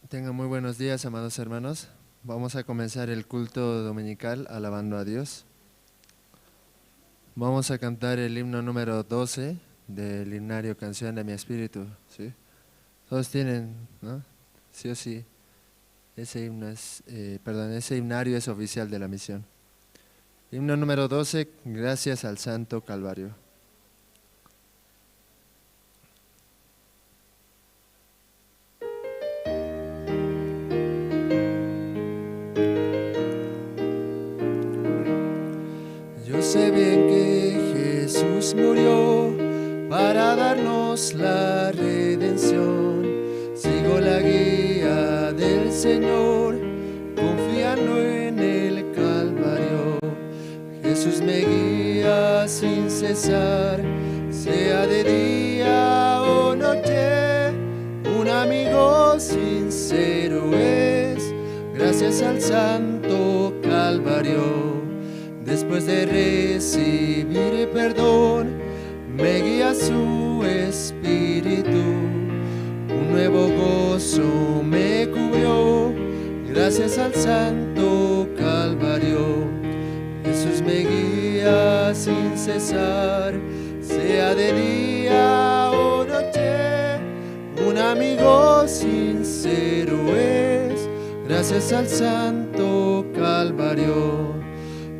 Tengan muy buenos días, amados hermanos. Vamos a comenzar el culto dominical alabando a Dios. Vamos a cantar el himno número 12 del himnario Canción de mi Espíritu. ¿Sí? Todos tienen, ¿no? Sí o sí. Ese himnario es oficial de la misión. Himno número 12, gracias al Santo Calvario. Yo sé bien que Jesús murió para darnos la redención. Sigo la guía del Señor, confiando en el Calvario. Jesús me guía sin cesar, sea de día o noche. Un amigo sincero es, gracias al Santo Calvario. Después de recibir perdón, me guía su espíritu. Un nuevo gozo me cubrió, gracias al Santo Calvario. Jesús me guía sin cesar, sea de día o noche. Un amigo sincero es, gracias al Santo Calvario.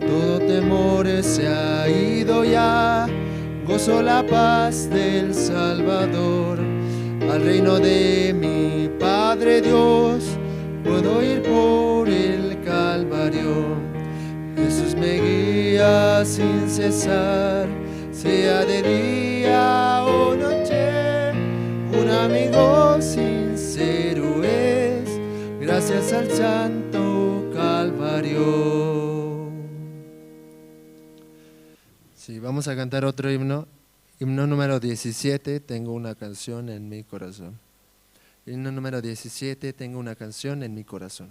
Todo temor se ha ido ya, gozo la paz del Salvador. Al reino de mi Padre Dios, puedo ir por el Calvario. Jesús me guía sin cesar, sea de día o noche. Un amigo sincero es, gracias al Santo Calvario. Sí, vamos a cantar otro himno. Himno número 17, tengo una canción en mi corazón. Himno número 17, tengo una canción en mi corazón.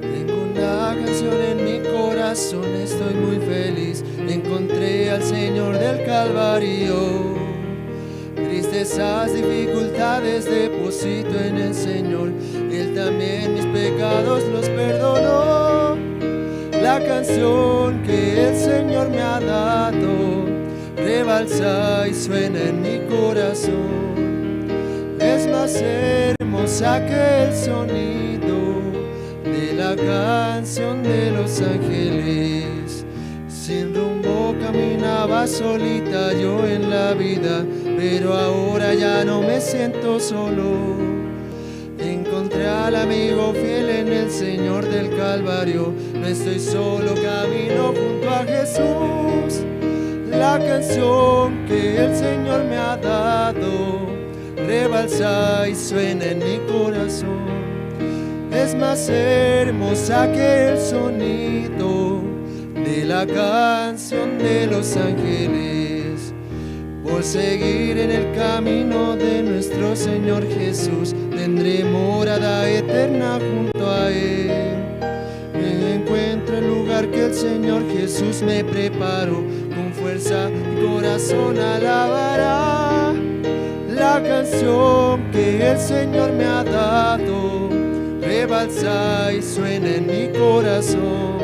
Tengo una canción en mi corazón, estoy muy feliz. Encontré al Señor del Calvario. Tristezas, dificultades deposito en el Señor. Él también mis pecados los perdonó. La canción que el Señor me ha dado rebalsa y suena en mi corazón. Es más hermosa que el sonido de la canción de los ángeles. Sin rumbo caminaba solita yo en la vida, pero ahora ya no me siento solo. Encontré al amigo fiel en el Señor del Calvario. No estoy solo, camino junto a Jesús. La canción que el Señor me ha dado rebalsa y suena en mi corazón. Es más hermosa que el sonido de la canción de los ángeles. Por seguir en el camino de nuestro Señor Jesús, tendré morada eterna junto a Él. Me encuentro en el lugar que el Señor Jesús me preparó. Con fuerza mi corazón alabará la canción que el Señor me ha dado. Rebalsa y suena en mi corazón.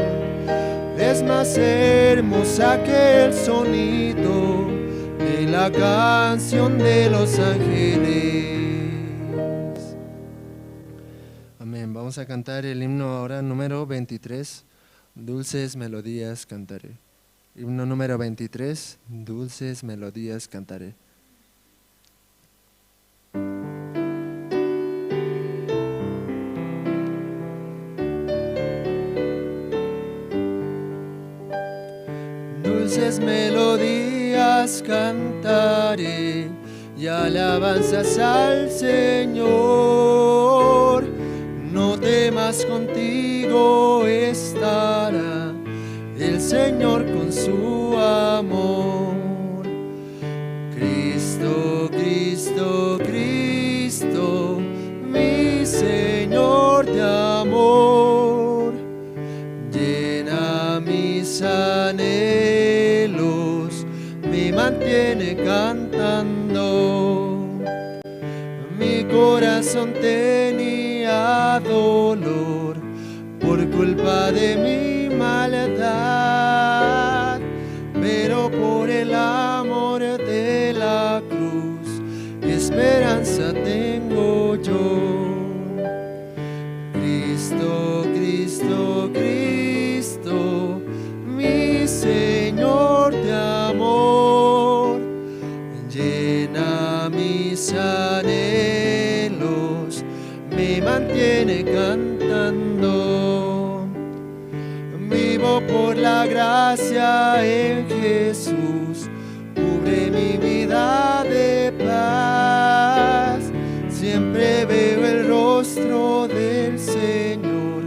Es más hermosa que el sonido de la canción de los ángeles. Amén. Vamos a cantar el himno ahora número 23, Dulces Melodías Cantaré. Himno número 23, Dulces Melodías Cantaré. Dulces melodías cantaré y alabanzas al Señor. No temas, contigo estará el Señor con su amor. Cristo, Cristo, Cristo, mi Señor de amor, llena corazón tenía dolor por culpa de mi maldad, pero por el amor de la cruz, esperanza tengo yo. Cristo, Cristo, Cristo, mi Señor de amor, llena mis anhelos, me mantiene cantando. Vivo por la gracia en Jesús, cubre mi vida de paz. Siempre veo el rostro del Señor,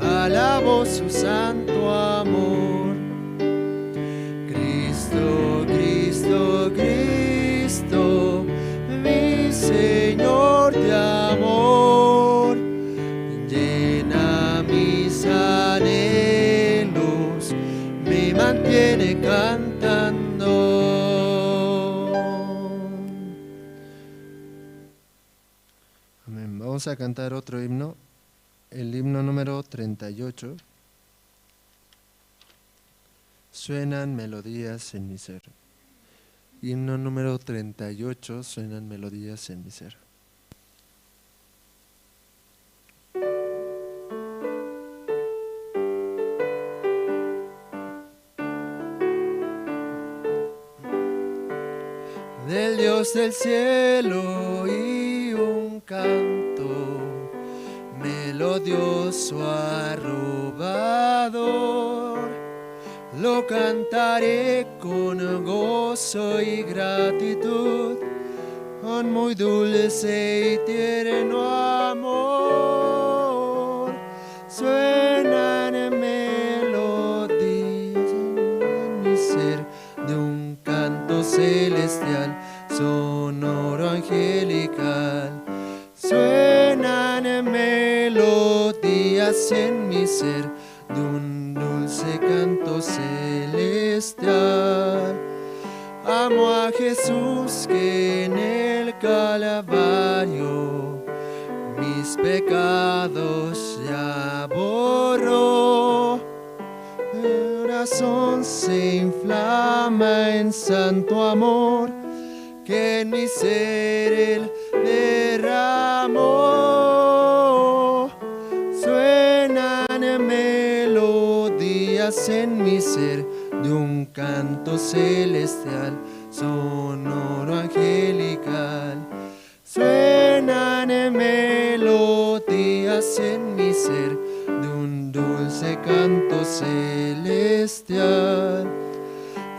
alabo su santo amor. Cristo, Cristo, Cristo, mi Señor de amor, llena mis anhelos, me mantiene cantando. Amén. Vamos a cantar otro himno, el himno número 38. Suenan melodías en mi ser. Himno número 38, suenan melodías en mi ser. Del Dios del cielo y un canto melodioso arrobador, lo cantaré con gozo y gratitud, con muy dulce y tierno amor. Suenan melodías en mi ser de un canto celestial, sonoro angelical. Suenan melodías en mi ser de un dulce canto celestial. Amo a Jesús que en el Calvario mis pecados ya borró. Mi corazón se inflama en santo amor que en mi ser Él derramó. Suenan melodías en mi ser de un canto celestial, sonoro angelical. Suenan melodías en mi ser de un dulce canto celestial.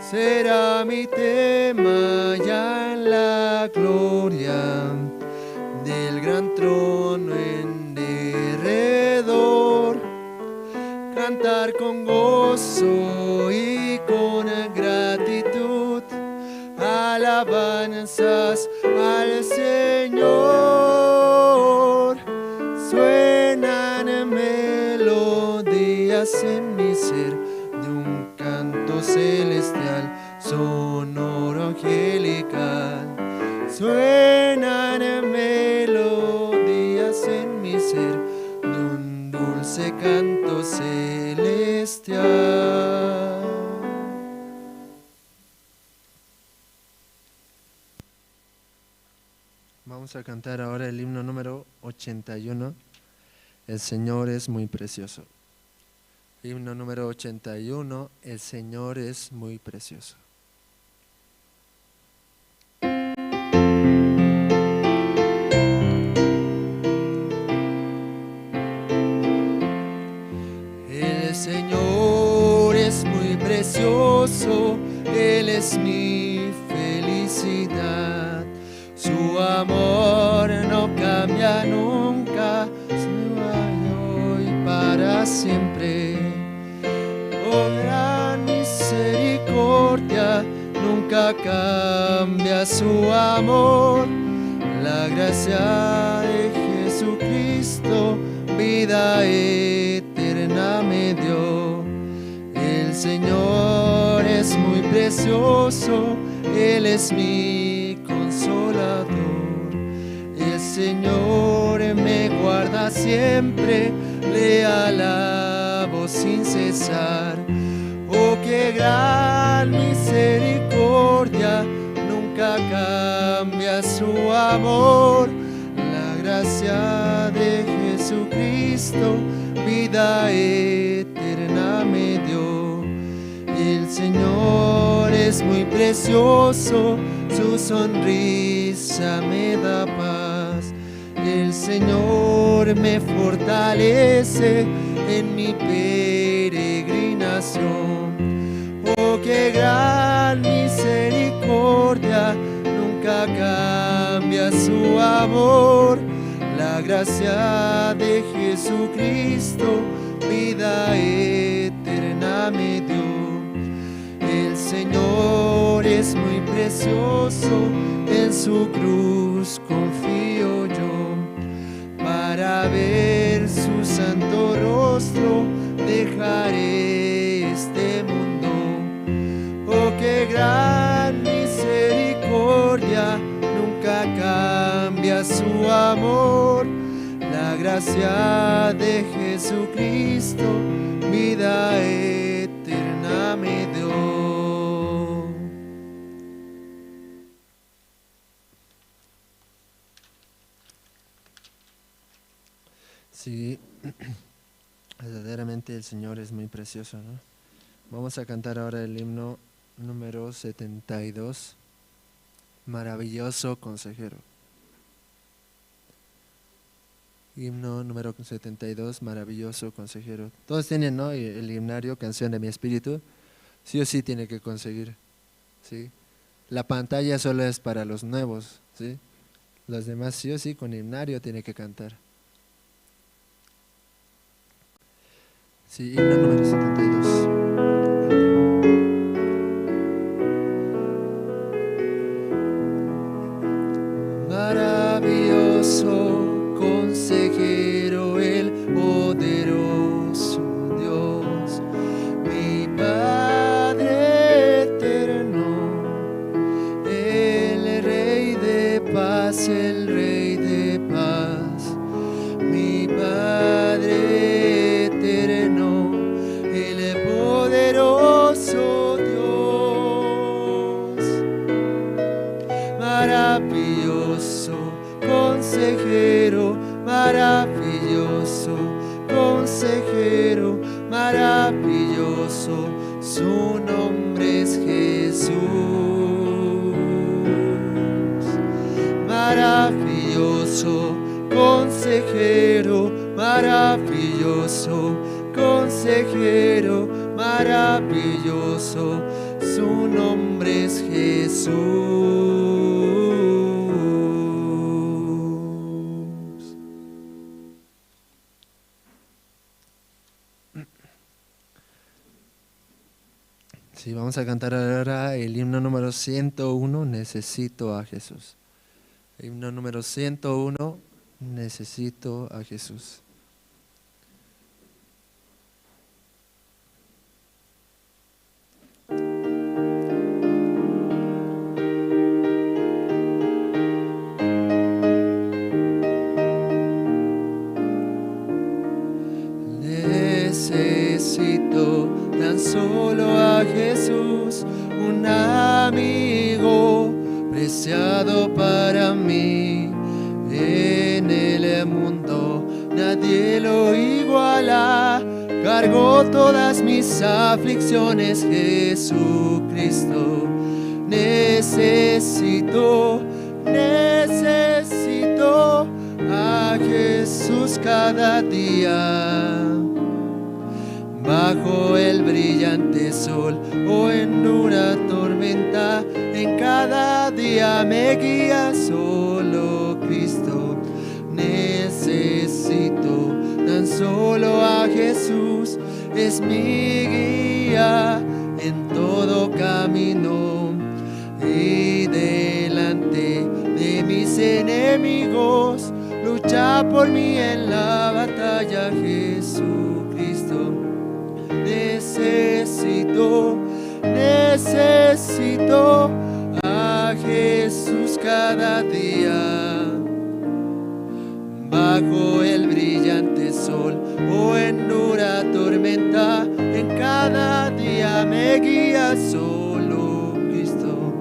Será mi tema ya en la gloria del gran trono en derredor. Cantar con gozo y con gratitud alabanzas al Señor. Suenan melodías en mi ser de un canto celestial, sonoro angelical. Suenan melodías en mi ser de un dulce canto celestial. Vamos a cantar ahora el himno número 81. El Señor es muy precioso. Himno número 81. El Señor es muy precioso. El Señor es muy precioso, Él es mi felicidad. Su amor no cambia nunca, hoy para siempre. Oh, gran misericordia, nunca cambia su amor. La gracia de Jesucristo, vida eterna me dio. El Señor es muy precioso, Él es mi consolador. El Señor me guarda siempre, le alabo sin cesar. Oh, qué gran misericordia, nunca cambia su amor. La gracia de Jesucristo, vida eterna me dio. El Señor es muy precioso, su sonrisa me da paz. El Señor me fortalece en mi peregrinación. Oh, qué gran misericordia, nunca cambia su amor. La gracia de Jesucristo, vida eterna me dio. El Señor es muy precioso, en su cruz confío yo. Para ver su santo rostro dejaré este mundo. Oh, qué gran misericordia, nunca cambia su amor. La gracia de Jesucristo, vida eterna me dio. Sí, verdaderamente el Señor es muy precioso, ¿no? Vamos a cantar ahora el himno número 72, Maravilloso Consejero. Himno número 72, Maravilloso Consejero. Todos tienen, ¿no?, el himnario, Canción de mi Espíritu. Sí o sí tiene que conseguir, ¿sí? La pantalla solo es para los nuevos, ¿sí? Los demás sí o sí con himnario tiene que cantar. Sí, himno número 72. Maravilloso consejero, el poderoso Dios, mi Padre eterno, el Rey de paz, el Rey de paz, mi Padre eterno, el poderoso Dios, maravilloso consejero, maravilloso consejero, maravilloso, su nombre es Jesús. Maravilloso consejero, maravilloso consejero, maravilloso, su nombre es Jesús. Sí, vamos a cantar ahora el himno número 101, Necesito a Jesús. Himno número 101, Necesito a Jesús. Necesito tan solo a Jesús, un amigo preciado para mí. En el mundo nadie lo iguala, cargó todas mis aflicciones, Jesucristo. Necesito a Jesús cada día. Bajo el brillante sol o en una tormenta, en cada día me guía solo Cristo. Necesito tan solo a Jesús, es mi guía en todo camino. Y delante de mis enemigos, lucha por mí en la batalla, Jesucristo. Necesito a Jesús cada día. bajo el brillante sol o en dura tormenta, en cada día me guía solo Cristo.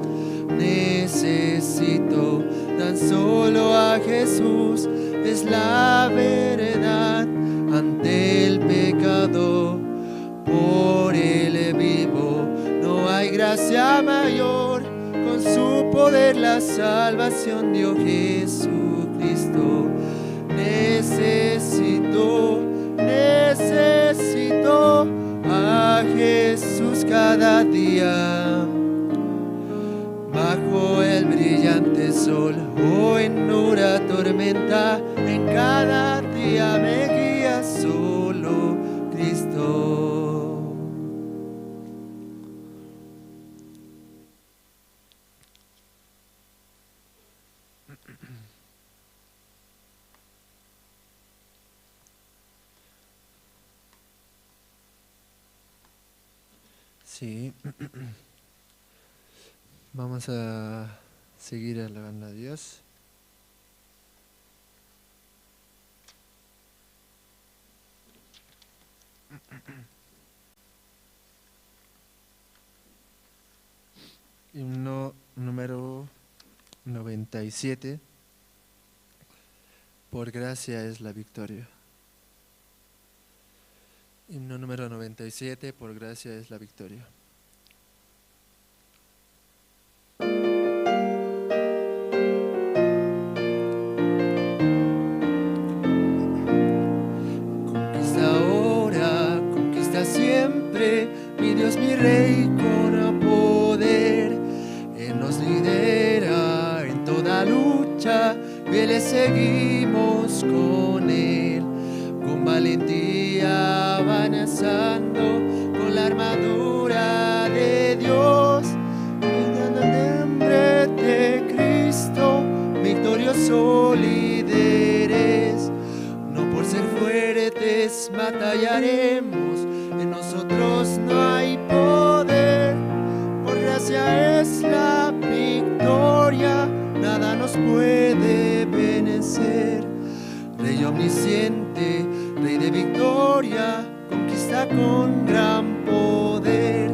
Necesito tan solo a Jesús, es la verdad ante el pecado. Por él vivo, no hay gracia mayor, con su poder la salvación dio Jesucristo. Necesito a Jesús cada día. Bajo el brillante sol o en dura tormenta, en cada día me guía solo Cristo. Sí. Vamos a seguir alabando a Dios. Himno número 97. Por gracia es la victoria. Himno número 97. Por gracia es la victoria. Siempre, mi Dios, mi Rey, con poder, Él nos lidera en toda lucha, y le seguimos con Él, con valentía avanzando, con la armadura de Dios, en el nombre de Cristo, victorioso líderes, no por ser fuertes batallaremos, en nosotros no hay poder, por gracia es la victoria, nada nos puede vencer. Rey omnisciente, Rey de victoria, conquista con gran poder.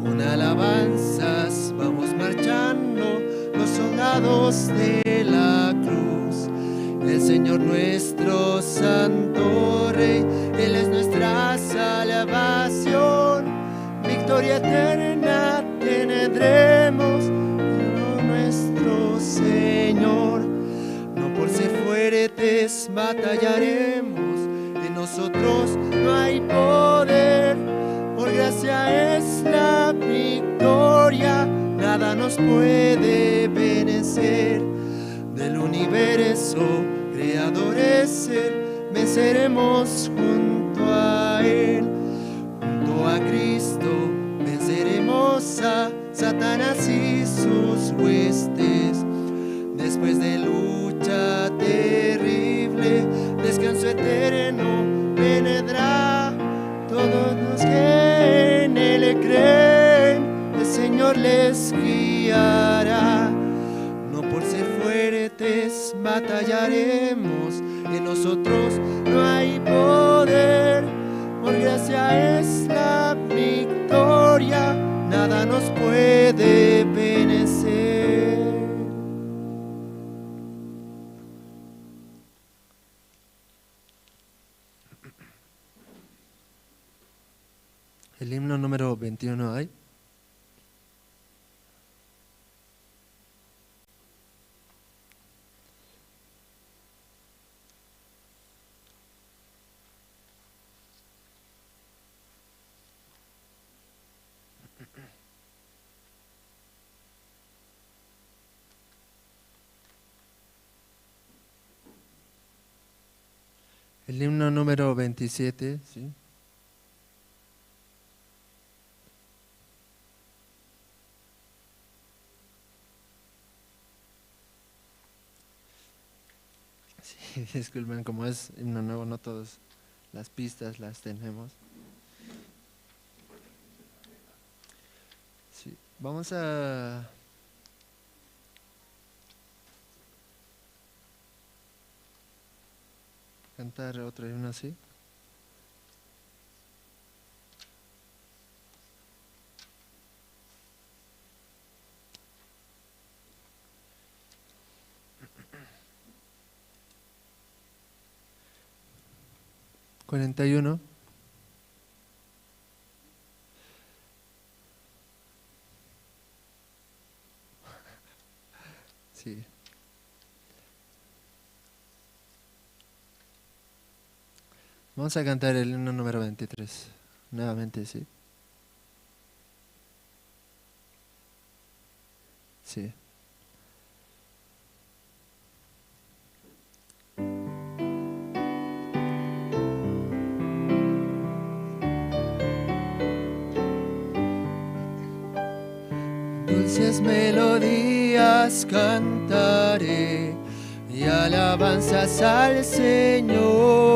Con alabanzas vamos marchando, los soldados de la cruz. El Señor nuestro santo Rey, Él es nuestra salvación. Victoria eterna tendremos en nuestro Señor. No por ser fuertes batallaremos, en nosotros no hay poder. Por gracia es la victoria, nada nos puede vencer. Del universo creador es Él, venceremos junto a Él. Junto a Cristo venceremos a Satanás y sus huestes. Después de lucha terrible, descanso eterno vendrá. Todos los que en Él creen, el Señor les guiará. No por ser fuertes batallaremos, en nosotros no hay poder. Por gracia es la victoria, nada nos puede vencer. El himno número 21 hay. El himno número 27, ¿sí? Sí, disculpen, como es himno nuevo, no todas las pistas las tenemos. Sí, vamos a... Cantar otra himno así. ¿41? Sí. Vamos a cantar el himno número 23. Nuevamente, sí. Sí. Dulces melodías cantaré y alabanzas al Señor.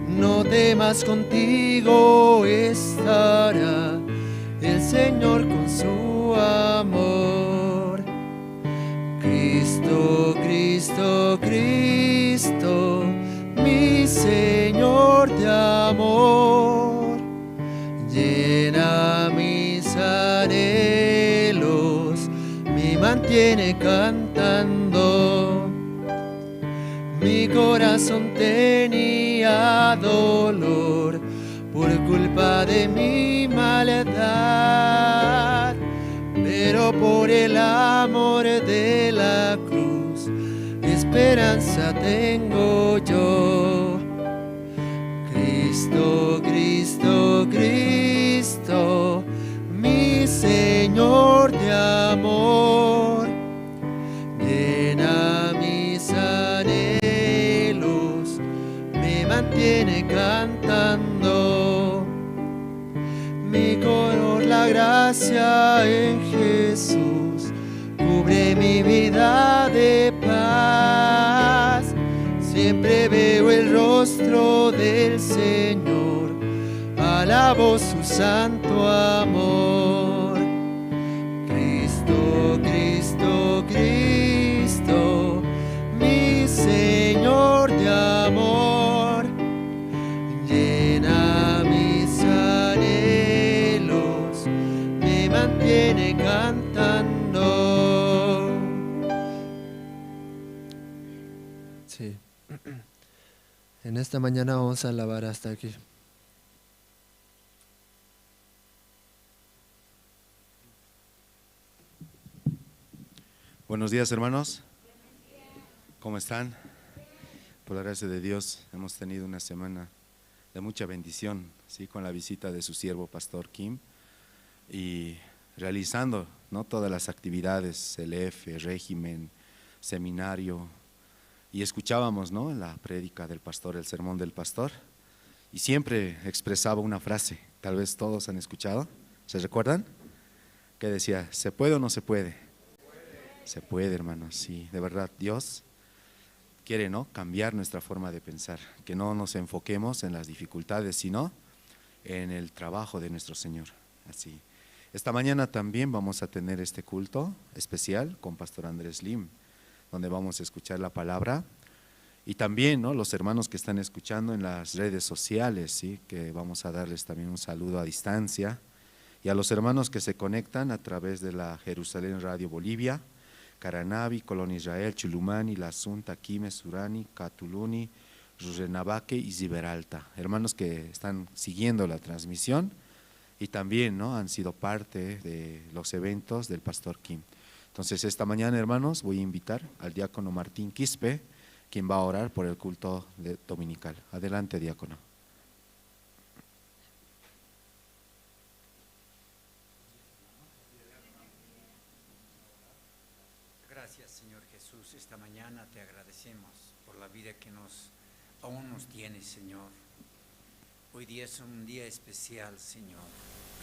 No temas, contigo estará el Señor con su amor. Cristo, Cristo, Cristo, mi Señor de amor, llena mis anhelos, me mantiene cantando. Mi corazón tenía dolor por culpa de mi maldad, pero por el amor de la cruz, esperanza tengo yo. Cristo, Cristo, Cristo, mi Señor de amor, llena mis anhelos, me mantiene cantando. Mi color, la gracia en Jesús, cubre mi vida de paz. Siempre veo el rostro del Señor, alabo su santo amor. Cristo, Cristo, Cristo, mi Señor de amor, llena mis anhelos, me mantiene cantando. Sí. En esta mañana vamos a alabar hasta aquí. Buenos días, hermanos. ¿Cómo están? Por la gracia de Dios hemos tenido una semana de mucha bendición, ¿sí? Con la visita de su siervo Pastor Kim y realizando, ¿no?, todas las actividades, el CLF, régimen, seminario, y escuchábamos, ¿no?, la prédica del pastor, el sermón del pastor, y siempre expresaba una frase, tal vez todos han escuchado, ¿se recuerdan? Que decía, ¿se puede o no se puede? Se puede, hermanos, sí, de verdad, Dios quiere, ¿no?, cambiar nuestra forma de pensar, que no nos enfoquemos en las dificultades, sino en el trabajo de nuestro Señor. Así. Esta mañana también vamos a tener este culto especial con Pastor Andrés Lim, donde vamos a escuchar la palabra, y también, ¿no?, los hermanos que están escuchando en las redes sociales, ¿sí?, que vamos a darles también un saludo a distancia, y a los hermanos que se conectan a través de la Jerusalén Radio Bolivia, Caranavi, Colonia Israel, Chulumani, La Asunta, Quime, Surani, Catuluni, Rurenabaque y Ziberalta, hermanos que están siguiendo la transmisión y también, ¿no?, han sido parte de los eventos del Pastor Kim. Entonces esta mañana, hermanos, voy a invitar al diácono Martín Quispe, quien va a orar por el culto dominical. Adelante, diácono. Gracias, Señor Jesús. Esta mañana te agradecemos por la vida que aún nos tienes, Señor. Hoy día es un día especial, Señor.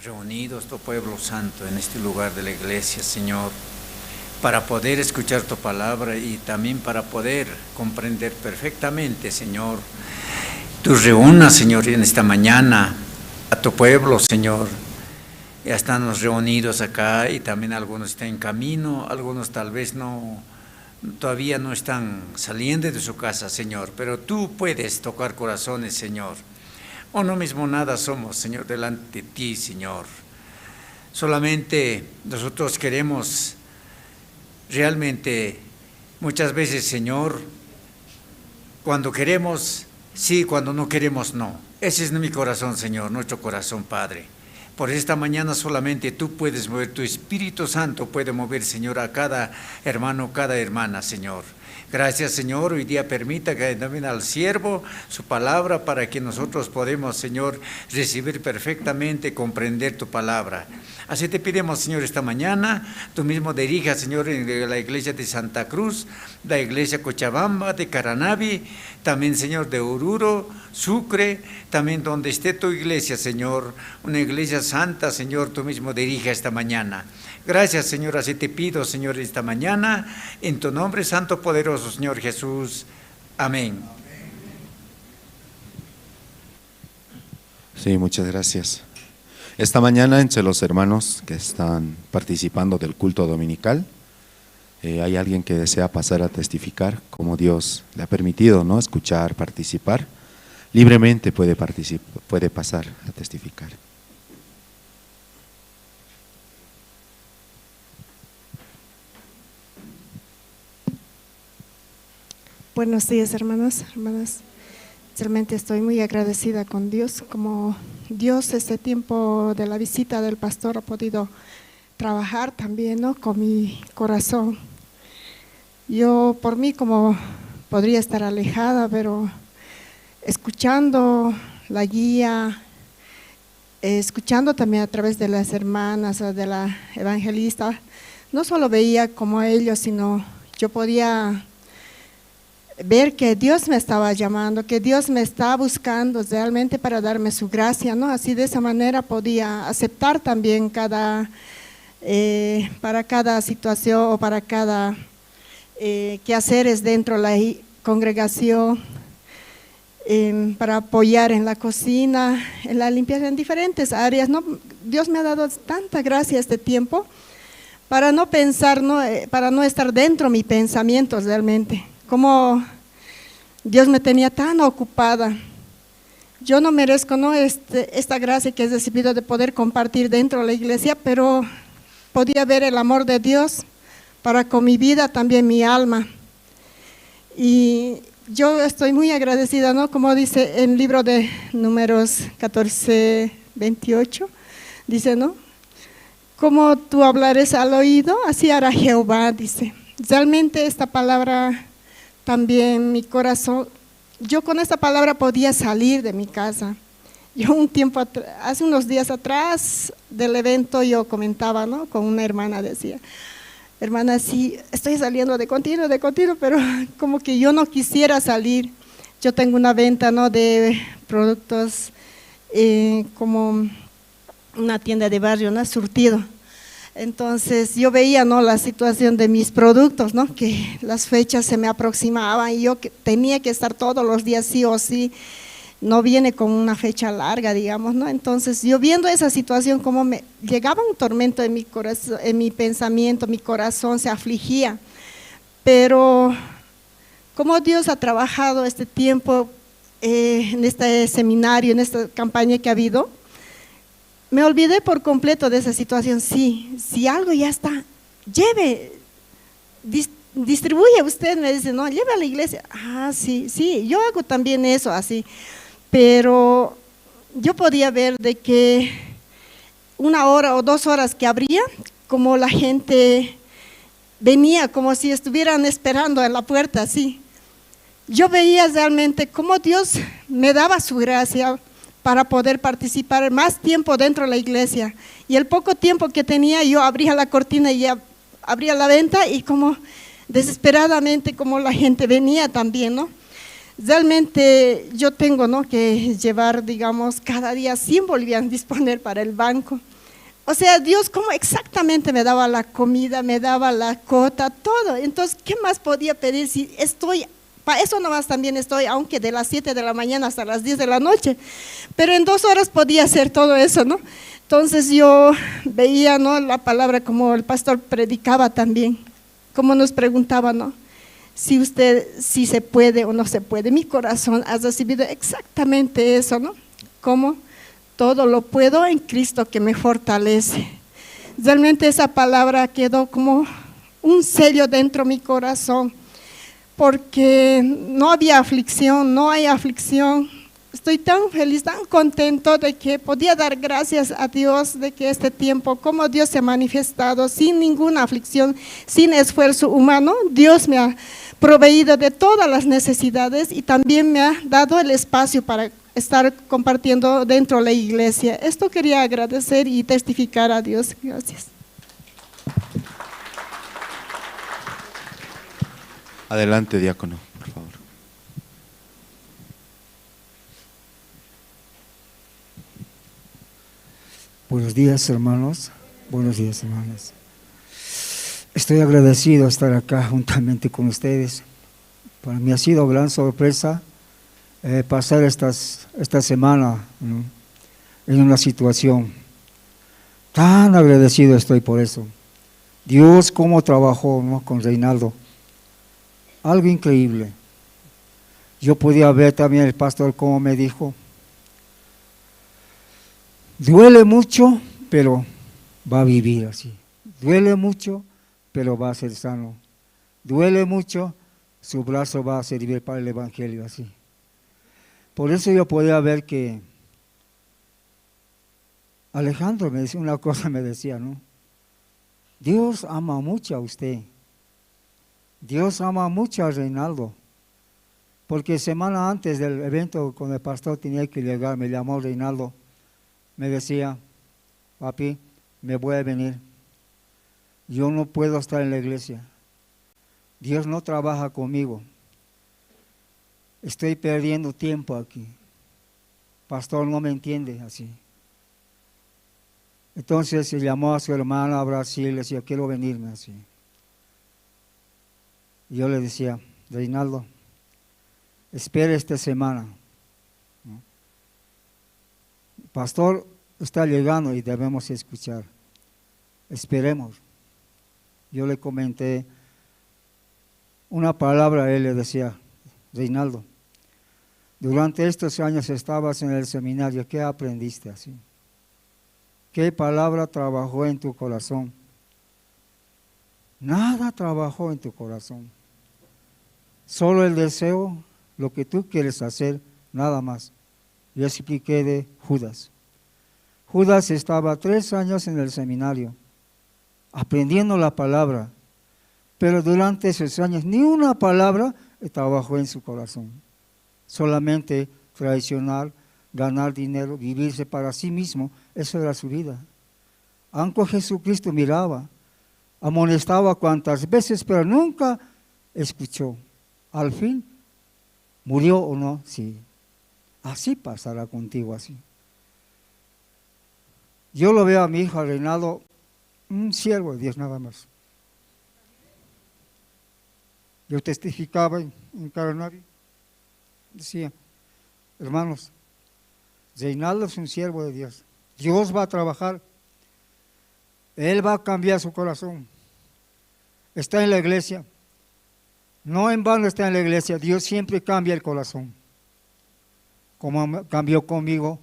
Reunidos tu pueblo santo en este lugar de la iglesia, Señor, para poder escuchar tu palabra y también para poder comprender perfectamente, Señor. Tú reúnas, Señor, en esta mañana a tu pueblo, Señor. Ya estamos reunidos acá y también algunos están en camino, algunos tal vez no todavía no están saliendo de su casa, Señor, pero tú puedes tocar corazones, Señor. Uno mismo nada somos, Señor, delante de ti, Señor. Solamente nosotros queremos realmente, muchas veces, Señor, cuando queremos, sí, cuando no queremos, no. Ese es mi corazón, Señor, nuestro corazón, Padre. Por esta mañana solamente tú puedes mover, tu Espíritu Santo puede mover, Señor, a cada hermano, cada hermana, Señor. Gracias, Señor. Hoy día permita que también al siervo su palabra para que nosotros podamos, Señor, recibir perfectamente, comprender tu palabra. Así te pedimos, Señor, esta mañana, tú mismo dirijas, Señor, en la iglesia de Santa Cruz, la iglesia Cochabamba, de Caranavi, también, Señor, de Oruro, Sucre, también donde esté tu iglesia, Señor, una iglesia santa, Señor, tú mismo dirija esta mañana. Gracias, Señor, así te pido, Señor, esta mañana, en tu nombre santo, poderoso, Señor Jesús. Amén. Sí, muchas gracias. Esta mañana, entre los hermanos que están participando del culto dominical, hay alguien que desea pasar a testificar, como Dios le ha permitido, ¿no?, escuchar, participar. Libremente puede pasar a testificar. Buenos días, hermanos, hermanas. Realmente estoy muy agradecida con Dios, como Dios este tiempo de la visita del pastor ha podido trabajar también, ¿no?, con mi corazón. Yo por mí como podría estar alejada, pero escuchando la guía, escuchando también a través de las hermanas, de la evangelista, no solo veía como a ellos, sino yo podía ver que Dios me estaba llamando, que Dios me estaba buscando realmente para darme su gracia, ¿no? Así de esa manera podía aceptar también para cada situación o para cada quehaceres dentro de la congregación, para apoyar en la cocina, en la limpieza, en diferentes áreas, ¿no? Dios me ha dado tanta gracia este tiempo para no pensar, ¿no?, para no estar dentro de mis pensamientos realmente. Como Dios me tenía tan ocupada, yo no merezco, ¿no?, esta gracia que he recibido de poder compartir dentro de la iglesia, pero podía ver el amor de Dios para con mi vida, también mi alma. Y yo estoy muy agradecida, ¿no?, como dice en el libro de Números 14:28, dice, ¿no?, como tú hablares al oído, así hará Jehová, dice. Realmente esta palabra también mi corazón, yo con esta palabra podía salir de mi casa. Yo hace unos días atrás del evento yo comentaba, ¿no?, con una hermana, decía, hermana, sí, estoy saliendo de continuo, pero como que yo no quisiera salir. Yo tengo una venta, ¿no?, de productos como una tienda de barrio, ¿no?, surtido. Entonces yo veía, ¿no?, la situación de mis productos, ¿no?, que las fechas se me aproximaban y yo tenía que estar todos los días sí o sí, no viene con una fecha larga, digamos, ¿no? Entonces yo viendo esa situación, como me llegaba un tormento en mi corazón, en mi pensamiento, mi corazón se afligía, pero como Dios ha trabajado este tiempo en este seminario, en esta campaña que ha habido, me olvidé por completo de esa situación. Sí, si algo ya está, lleve, distribuye usted, me dice, no, lleve a la iglesia. Sí, yo hago también eso así, pero yo podía ver de que 1 hora o 2 horas que abría, como la gente venía, como si estuvieran esperando en la puerta, así. Yo veía realmente cómo Dios me daba su gracia para poder participar más tiempo dentro de la iglesia. Y el poco tiempo que tenía, yo abría la cortina y ya abría la venta y como desesperadamente como la gente venía también, ¿no? Realmente yo tengo, ¿no?, que llevar, digamos, cada día 100 bolivianos disponer para el banco. O sea, Dios como exactamente me daba la comida, me daba la cuota, todo. Entonces, ¿qué más podía pedir si estoy? Para eso nomás también estoy, aunque de las 7 de la mañana hasta las 10 de la noche, pero en 2 horas podía hacer todo eso, ¿no? Entonces yo veía, ¿no?, la palabra como el pastor predicaba también, como nos preguntaba, ¿no?, si se puede o no se puede. Mi corazón ha recibido exactamente eso, ¿no? Como todo lo puedo en Cristo que me fortalece. Realmente esa palabra quedó como un sello dentro de mi corazón, porque no había aflicción, no hay aflicción. Estoy tan feliz, tan contento de que podía dar gracias a Dios de que este tiempo, como Dios se ha manifestado sin ninguna aflicción, sin esfuerzo humano, Dios me ha proveído de todas las necesidades y también me ha dado el espacio para estar compartiendo dentro de la iglesia. Esto quería agradecer y testificar a Dios. Gracias. Adelante, diácono, por favor. Buenos días, hermanos. Buenos días, hermanas. Estoy agradecido de estar acá juntamente con ustedes. Para mí ha sido gran sorpresa pasar esta semana, ¿no?, en una situación. Tan agradecido estoy por eso. Dios cómo trabajó, ¿no?, con Reinaldo. Algo increíble. Yo podía ver también el pastor cómo me dijo: duele mucho, pero va a vivir así. Duele mucho, pero va a ser sano. Duele mucho, su brazo va a servir para el evangelio así. Por eso yo podía ver que Alejandro me decía una cosa, me decía, ¿no? Dios ama mucho a usted. Dios ama mucho a Reinaldo. Porque semana antes del evento con el pastor tenía que llegar, me llamó Reinaldo. Me decía: papi, me voy a venir. Yo no puedo estar en la iglesia. Dios no trabaja conmigo. Estoy perdiendo tiempo aquí. Pastor no me entiende así. Entonces se llamó a su hermana a Brasil y le decía: quiero venirme así. Y yo le decía: Reinaldo, espere esta semana. Pastor está llegando y debemos escuchar. Esperemos. Yo le comenté una palabra a él, le decía: Reinaldo, durante estos años estabas en el seminario, ¿qué aprendiste así? ¿Qué palabra trabajó en tu corazón? Nada trabajó en tu corazón. Solo el deseo, lo que tú quieres hacer, nada más. Yo expliqué de Judas. Judas estaba 3 años en el seminario, aprendiendo la palabra, pero durante esos años ni una palabra trabajó en su corazón. Solamente traicionar, ganar dinero, vivirse para sí mismo, eso era su vida. Aunque Jesucristo miraba, amonestaba cuantas veces, pero nunca escuchó. Al fin, ¿murió o no? Sí. Así pasará contigo así. Yo lo veo a mi hijo Reinaldo, un siervo de Dios nada más. Yo testificaba en Coronario, decía: hermanos, Reinaldo es un siervo de Dios. Dios va a trabajar. Él va a cambiar su corazón. Está en la iglesia. No en vano está en la iglesia. Dios siempre cambia el corazón. Como cambió conmigo.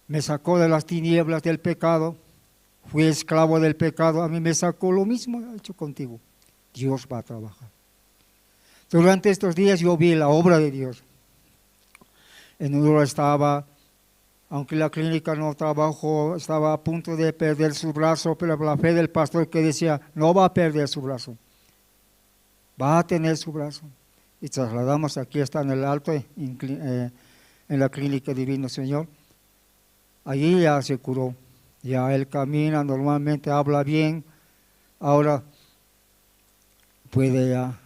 Me sacó de las tinieblas del pecado. Fui esclavo del pecado. A mí me sacó, lo mismo ha hecho contigo. Dios va a trabajar. Durante estos días yo vi la obra de Dios. En Honduras estaba, aunque la clínica no trabajó, estaba a punto de perder su brazo, pero la fe del pastor que decía: no va a perder su brazo, va a tener su brazo. Y trasladamos aquí, está en el alto, en la clínica Divino Señor. Allí ya se curó, ya él camina, normalmente habla bien, ahora puede ya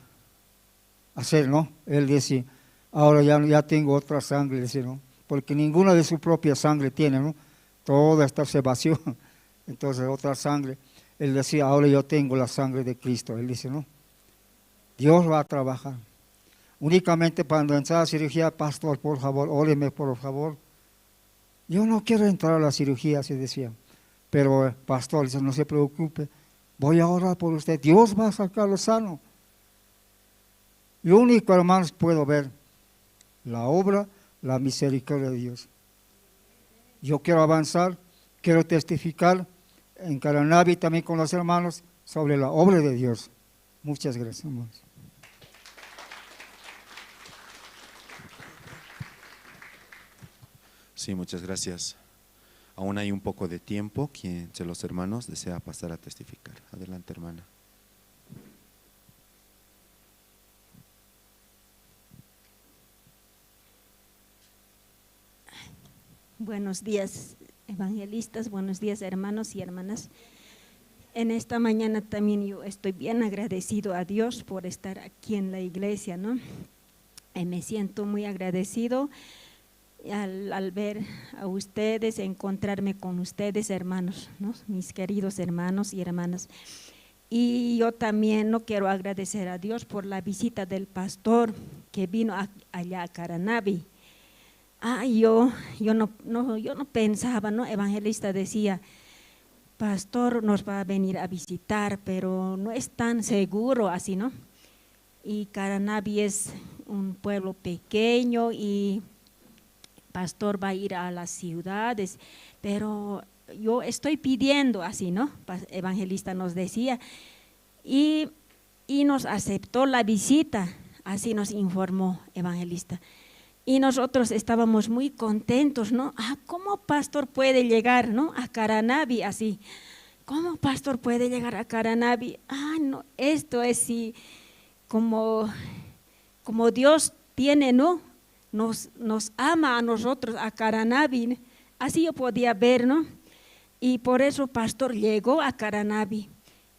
hacer, ¿no? Él dice: ahora ya tengo otra sangre, dice, ¿no? Porque ninguna de su propia sangre tiene, ¿no? Toda esta se vació, entonces otra sangre. Él decía: ahora yo tengo la sangre de Cristo. Él dice: no, Dios va a trabajar. Únicamente cuando entrar a cirugía: pastor, por favor, óreme por favor. Yo no quiero entrar a la cirugía, se decía. Pero pastor, dice: no se preocupe, voy a orar por usted, Dios va a sacarlo sano. Lo único, hermanos, puedo ver la obra, la misericordia de Dios. Yo quiero avanzar, quiero testificar en Caranavi también con los hermanos sobre la obra de Dios. Muchas gracias, hermanos. Sí, muchas gracias. Aún hay un poco de tiempo. ¿Quién de los hermanos desea pasar a testificar? Adelante, hermana. Buenos días, evangelistas, buenos días, hermanos y hermanas. En esta mañana también yo estoy bien agradecido a Dios por estar aquí en la iglesia, ¿no? Me siento muy agradecido al ver a ustedes, encontrarme con ustedes, hermanos, ¿no? Mis queridos hermanos y hermanas. Y yo también no quiero agradecer a Dios por la visita del pastor que vino allá a Caranavi. Yo no pensaba, ¿no? Evangelista decía, pastor nos va a venir a visitar, pero no es tan seguro así, ¿no? Y Caranavi es un pueblo pequeño y pastor va a ir a las ciudades, pero yo estoy pidiendo así, ¿no? Evangelista nos decía, y nos aceptó la visita, así nos informó evangelista. Y nosotros estábamos muy contentos, ¿no? ¿Cómo pastor puede llegar, ¿no? A Caranavi así? ¿Cómo pastor puede llegar a Caranavi? No, esto es sí, como Dios tiene, ¿no? Nos ama a nosotros, a Caranavi. Así yo podía ver, ¿no? Y por eso pastor llegó a Caranavi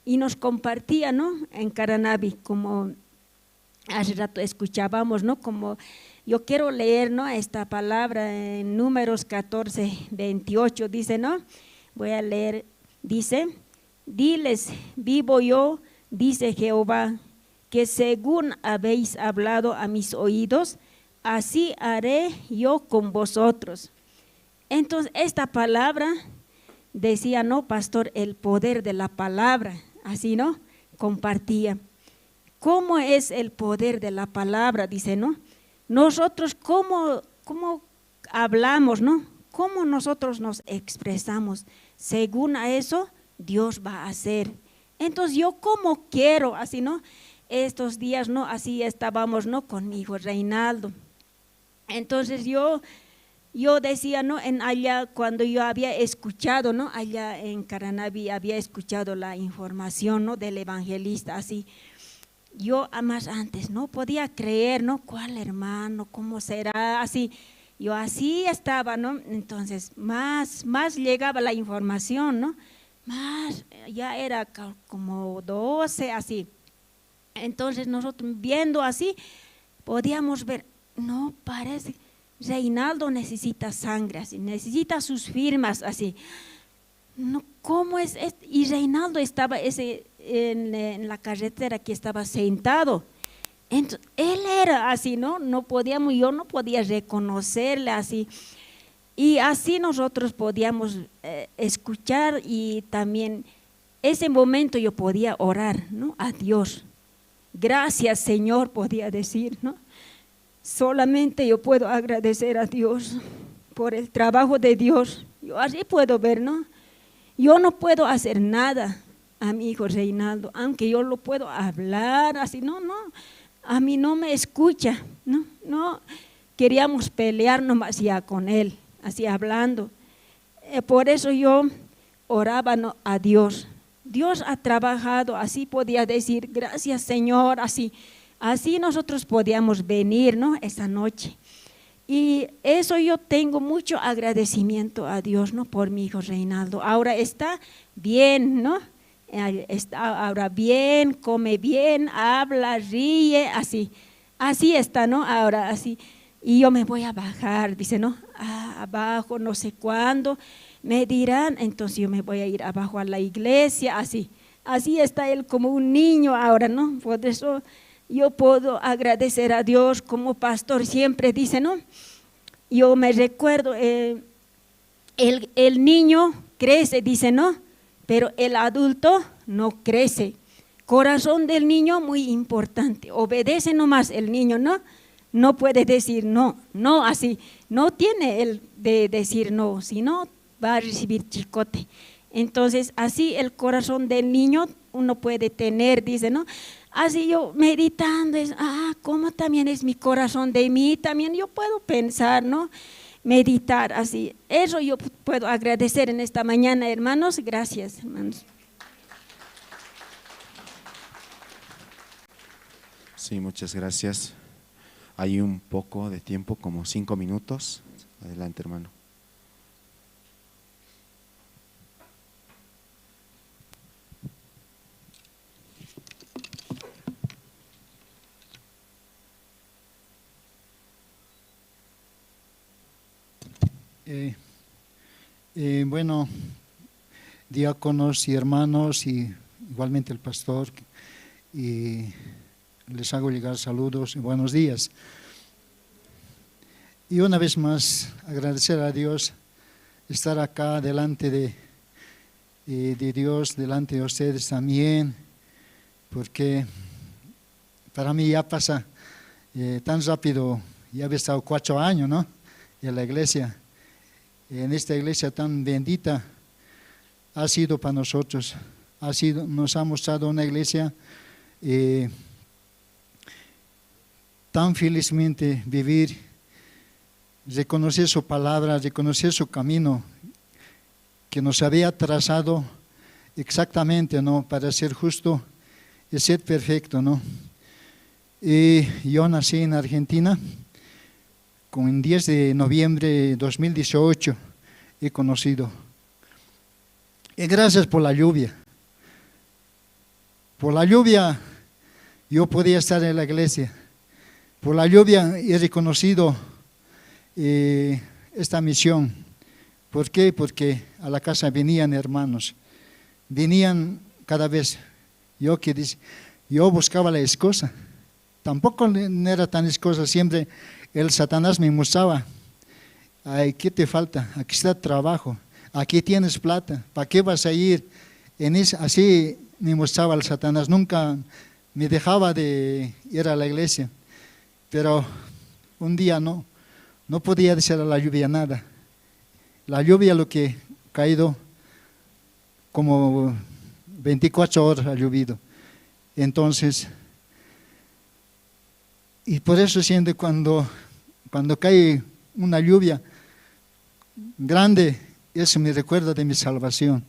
y nos compartía, ¿no? En Caranavi, como hace rato escuchábamos, ¿no? Como yo quiero leer, ¿no? Esta palabra en Números 14:28, dice, ¿no? Voy a leer, dice, diles, vivo yo, dice Jehová, que según habéis hablado a mis oídos, así haré yo con vosotros. Entonces, esta palabra decía, ¿no, pastor? El poder de la palabra, así, ¿no? Compartía. ¿Cómo es el poder de la palabra? Dice, ¿no? Nosotros, ¿cómo hablamos, no? ¿Cómo nosotros nos expresamos? Según a eso, Dios va a hacer. Entonces, yo como quiero, así, ¿no? Estos días, ¿no? Así estábamos, ¿no? Con mi hijo Reinaldo. Entonces, yo decía, ¿no? Allá, cuando yo había escuchado, ¿no? Allá en Caranavi había escuchado la información, ¿no? Del evangelista, así. Yo más antes no podía creer, ¿no? ¿Cuál hermano? ¿Cómo será? Así, yo así estaba, ¿no? Entonces, más llegaba la información, ¿no? Más, ya era como 12, así. Entonces, nosotros viendo así, podíamos ver, no, parece, Reinaldo necesita sangre, así, necesita sus firmas, así. No, ¿cómo es esto? Y Reinaldo estaba en la carretera que estaba sentado. Entonces, él era así, ¿no? Yo no podía reconocerle así. Y así nosotros podíamos escuchar y también ese momento yo podía orar, ¿no? A Dios. Gracias, Señor, podía decir, ¿no? Solamente yo puedo agradecer a Dios por el trabajo de Dios. Yo así puedo ver, ¿no? Yo no puedo hacer nada a mi hijo Reinaldo, aunque yo lo puedo hablar así, no, a mí no me escucha, no, queríamos pelear nomás ya con él, así hablando. Por eso yo oraba, ¿no? A Dios. Dios ha trabajado, así podía decir, gracias Señor, así nosotros podíamos venir, ¿no? Esa noche. Y eso yo tengo mucho agradecimiento a Dios, ¿no? Por mi hijo Reinaldo. Ahora está bien, ¿no? Está ahora bien, come bien, habla, ríe, así está, ¿no? Ahora así. Y yo me voy a bajar, dice, ¿no? Abajo, no sé cuándo, me dirán, entonces yo me voy a ir abajo a la iglesia, así está él como un niño ahora, ¿no? Por eso yo puedo agradecer a Dios como pastor siempre dice, ¿no? Yo me recuerdo, el niño crece, dice, ¿no? pero el adulto no crece. Corazón del niño muy importante, obedece nomás el niño, ¿no? No puede decir no, no así, no tiene el de decir no, sino va a recibir chicote. Entonces así el corazón del niño uno puede tener, dice, ¿no? Así yo meditando, ¿cómo también es mi corazón de mí? También yo puedo pensar, ¿no? Meditar así. Eso yo puedo agradecer en esta mañana, hermanos. Gracias, hermanos. Sí, muchas gracias. Hay un poco de tiempo, como 5 minutos. Adelante, hermano. Bueno, diáconos y hermanos, y igualmente el pastor, y les hago llegar saludos y buenos días. Y una vez más, agradecer a Dios estar acá delante de Dios, delante de ustedes también, porque para mí ya pasa tan rápido. Ya he estado 4 años, ¿no?, en la iglesia. En esta iglesia tan bendita ha sido para nosotros, nos ha mostrado una iglesia tan felizmente vivir, reconocer su palabra, reconocer su camino que nos había trazado exactamente, ¿no?, para ser justo y ser perfecto, ¿no? Yo nací en Argentina. Con el 10 de noviembre de 2018 he conocido. Y gracias por la lluvia. Por la lluvia yo podía estar en la iglesia. Por la lluvia he reconocido esta misión. ¿Por qué? Porque a la casa venían hermanos. Venían cada vez. Yo buscaba la excusa. Tampoco no era tan excusa, siempre el Satanás me mostraba: ay, ¿qué te falta? Aquí está trabajo, aquí tienes plata, ¿para qué vas a ir? Así me mostraba el Satanás, nunca me dejaba de ir a la iglesia. Pero un día no podía decir a la lluvia nada. La lluvia lo que ha caído, como 24 horas ha llovido. Entonces, y por eso siento cuando cae una lluvia grande, eso me recuerda de mi salvación.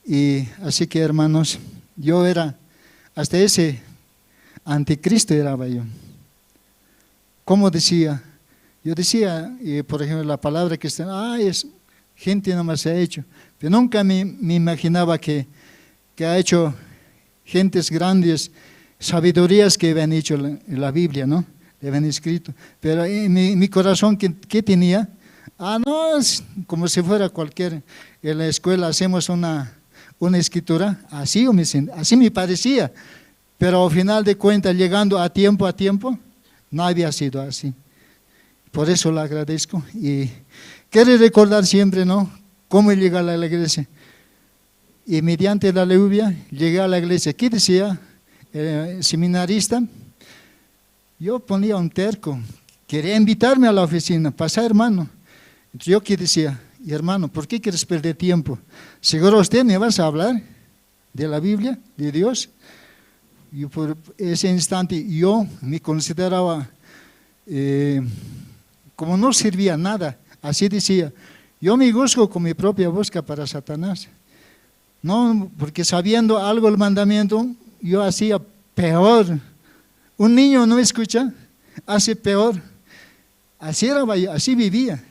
Y así que, hermanos, yo era, hasta ese anticristo era yo. ¿Cómo decía? Yo decía, por ejemplo, la palabra que está, es gente nomás se ha hecho. Pero nunca me imaginaba que ha hecho gentes grandes, sabidurías que habían hecho en la Biblia, ¿no? Le habían escrito. Pero en mi corazón, ¿qué tenía? No, es como si fuera cualquier. En la escuela hacemos una escritura, así me parecía. Pero al final de cuentas, llegando a tiempo, no había sido así. Por eso le agradezco. Y quiero recordar siempre, ¿no?, cómo llegué a la iglesia. Y mediante la lluvia llegué a la iglesia. ¿Qué decía el seminarista? Yo ponía un terco, quería invitarme a la oficina, pasa, hermano. Entonces yo que decía: y hermano, ¿por qué quieres perder tiempo? ¿Seguro usted me vas a hablar de la Biblia, de Dios? Y por ese instante yo me consideraba como no servía nada. Así decía: yo me juzgo con mi propia busca para Satanás. No, porque sabiendo algo el mandamiento, yo hacía peor. Un niño no escucha, hace peor. Así vivía.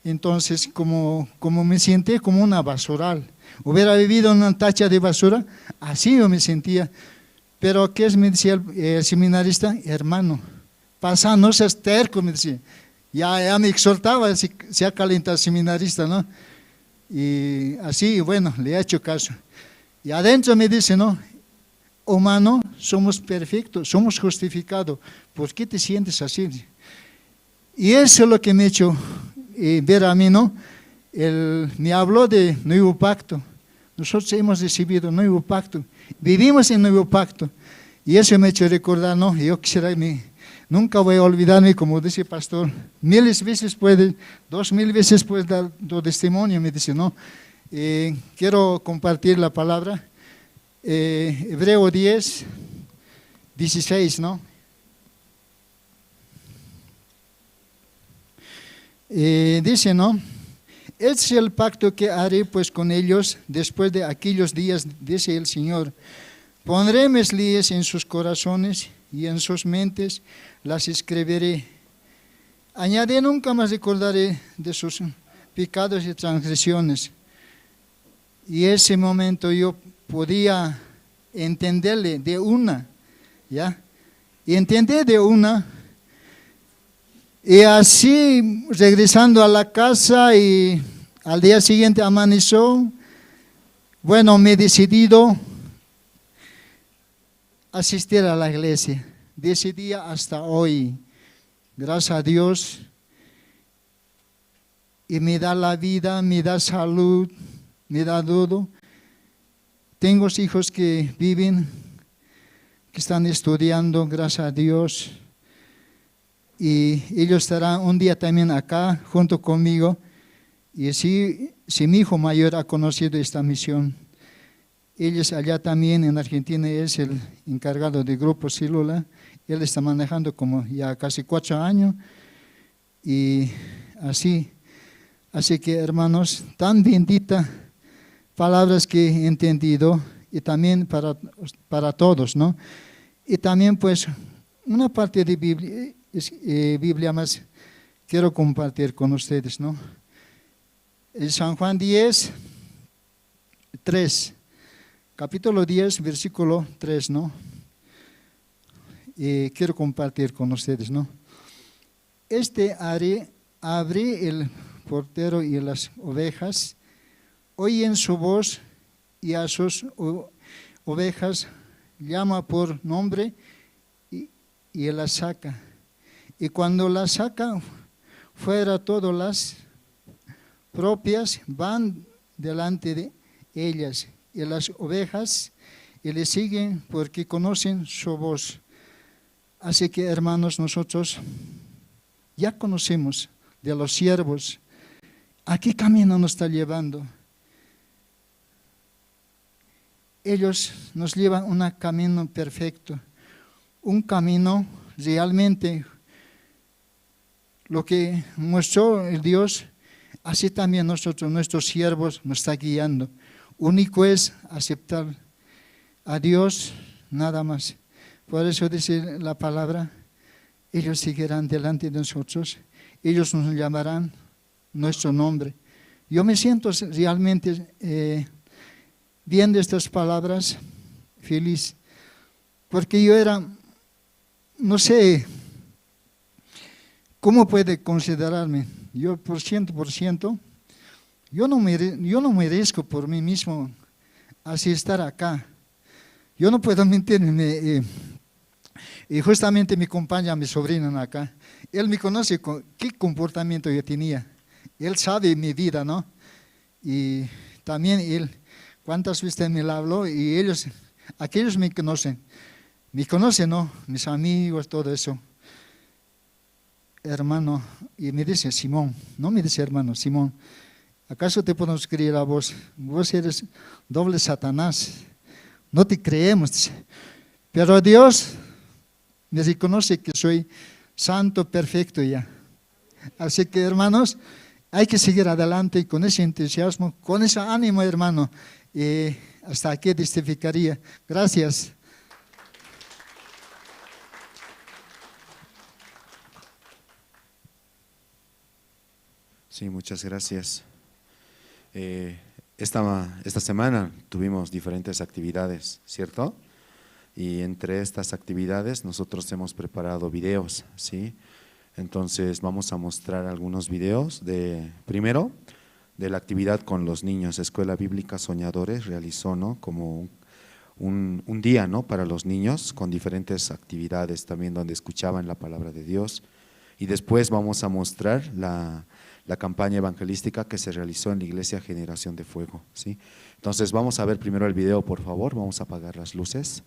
Entonces, como me senté como una basural, hubiera vivido en una tacha de basura, así yo me sentía. Pero ¿qué me decía el seminarista? Hermano, pasa, no seas terco, me decía. Ya me exhortaba, se ha calentado el seminarista, ¿no? Y así, bueno, le he hecho caso. Y adentro me dice: no, humano, somos perfectos, somos justificados. ¿Por qué te sientes así? Y eso es lo que me ha hecho ver a mí, ¿no? Me habló de nuevo pacto. nosotros hemos recibido un nuevo pacto, vivimos en nuevo pacto. Y eso me ha hecho recordar, ¿no? Yo quisiera, nunca voy a olvidarme, como dice el pastor, 1000 veces puede, 2000 veces puede dar tu testimonio, me dice, ¿no? Quiero compartir la palabra, Hebreo 10, 16, ¿no? Dice, ¿no? Este es el pacto que haré pues con ellos después de aquellos días, dice el Señor. Pondré mis leyes en sus corazones y en sus mentes las escribiré. Añadiré, nunca más recordaré de sus pecados y transgresiones. Y ese momento yo podía entenderle de una, ¿ya? Y entender de una. Y así, regresando a la casa y al día siguiente amaneció, bueno, me he decidido asistir a la iglesia. De ese día hasta hoy, gracias a Dios, y me da la vida, me da salud, me da todo. Tengo hijos que viven, que están estudiando, gracias a Dios. Y ellos estarán un día también acá junto conmigo. Y si mi hijo mayor ha conocido esta misión, ellos allá también en Argentina es el encargado del grupo Célula. Él está manejando como ya casi 4 años. Y así que hermanos, tan benditas palabras que he entendido y también para todos, ¿no? Y también pues una parte de Biblia más quiero compartir con ustedes, ¿no? En San Juan 10, 3, capítulo 10, versículo 3, ¿no? Quiero compartir con ustedes, ¿no? Abrí el portero y las ovejas, oyen su voz y a sus ovejas llama por nombre y las saca. Y cuando las saca fuera, todas las propias van delante de ellas, y las ovejas y le siguen porque conocen su voz. Así que hermanos, nosotros ya conocemos de los siervos a qué camino nos está llevando. Ellos nos llevan un camino perfecto, un camino realmente lo que mostró el Dios, así también nosotros, nuestros siervos, nos está guiando. Único es aceptar a Dios, nada más. Por eso dice la palabra, ellos seguirán delante de nosotros, ellos nos llamarán nuestro nombre. Yo me siento realmente viendo estas palabras feliz, porque yo era, no sé, ¿cómo puede considerarme? Yo por 100%, yo no merezco por mí mismo así estar acá. Yo no puedo mentirme. Y justamente me acompaña mi sobrino acá. Él me conoce qué comportamiento yo tenía. Él sabe mi vida, ¿no? Y también él, cuántas veces me lo habló y ellos, aquellos me conocen, ¿no? Mis amigos, todo eso. Hermano, y me dice Simón, no me dice hermano, Simón, ¿acaso te podemos creer a vos? Vos eres doble Satanás, no te creemos, dice. Pero Dios me reconoce que soy santo, perfecto ya. Así que hermanos, hay que seguir adelante con ese entusiasmo, con ese ánimo, hermano. Hasta aquí testificaría. Gracias. Sí, muchas gracias. Esta semana tuvimos diferentes actividades, ¿cierto? Y entre estas actividades nosotros hemos preparado videos, ¿sí? Entonces vamos a mostrar algunos videos primero de la actividad con los niños. Escuela Bíblica Soñadores realizó, ¿no?, como un día, ¿no?, para los niños con diferentes actividades también donde escuchaban la palabra de Dios y después vamos a mostrar la campaña evangelística que se realizó en la iglesia Generación de Fuego, ¿sí? Entonces vamos a ver primero el video, por favor. Vamos a apagar las luces.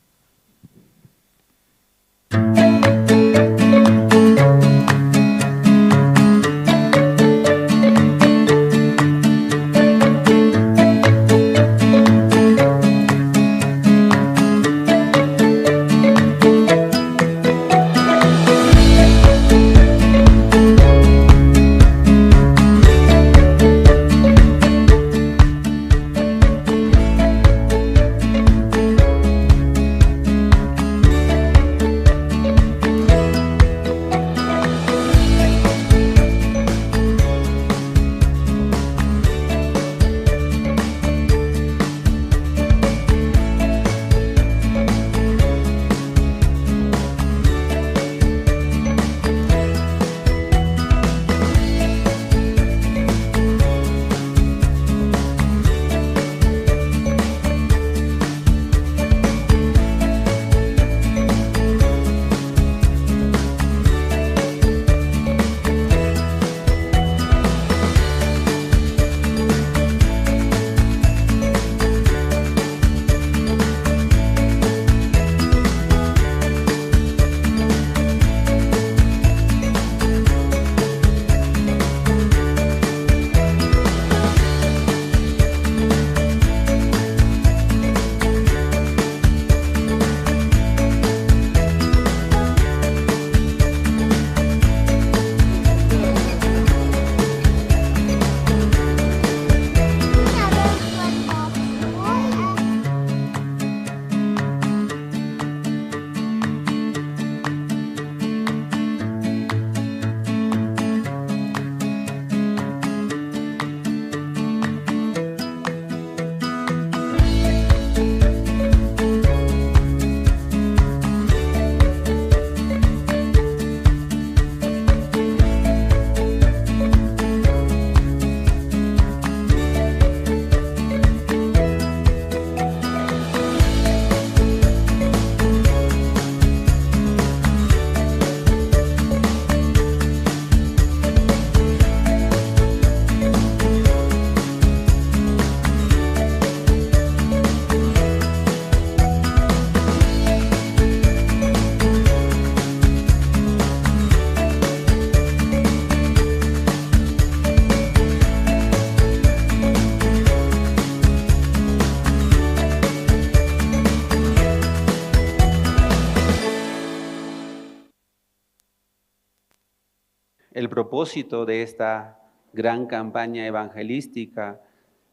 El propósito de esta gran campaña evangelística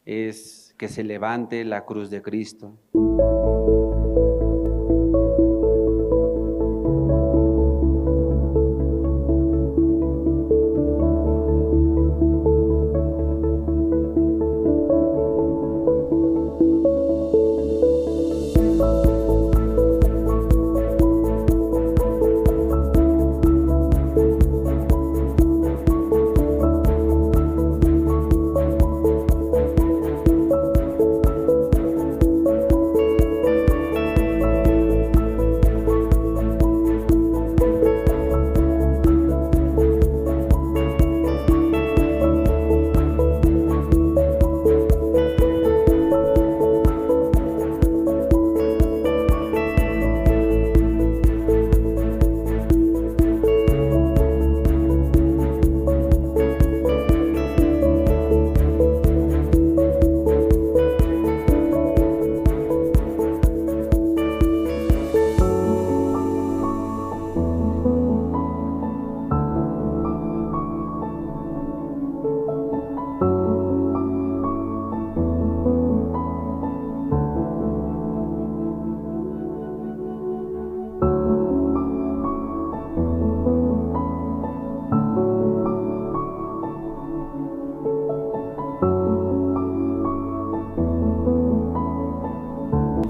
es que se levante la cruz de Cristo.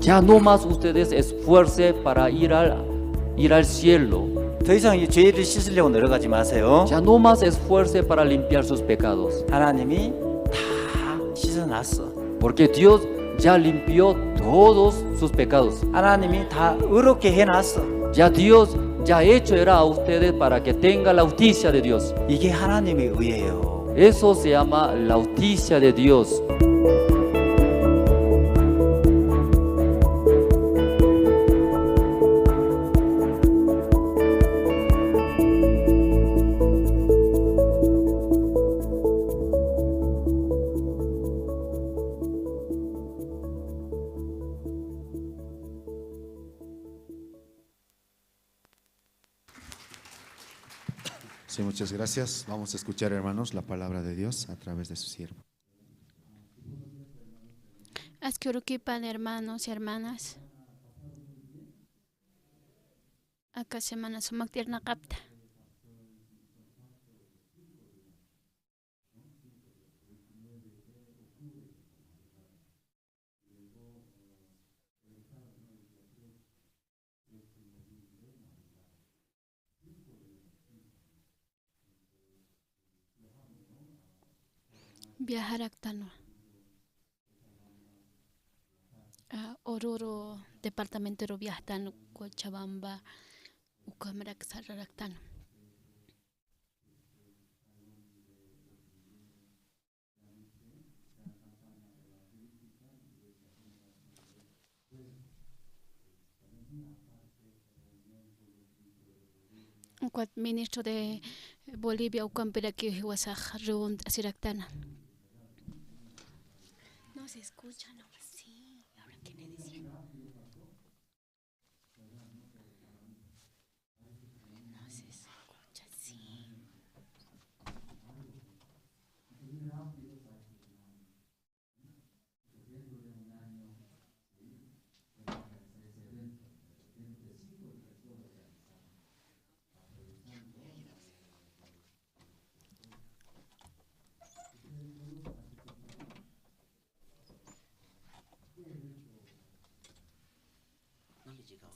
Ya no más ustedes esfuercen para ir al cielo. 더 이상 이 죄를 씻으려고 노력하지 마세요. Ya no más esfuercen para limpiar sus pecados. 하나님이 다 씻어놨어. Porque Dios ya limpió todos sus pecados. 하나님이 다 의롭게 해놨어. Ya Dios ya hecho era a ustedes para que tengan la justicia de Dios. 이게 하나님의 의예요. Eso se llama la justicia de Dios. Sí, muchas gracias. Vamos a escuchar, hermanos, la palabra de Dios a través de su siervo. Askurukipan, hermanos y hermanas. Acá semana sumak tierna capta. Viajar actano. Oruro departamento ro viajtan Cochabamba ukamarak sararactano. Un ministro de Bolivia ukampira que huasaj runt asiractana. No se escucha, no, sí. Ahora qué le decía. No se escucha, sí.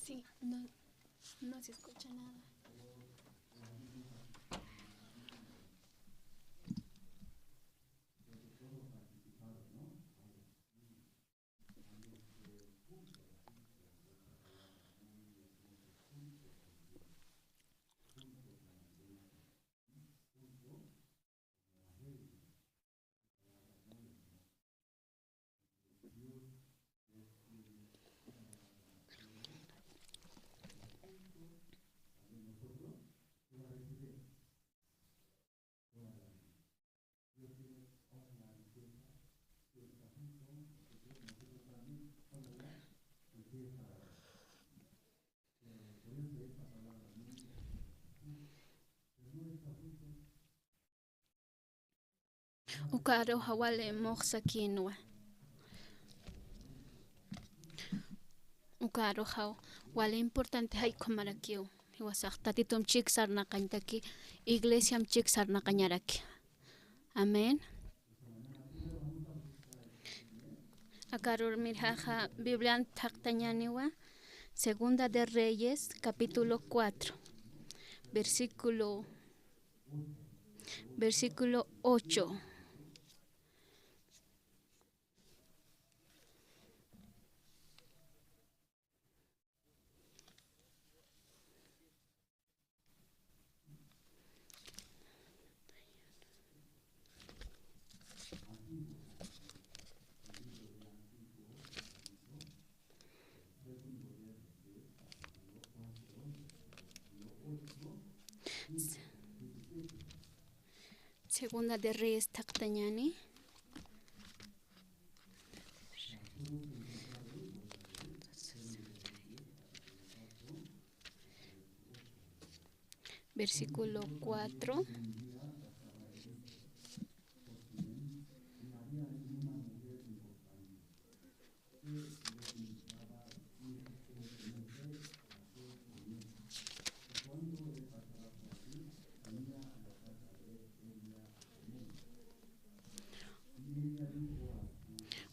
Sí, no se escucha nada. Ukaro hawale moxa kinwa. Ukaro haw wale importante hay komarakio. Hiwasak tatitum chik sarna kantaki iglesiam chik sarna kanyaraki. Amén. Akarur mirhaja Biblia taktañaniwa. Segunda de Reyes, capítulo 4, versículo 8. Segunda de Reyes Taktañani. Versículo 4.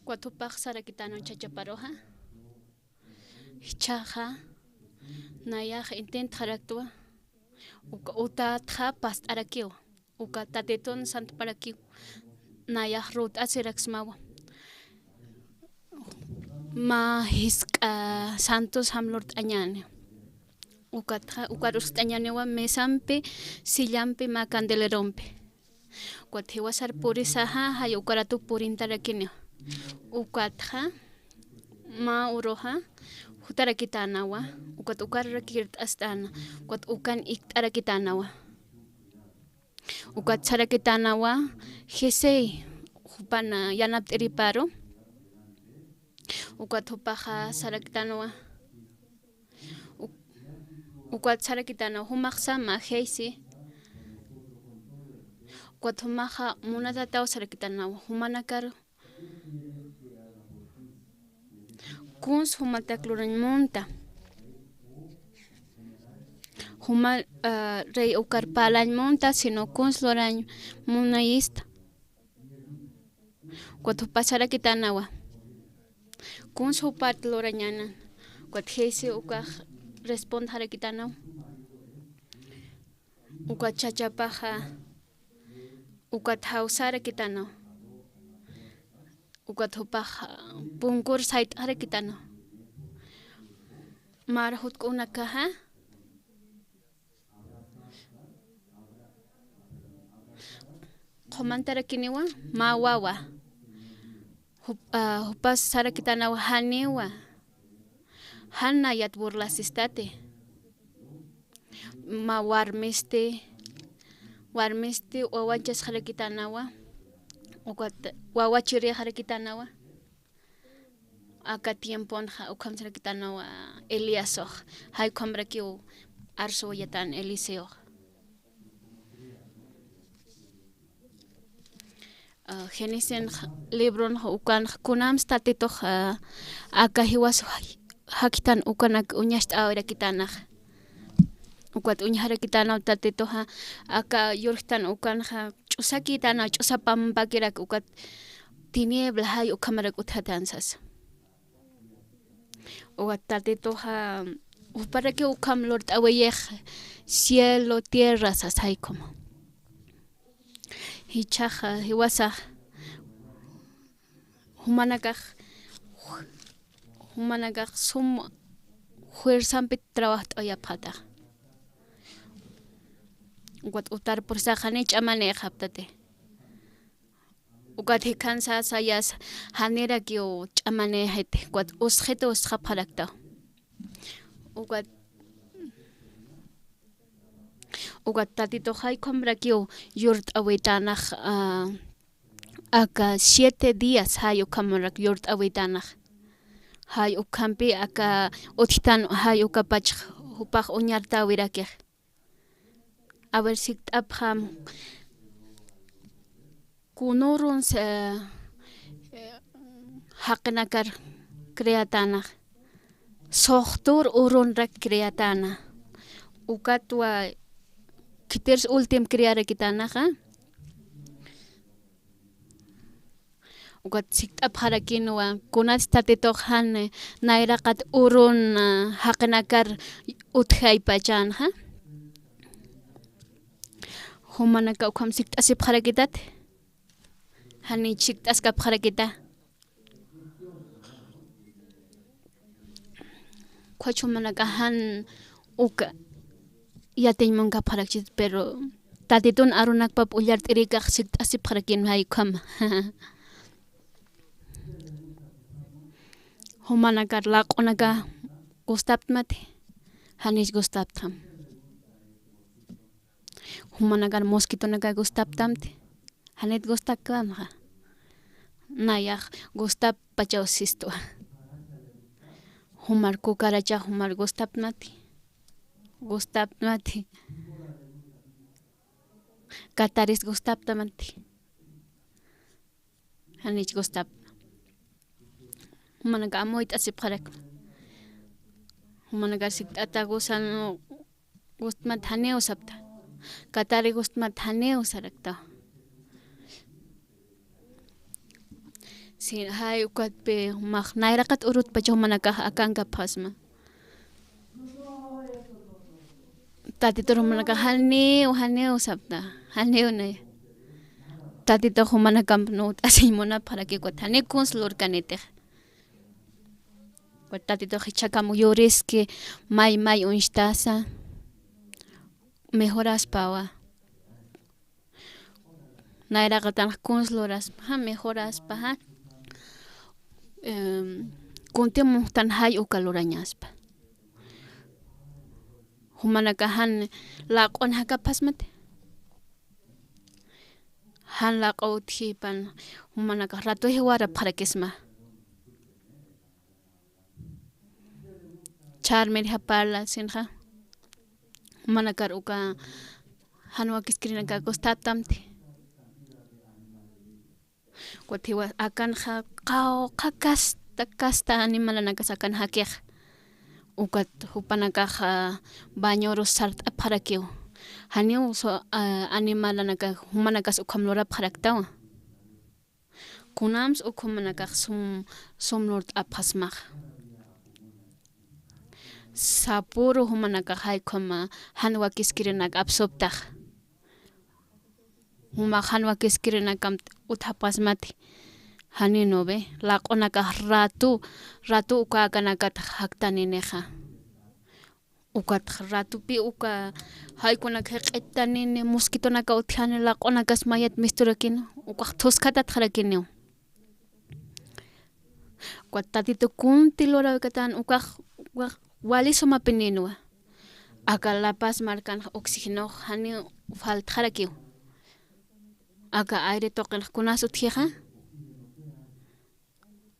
Cuatupac sarakitano chachaparoja. Chaja. Nayaj intent jaraktua. Uta tja past arakio. Uka tateton sant parakio. Nayaj rut asiraxmawa. Ma hiska santos hamlort añane. ukarusq'añaniwa mesampi sillampi ma candeleronpi hiwasar purisaja hay ukaratu purintarakini ukatja ma uroja jutarakitanawa ukarrakirt'ast'ana ukan ikt'arakitanawa sarakitanawa jisey jupana yanapt'iriparo jupaja sarakitanawa sarakitanawa jumaq sama jeysi humaja munatatawa sarakitanawa humanakar kuns humatakluranmunta rey ukarpalañmunta sino kuns lorañ munayista sarakitanawa kuns hupat lorañanan jeysi ukaj responde sarakitanawa chachapaja sarakitanawa hupaja punkur sarakitanawa mara jutk'unakaja qomantarakiniwa ma wawa jupas sarakitanawa haniwa hanayat burlasistate ma warmisti wawanchas sarakitanawa wawachiri sarakitanawa aka tiemponja ukam sarakitanawa Eliasoj hay kamrakiw arso yatan Eliseo Génesis libron ukan kunams tatitoj aka hiwas hakitan ukanak uñaxt awrakitana uñajarakitana tatitoja aka yurjtan ukanja ch'usakitana ch'usapampakirak tiniebla hay ukamarak utjatansas tatitoja uparaki ukam lord aweyej cielo tierra sas como hichaja hiwasaj humanakaj sum fuerzampi trabajo t'oyapjataj utar pursajani ch'amani japtate hikansa sayas hanirakiw ch'amani jete usjete usjapjaraktaw tatito hay kamrakiw yurt'awitanaj aka 7 días hay ukamarak yurt'awitanaj hay ukampi aka utjitan hay ukapach jupaj uñarta wirakej a ver si t'apjam kunurun haqnakar creatanaj soqtur urunrak creatana ukatwa kiters ultim criarakitanaja sikt'apjarakinwa kunats tatitoj han nayraqat urun haqnakar utjaypachanja humanaka ukam sikt'asipjarakitat hani sikt'askapjarakita khuachumanaka han uka yatinmankapjarakchit pero tatitun arunakpap ullart'irikaq sikt'asipjarakin hay kham humanakar laq'unaka gustaptmati hanish gustaptam humanakar mosquitonaka gustaptamti hanit gustakkamja nayaj gustap pachawsistwa humar kukaracha humar gustapmati kataris gustaptamati hanich gustap humanaka amoyt asipjarak humanaka sikt'ata gusano gustmat haneo sapta katari gustmat haneo sarakta si hay ukatpe maq nayraqat urut pacha humanaka akanka phasma tatito humanaka haneo sapta haneo nay tatito humanaka no asimona para que kutani kunslur kanete Tatito hichakamu yuriski may unstasa mejoras pawa. Naira gatan kunsloras ha mejoras paha. Kuntemu tan hay ukalurañaspa. Humanaka han laqon hakapasmate. Han laqothipan humanaka rato hiwara parakisma. Charmer hapala sinha. Humanakar uka hanwa kiskrinaka kostatamte. Kwatiwa akan kasta animalanaka sakan hakeh. Ukat hupanaka bañoro sart aparakio. Haniu so animalanaka humanakas ukamlora paraktawa. Kunams ukumanaka somlord apasmach. Sapuro humanaka haikoma hanwa kiskirinak absobtach. Huma hanwa kiskirinak uthapasmati. Hanino be laqonaka ratu uka kanakat haktanineja. Ukat ratu pi uka haikunak qetanine mosquito naka utjane laqonakas mayat misturakin uka thoskatat kharakineo. Kwatatito kuntilora katan uka wali soma penenua. Aka lapas markan oxígeno hani falt kharakio. Aka aire toqel kunas utjeja.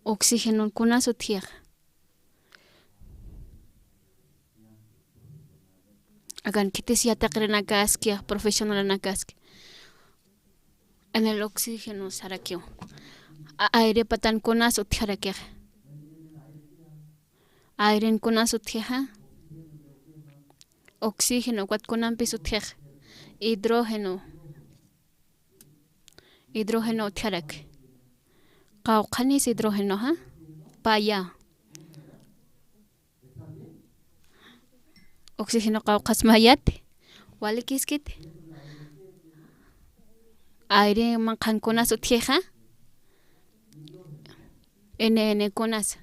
Oxígeno kunas utjeja. Agan kitis ya taqrenakaski profesional nakaski. En el oxígeno sarakio. Aire patan kunas utjarakio. Aire kunas utjeja. Oxígeno kwat kunampis utjeja. Hidrógeno utjarak. Qawqanis hidrógeno ha paya. Oxígeno qawqas mayate walikiskite. Aire manqan kunas utjeja. NN kunas.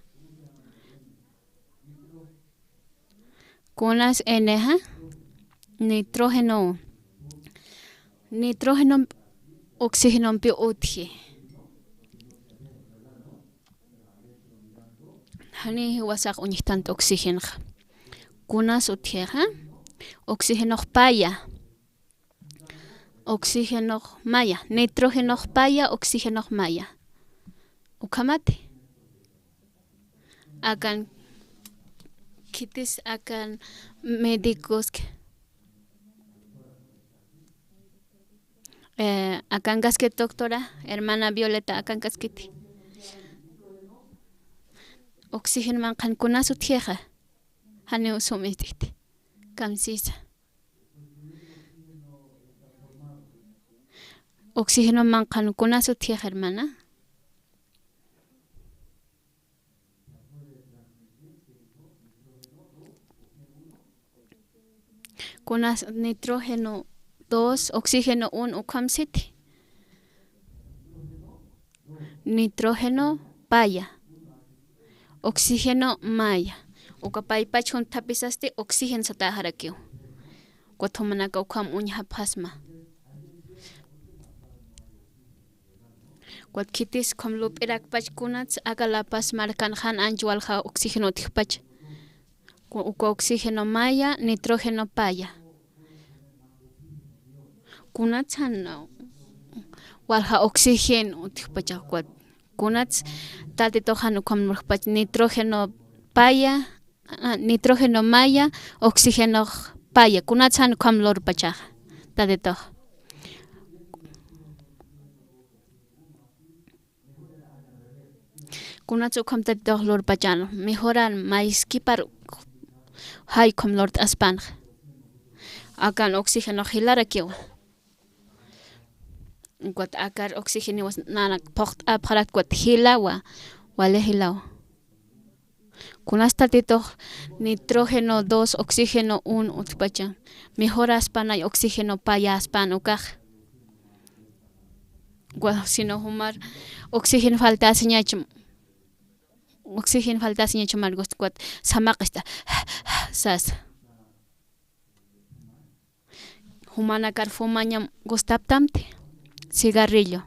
Kunas N ha nitrógeno oxígeno pi utje. Hani wasaq uñihtant oxígeno. Kunas utjeja. Oxígeno paya. Oxígeno maya. Nitrógeno paya, oxígeno maya. Ukamate. Akan kitis akan médicos akan gasket doctora hermana Violeta akan gaskiti. Oxígeno manqan kunas utjeja. Hani usumititi. Kamsisa. Oxígeno manqan kunas utjeja hermana. Kunas nitrógeno 2, oxígeno 1 ukamsiti. Nitrógeno paya. Oxígeno maya. Ukapay pachon tapisaste oxígeno sata harakio. Kwathumanaka ukam uñha pasma. Kwat kitis komlup irak pach kunats agalapas markan han anjualja oxígeno tikpach. Uka oxígeno maya, nitrógeno paya. Kunats han walja oxígeno tikpach kwat. Kunats tatito han ukam pach nitrógeno paya, nitrógeno maya, oxígeno paya. Kunats han ukam lor pachaj. Tatito. Kunats ukam tatito lor pachano. Mejoran maiskipar hay kom lord aspan. Akan oxígeno hilara kiwa. Kwat akar oxígeno was nanak pocht aparat kwat hilawa wale hilawa. Kunas tatito nitrógeno 2, oxígeno 1 utpacha. Mejora aspan ay oxígeno paya aspan ukaj. Sino humar oxígeno falta señachum. oxígeno falta señor chamargos cuat samaqista sas humana kar fumaña gustaptamte cigarrillo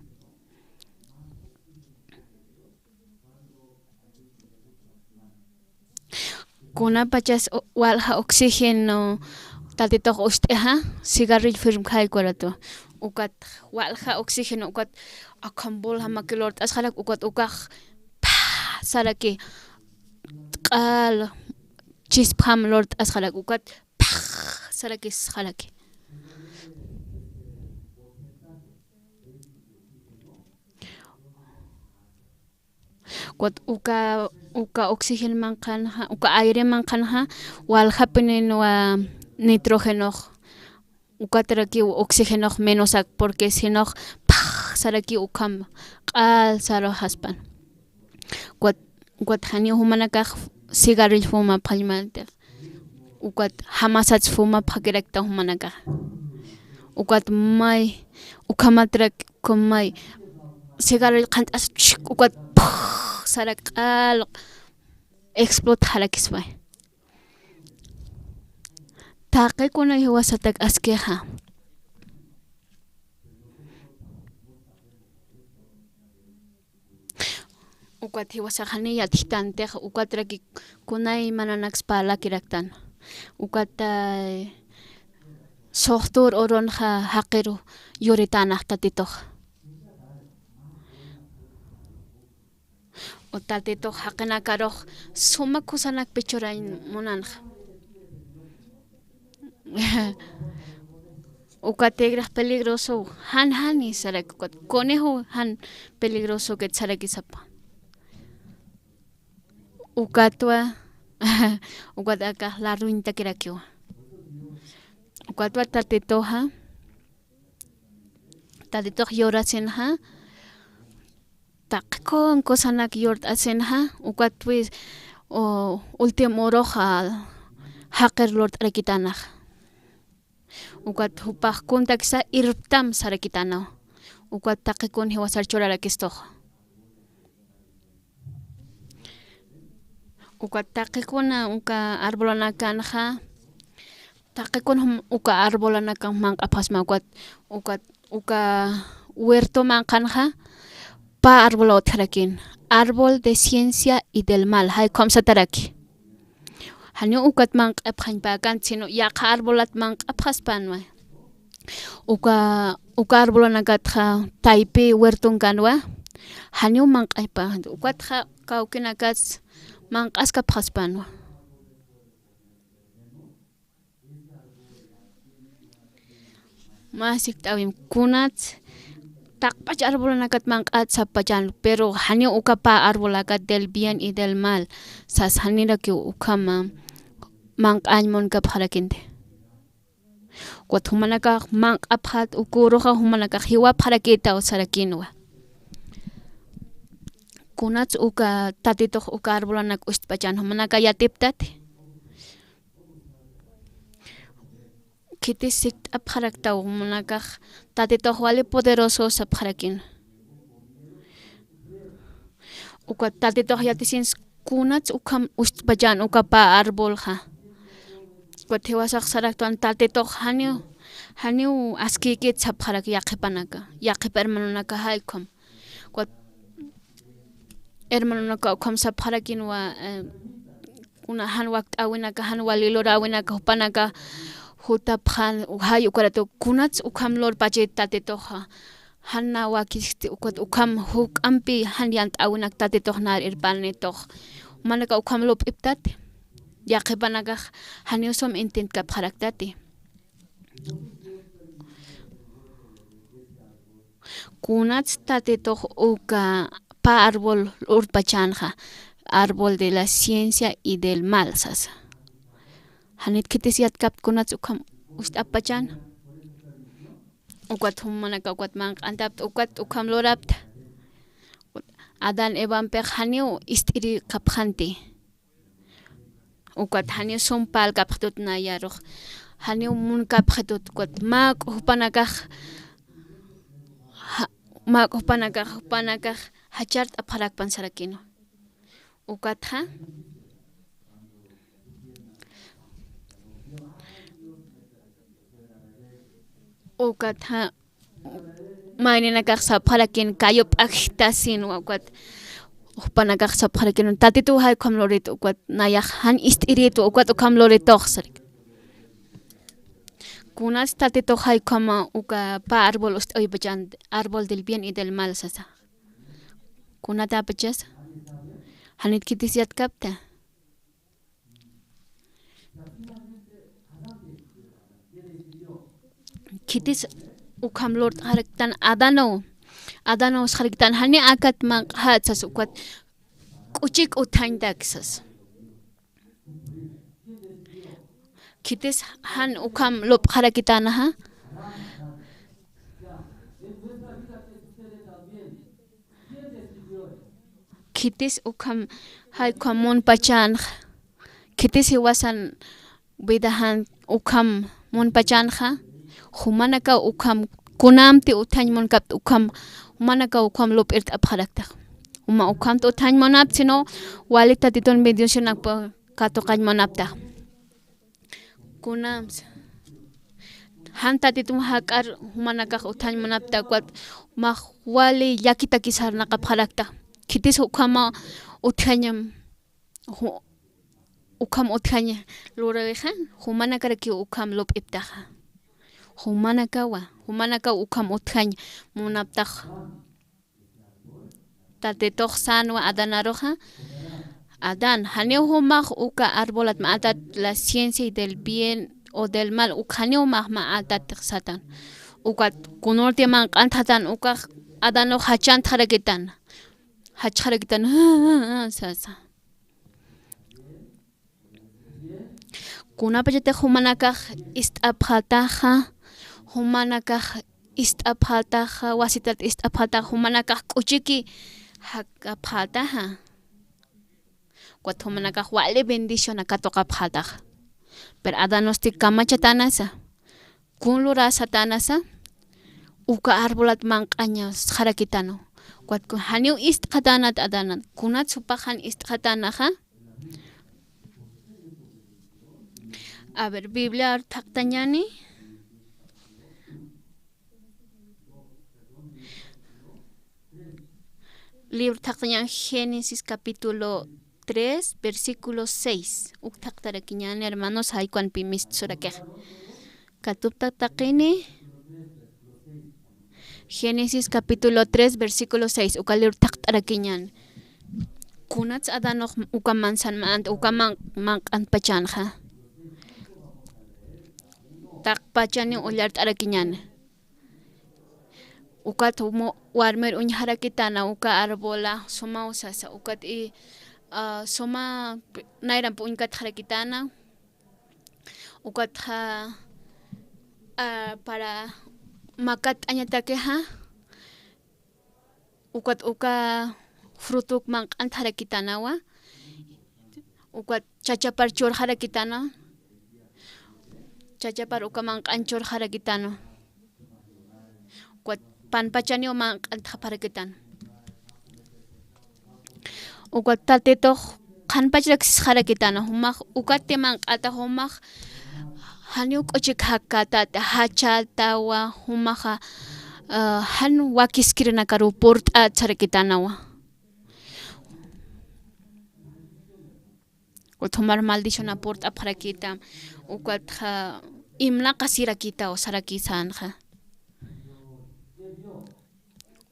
kuna pachas walha oxígeno tatito ust'eja cigarrillo firm khay korato ukat walha oxígeno ukat akambol hamakilort ashalak ukat ukaj saraki qal chispam lort ashalak ukat saraki saraki Kuat uka oxígeno manqanha uka aire manqanha walha penen wa nitrógeno ukatraki oxígeno menos porque si no saraki ukam qal saro haspan kuat hani humanaka cigarrillo fuma palmante ukat hamasat fuma pakirekta humanaka ukat mai ukamatrak komai cigarrillo qantas ukat sarak al explode halakisbay taqe kuna hiwasatak askeha ukat hiwasakani yatitante ukatraki kunay mananaxpala kiraktan ukata sohtur oronha haqiru yuritanaq tatitoq Otatito hakena karoj suma kusanak pichurain monanja. Ukategra peligroso han y sarak conejo han peligroso que sarakisapa. Ukatwa ukataka la ruinta kirakio. Ukatwa tatitoha tatito yorasenha Takon kosanak yort asenha ukatwis o último roja hacker lord rekitanaj ukat hupaj kuntaksa irptam sarakitana ukat takikon hiwasar chorara kistoj ukat takikona uka arbolana kanja takikon uka arbolana kan mang apasma ukat huerto man kanja pa árbol otrakin árbol de ciencia y del mal hay komsa taraki hanyo ukat mang aphan pakan sino ya arbolat mang aphaspanwa uka arbolana katha taipe huerton kanwa hanyo mang aipa ukat kaukina kats mang aska phaspanwa masik tawim kunat takpach arbolakat mangkat sapachan pero hanya ukapa arbolakat del bien y del mal sas hanira ki ukama mangkan mon kap harakinte kwat humanaka mang aphat ukuroha humanaka hiwa harakita usarakinwa kunats uka tatito uka arbolanak ustpachan humanaka yatiptat kitisik apharakta humanaka tatito wale poderoso sapharakin uka tatito yatisin kunats ukam ustpajan ukapa arbol ha kwathiwasak saraktan tatito hanyo askikit sapharak yaqipanaka yaqipermanunaka haykom kwat hermanunaka ukham sapharakin wa una han waqt awinaka han walilora awinaka hupanaka hutaphan uhay ukarato kunats ukham lor pachet tatetoha hanna wakist ukat ukham huk ampi hanyant awunak tatetoh nar irpanetoh manaka ukham lop iptat yaqipanaka hanyosom intent kap haraktate kunats tatetoh uka pa árbol urpachanja árbol de la ciencia y del mal sasa hanit kitisiat kap kunats ukham ustapachan ukat humanaka ukat mang antap ukat ukham lorapt adan evan per hanyo istiri kaphanti ukat hanyo sompal kaphtut na yarokh hanyo mun kaphtut ukat mak upanaka hupanaka hachart apharak pansarakino ukatha maynina kaqsa pharakin kayup aktasin ukat upana kaqsa pharakin tatitu hay kamlorit ukat nayak han istiritu ukat ukamlorit toxsarik kunas tatitu hay kama uka pa árbol oy bachan árbol del bien y del mal sasa kunata bachas hanit kitisiat kapta kitis ukam lord hariktan adano hariktan hani akat mang hatsas ukat kuchik utang taksas kitis han ukam lop harakitana ha kitis ukam hay kamun pachan kitis hiwasan bidahan ukam mun pachan ha humanaka ukam kunamti utang mon kap ukam humanaka ukam lop irt abharakta ukam to utang monap sino walita titon video sinak pa katokan monapta kunams hanta titum hakar humanaka utang monapta kwat mahwali yakita kisar nakabharakta kitis ukama utanyam ukam utanya loreha humanaka ki ukam lop iptaha humanaka ukam utanya munaptaj tatetoq sanwa adanaroja Adán haneu humaj uka arbolat ma'atat la ciencia y del bien o del mal ukhaneu ma'atat satan ukat kunorte man qantatan uka Adán hachan tharakitan sasa kunapajete humanaka istaphaltaja wasitat istaphaltaja humanaka kuchiki hakaphaltaja kwat humanaka wale bendición akatoqa phaltaja pero Adanosti kamachatanasa kunlura satanasa uka arbolat manqaña harakitano kwat haniu istqatanat Adanat kunat supajan istqatanaja a ver Biblia taqtañani libro taqtañan Génesis capítulo 3 versículo 6 uktaqtarakiñani hermanos haykuan pimis surakej katupta taqini Génesis capítulo 3 versículo 6 ukalir taqtarakiñani kunats Adanoq ukamansan ma'ant ukaman manq'an pachanja taqpachani ullart arakiñani ukat warmer uñharakitana uka arbola soma usasa ukat soma nairan puñkat harakitana ukat para makat añatakeja ukat uka frutuk manq'an harakitanawa ukat chachapar chur harakitana chachapar uka manq'anchur harakitano ukat panpachani manq'an harakitana ukat tatetoq qanpachrakis harakitana humaq ukate manq'ata humaq haniu k'uchik hakatata hachatawa humaqa han wakiskirina karu purt'a charakitanawa uthumar maldición purt'a pharakita ukat imnaqa sirakita o sarakisanja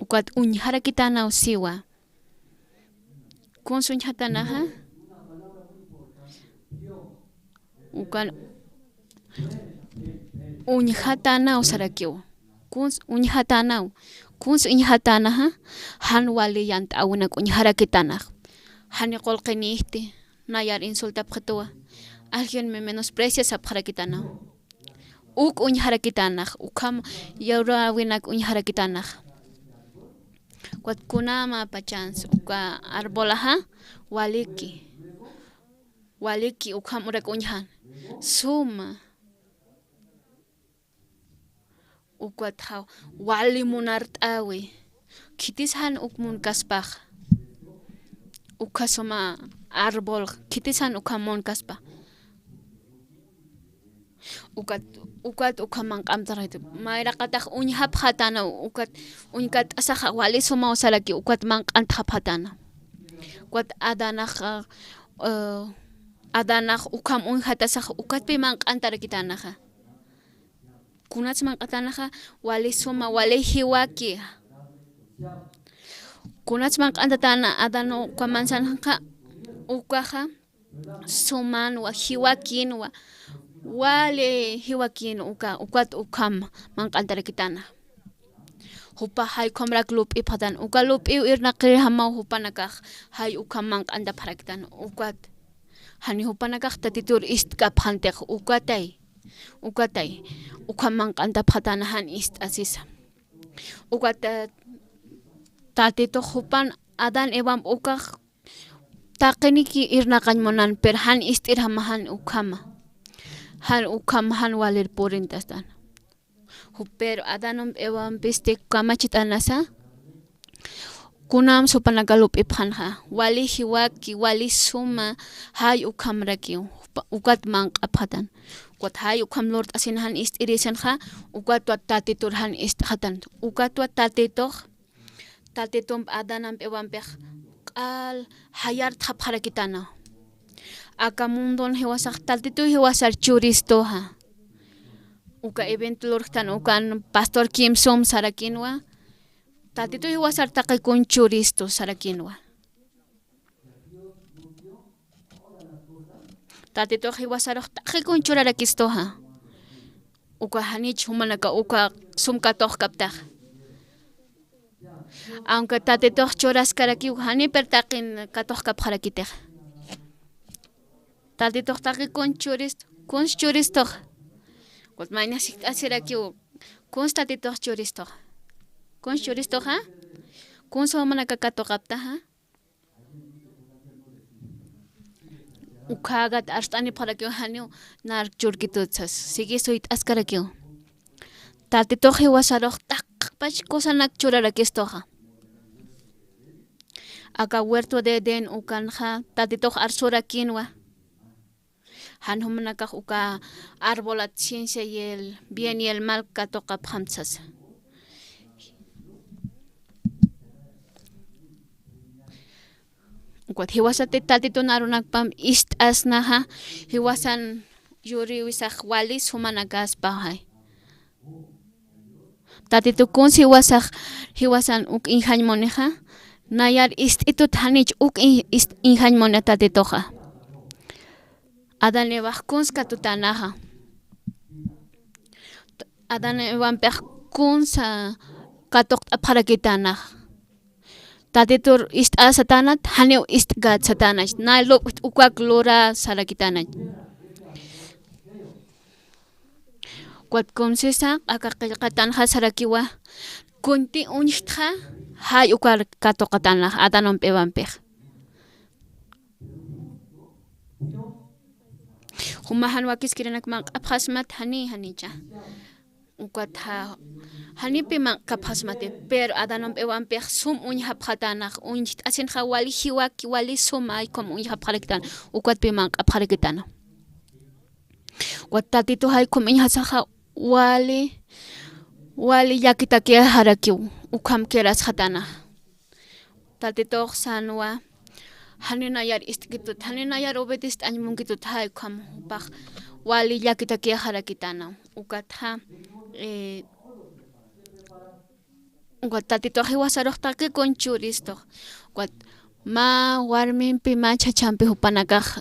ukat uñharakitana siwa kunsun hatanaja ukan uñhatana o sarakiw kuns uñhatana uñhatanaja han wali yanta awna uñharakitana hani qolqinihti nayar insulta pqatuwa alguien me menosprecia sapharakitana uk uñharakitana ukam yawra winak uñharakitana kwat kunama pachans uka arbolaja waliki ukam urak uñhan suma ukwat wali munart'awi kitis han ukmun kaspaj ukasoma árbol kitisan ukamon kaspa ukat ukaman qamtaraytu mayra qataq uñhap hatana uñkat asaqa wali suma usaraki ukat man qantqa hatana ukat adanaq ukam uñhatasaq ukatpi man qantarakitanaqa kunats man qatanaqa wali suma wali hiwaki kunats man qantatana adano ukamansanqa ukaqa suman wa hiwakin wa wale hiwakin ukat ukam man qantarakitana hupa hay komrak lupi patan uka lupi irna qirhama hupanakaq hay ukam man qanta pharakitana ukat hani hupanakaq tatitur istka phanteq ukatay ukam man qanta phatana han ist asisa ukat tatito hupan adan evam ukaq taqiniki irna qañmonan per han istirhama han ukam han walir purintastan pero adanom ewan piste kamachitanasa kunam supanagalop iphanha wali hiwaki wali suma hay ukamraki ukat man qaphatan ukat hay ukam lord asinhan istirisanha ukat tatitur han isthatan ukat tatitom adanam ewan peh qal hayar thapharakitana akamundon hewasaq tatitu hewasar churistoha uka evento lortan ukan pastor Kim Som sarakinwa tatitu hewasar taqikun churisto sarakinwa tatitu hewasar taqikun churarakistoha uka hanich humanaka uka sumka toqkaptaq aunque tatitu churas karaki hani pertaqin katoqkapharakitaq tatitu taqikun churisto Pues mañana si hacer aquí constatito churisto. Con churisto ha? Con so manakato kapta ha? Ukagat arstani para que hanyo nar churkito tsas. Sige soit askarakyo. Tatito hiwasarok tak pach cosa nak churarakisto ha. Aka huerto de den ukanja tatito arsurakinwa. Han humanakaq uka arbolat ciencia y el bien y el mal katoqa phamsas ukat hiwasate tatito narunakpam ist asnaha hiwasan yuri wisaq walis humanakas pahay tatito kun hiwasan uk inhañmoneja nayar ist itut hanich uk inhañmone tatitoja Adane kunska tutanaha. Adane kunsa katok aparakitanah. Tatitur ist asatanat haneu ist gat satanach. Na lo ukak lora sarakitanach. Kwat kumsisa akakatan hasarakiwa. Kunti unchtha hay ukar katokatanah adanom pewampeh. Humahan wakis kiranak mang kaphasmat hanicha ukat hani pe mang kaphasmate pero adanom ewan pe sum uñha phatanaq uñit asin wali hiwaki wali sumay kom uñha pharektan ukat pe mang kapharektan wattatito hay kom uñha saha wali yakita ke harakiu ukam keras khatana tatito sanwa Hanina yar istkitut hanina yar obetist animungkitut hay kam bak wali yakita ke harakitana ukatha ukat tatito hiwasarok take con churisto ukat ma warmin pima chachampi hupanakaq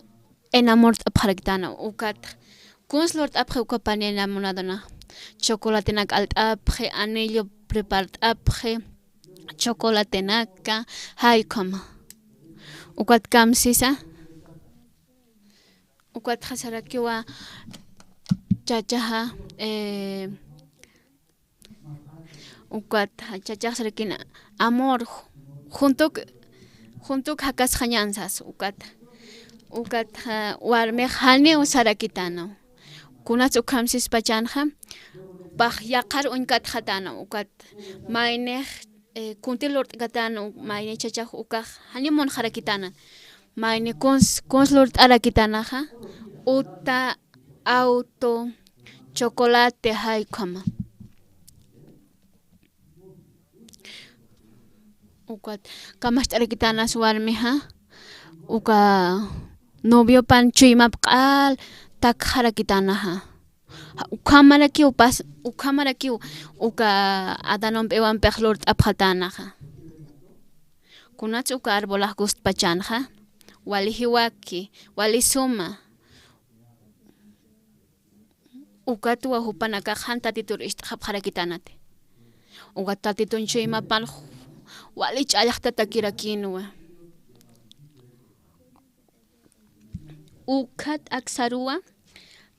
enamort apharakitana ukat kunslort aphe ukapani enamoradona chocolate nak alt aphe anillo preparat aphe chocolate naka hay kam ukat kamsisa ukat khasarakiwa chachaha ukat chachaha sarakina amor juntuk hakas khanyansas ukat warme khani usarakitana kunat ukamsis pachanha bah yaqar unkat khatana ukat maine kunti lord gatan mayne chachaj ukaj hani mon harakitana mayne cons lord arakitana ha uta auto chocolate hay kama ukat kamash arakitana suarmi ha uka novio pan chuimap qal tak harakitana ha ukamaraki uka adanon pewan pejlort aphatana ha kunach uka arbolah gust pachan ha wali hiwaki wali suma uka tuwa hupanaka hanta titur isthap harakitanate uka tatitun chuimapan wali ch'allajta takirakinwa ukat aksarua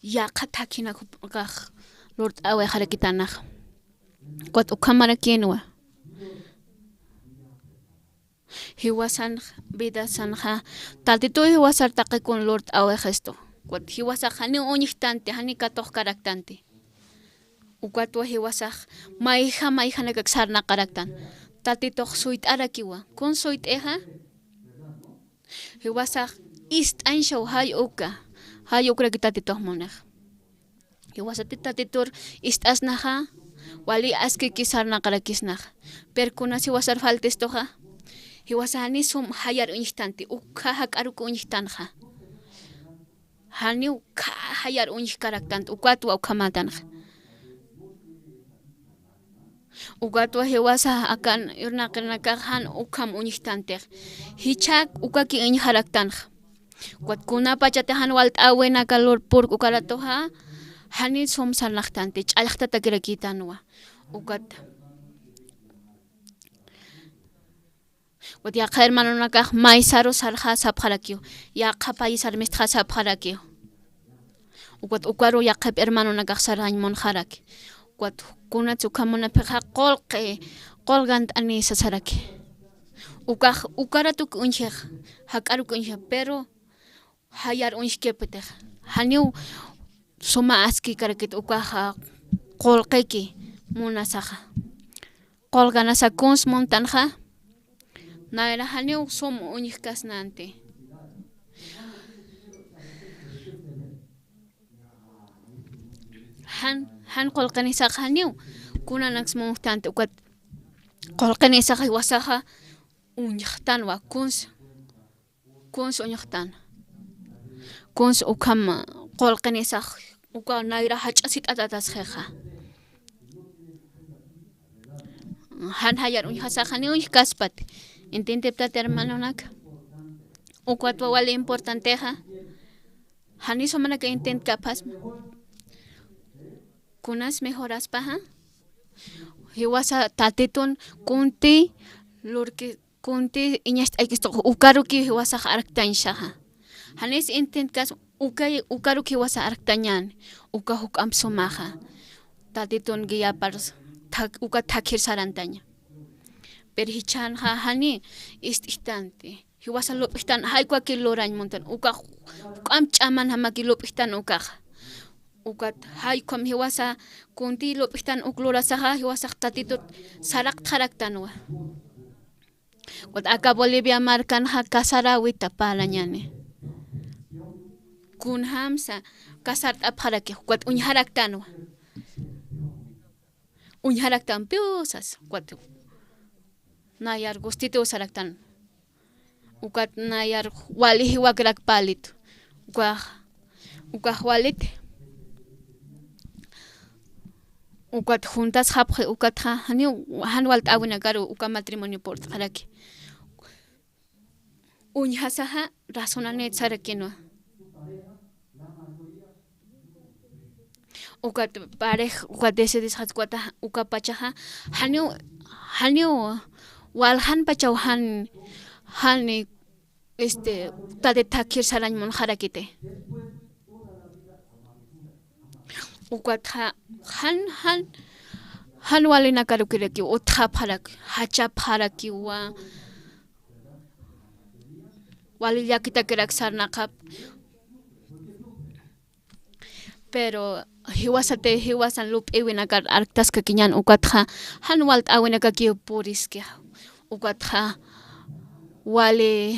yaqa thakina qaj lord awe harakitanaj kot ukamara kinwa hiwasan vida sanja taltitu hiwasar taqi kun lord awe gesto kot hiwasaj hani uñihtante hani katoj karaktante ukatwa hiwasaj mayja nakaksarna karaktan taltitoj suit arakiwa kun suit eja hiwasaj ist'anshaw hay ukra kitatitoj monaj hiwasati tatitur ist'asnaja wali aski kisarna qarakisnaj perkunas hiwasar faltestoja hiwasani sum hayar uñihtante ukja hak'aruku uñihtanja hani ukja hayar uñij karaktant ukatwa ukjamatanaj ukatwa hiwasa akan irnaqinakajan ukjam uñihtantej hichak ukaki uñij haraktanj Kuat kuna pachatajan walt'awena kalor purku karatoja hani som sarnaqtante ch'allajta takirakitanwa ukat wat yaqa hermanonakaj maysaro sarja sapjarakiw yaqa país sarmistja sapjarakiw ukat ukaru yaqa hermanonakaj sarjañmon jaraki kuat kuna tsukamunapiqa qolgan t'ani sasaraki ukaratuk unchej hak'aruk unchej pero hayar unchkepetej haniw suma aski karakit ukaja qolqeki munasaja qolganasa kuns montanja naira haniw sum uñij kasnante han qolqanisaq haniw kunanaks monstante ukat qolqanisaq hiwasaja uñijtanwa kuns uñijtan kuns ukam qolqanisaq uka naira hach'asit atatasjeja han hayar uñijasajani uñijkaspat intintiptat hermanonaka ukatwa wali importanteja hani somanaka intent kapas kunas mejoraspaja hiwasa tatitun kunti lurki kunti iñas aykisto ukaruki hiwasaj araktanshaja hanis intent kas ukaruki hiwasa araktañan uka huk'am sumaja tatitun guiapar uka thakir sarantaña pero hichanja hani ist'istante hiwasa lup'istan hayk'uaki lurañ montan uka huk'am ch'aman hamaki lup'istan ukaja ukat haykum hiwasa kunti lup'istan uklurasaja hiwasaj tatitut saraq tharaktanwa Kuat acá Bolivia marcanja kasarawita palañane kun hamsa kasart apharaki kuat uñharaktanwa uñharaktan piusas kuat nayar gustito saraktan ukat nayar wali hiwakrak palit ukaj walit ukat juntas hapje ukat hani han walt awina garu uka matrimonio por haraki uñhasaja razonanet sarakinwa ukat parej ukat decidis hatkwata uka pachaja hani walhan pachaw hani tade takir sarañmon harakite ukat han walina karukiraki uthap harak hachap harakiwa wali yakita kirak sarnaqap pero hiwasan lup ewinakar arctas kakinyan ukatha hanwalt awinaka ki puriske ukatha wale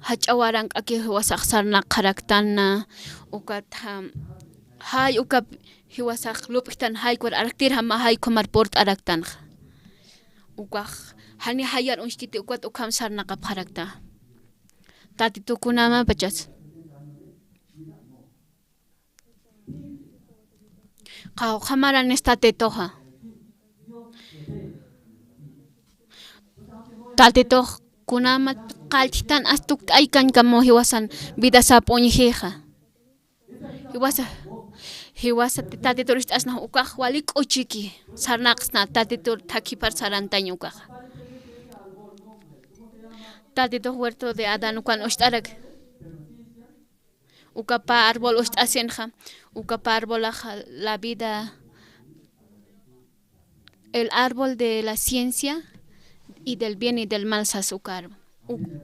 hachawarang aki hiwasak sarna karaktana ukatha hay ukap hiwasak lupiktan hay kwar araktir hama hay kumar port araktan ukah hani hayar unshkiti ukat ukam sarna kap harakta tati tukunama pachas Kau kamaran estate toha. Tatito kunamat kalchitan astuk aikan kamo hiwasan vida sa ponyeja. Hiwasa tatito ristas na ukah walik uchiki sarnaks na tatito takipar sarantaño ukah. Tatito huerto de Adán ukan oshtarak. Ukapa árbol ostasenja. Ukapa árbol la vida, el árbol de la ciencia y del bien y del mal sasukar.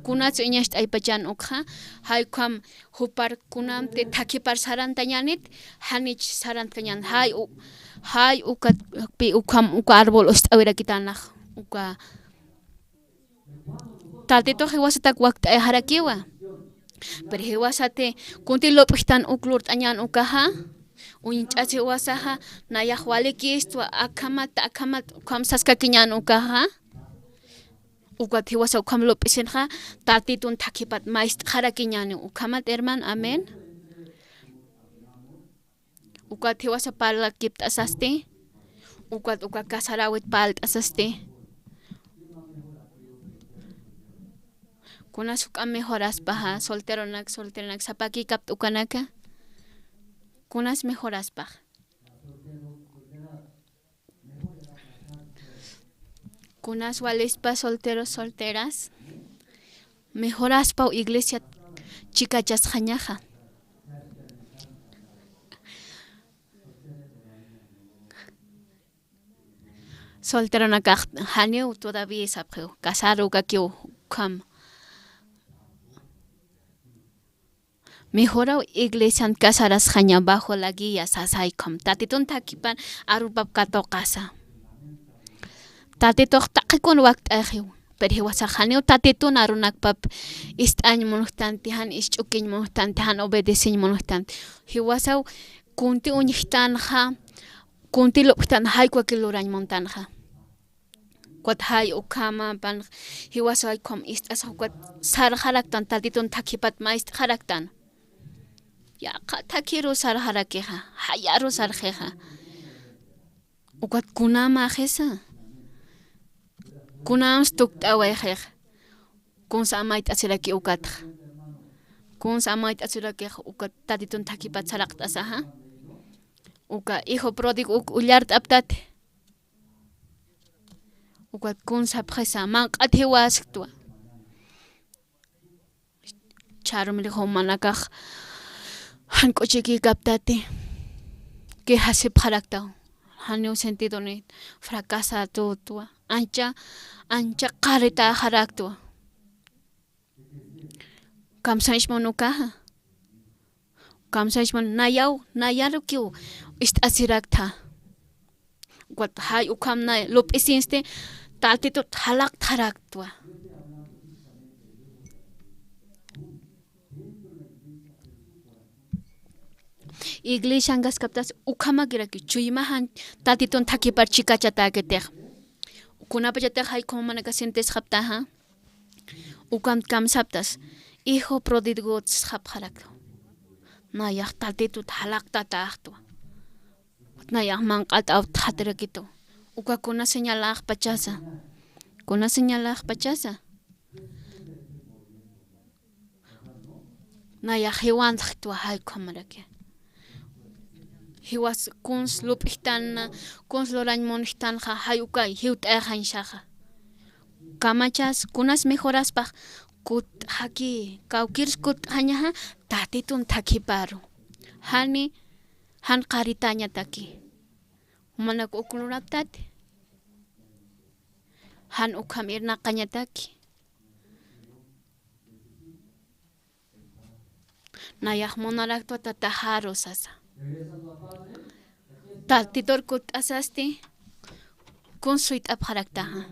Kunat uñast ay pachan ukha, hay kam hupar kunam te takipar sarantañanit, hanich sarantañan, hay ukat pi ukam uka árbol ostawira kitanach, uka tatito hiwasatak wakta harakiwa. Pero hiwasate kunti lopihtan uklurt añan ukaha uinchasi wasaha nayah walikistwa akamat kamsaska kinyan ukaha ukat hiwasa ukam lopisenha tatitun takipat maist khara kinyan ukamat herman amen ukat hiwasa pala kipt asaste ukat kasarawit palt asaste Kunas ukam mejoras paja solteronak sapaki kapt ukanaka kunas mejoras paja kunas walispa solteras mejoras pa iglesia chikachas jañaja solteronak haneu todavía sapjo casaro kakio kam Mejora iglesia casaras jaña bajo la guía sasaikom. Tatitun takipan arubab kato casa. Tatito takikon wakt ahiu. Pero hiwasa janeo tatitun arunak pap istañ monustanti han istukin monustanti han obedecin monustanti. Hiwasa kunti uñihtanja kunti loptan hay kwakilurañ montanja. Kwat hay ukama pan hiwasa kom istas kwat sar haraktan tatitun takipat maist haraktan. Ya takiru sar harakeja, hayaru sar jeja. Ukat kunama jesa. Kunam stuk awejej. Kun samait asiraki ukat. Kun samait asiraki ukat tatitun takipat sarakta saha. Uka hijo pródigo ullart aptate. Ukat kun sapjesa manqat hiwasktua. Charumili homanakaj. Han cocheki captate que hace parakta han un sentido ni fracasa todo ancha careta harakto kamsaish monukaha kamsaish mon nayaru kyu ist asirakta what hay ukam na lop isinste tatito halak taraktua Iglesia angas kaptas ukama giraki chuymahan tatitun takipar chikachata keter kunapa yater hay como manaka sientes kaptaha ukam saptas hijo pródigo tsap harak nayah tatitut halakta tahtu nayah manqat aw thatrakito uka kuna señalah pachasa nayah hewan tu hay como manaka Hiwas kuns lupihtan kuns lorañ monihtan hayukay hiut shaja. Kamachas kunas mejoras pa kut haki kaukirs kut hañaja tatitun takiparu. Han qaritaña taki. Humanak ukuluraptate. Han ukhamir naqaña taki. Nayah monaraktua tataharo sasa. Tatitor kut asasti con suit abharaktaha.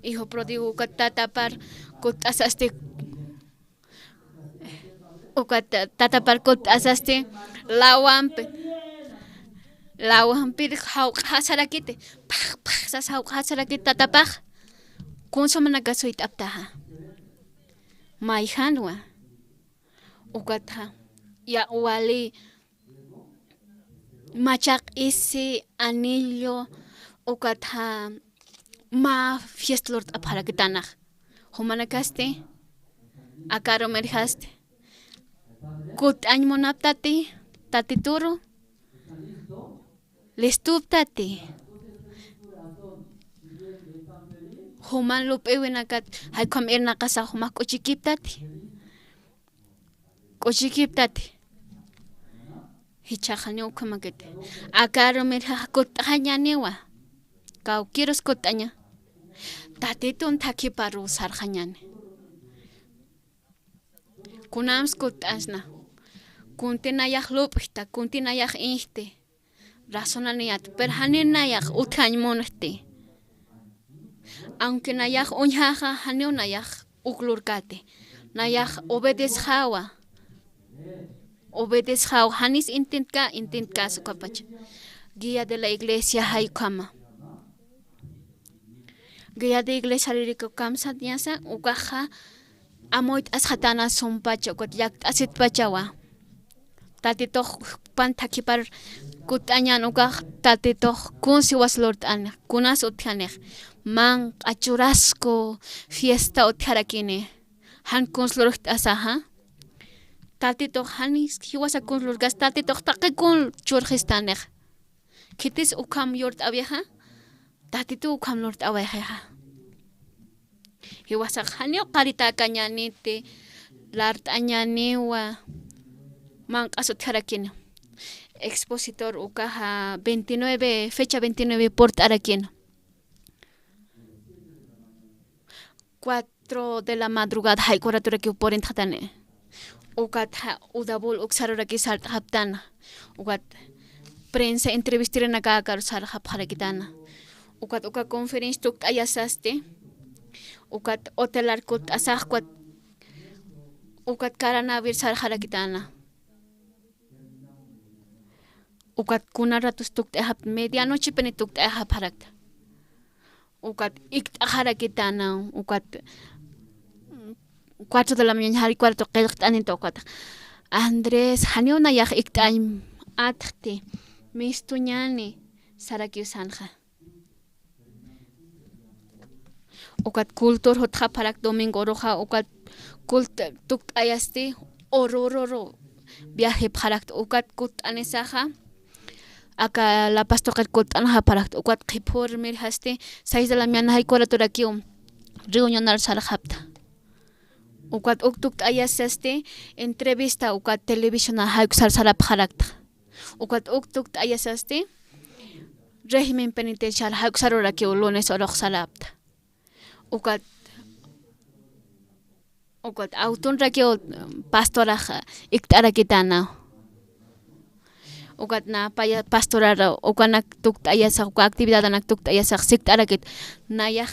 Hijo pródigo tatapar kut asasti tatapar kut asasti lawampe hauq hasarakite sas hauq hasarakite tatapaj con somanaga suit abtaha. Maihanwa ukatha ya wali machak isi anillo ukatha ma fiestlord abharakitanaj humanakaste akaro merhaste kut añmonaptati tatituro listuptati human lupewenakat haykom irnaqasa humak kuchikiptati hichaqani ukhamakete akaro merha kutañanewa kaw kiros kutaña tatitun takiparu sarjañane kunams kutasna kuntinayaj lup'ta kuntinayaj ijte razonaniyat perhaninayaj uthañmonajti aunque nayaj unjaja hanionayaj uklurkate nayaj obedezjawa hanis intentka sukapacha guía de la iglesia haykama guía de iglesia ririko kamsa diasa ukaja amoit ashatana sompacha ukot yakt asit pachawa tatitoh pantakipar kutañan ukaj tatitoh kunsiwas lord an kunas utjanej man achurasko fiesta utjarakine han kunslurkt asaha tatitoh hanis hiwasa kunslurgas tatitoh taqikun churjistanej kitis ukam yort abeja tatitu ukam lord abeja hiwasa hanio qarita kañanite lart añaniwa man qasutjarakine expositor ukaja 29 fecha 29 port arakino 4 de la madrugada haykuratura que por entratane ukata udabul uksarura que salt haptana ukat prensa entrevistir na kakar sar hapharakitana uka conference tuk ayasaste ukat hotelar kut asaqkwat ukat karanavir sar harakitana ukat kuna ratus tuk hap medianoche peni tuk hap harakta ukat ikt harakitana ukat 4 de la mañana hari 4 qilqt anin toqata Andrés haniona yaq iktaim atqti mistuñani saraki sanja ukat kultur hot parak domingo roja ukat kult tuk ayasti orororo viaje parak ukat kut anesaja acá la pastoral kut anja parak ukat qipor mir hasti 6 de la mañana hay coratura aquí reunionar sarjapta ukat uktuk ayasaste entrevista ukat televisión hay sar parakta ukat uktuk ayasaste régimen penitenciario hay sarora aquí lunes oroq salapta ukat autun rakio pastora iktarakitana ukat na paya pastorara ukanak tukta ayasa actividad anak tukta ayasa siktarakit nayaj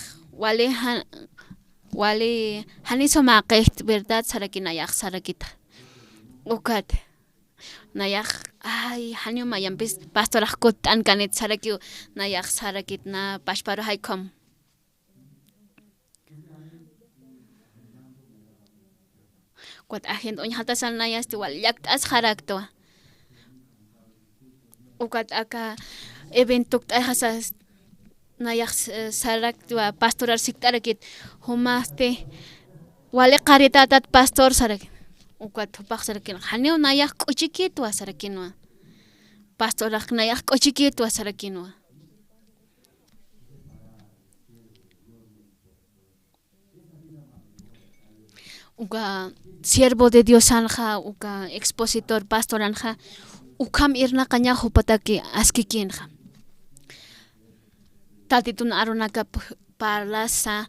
wale haniso maqet verdad sarakinayaj sarakita ukat nayaj ay hanyo mayan pastora kutan kanet sarakio nayaj sarakit na pashparo haykom kuat agent oñata sanayas tiwal yakt as harakto ukat aka evento tahasas nayak sarak tua pastoral siktarakit humaste wale qaritatat pastor sarak ukat pak sarakin haneo nayak kuchikito sarakinwa pastorak nayak kuchikito sarakinwa uka siervo de Dios anja uka expositor pastor anja ukam irna kanya hupataki askikinja tatitun arunaka parlasa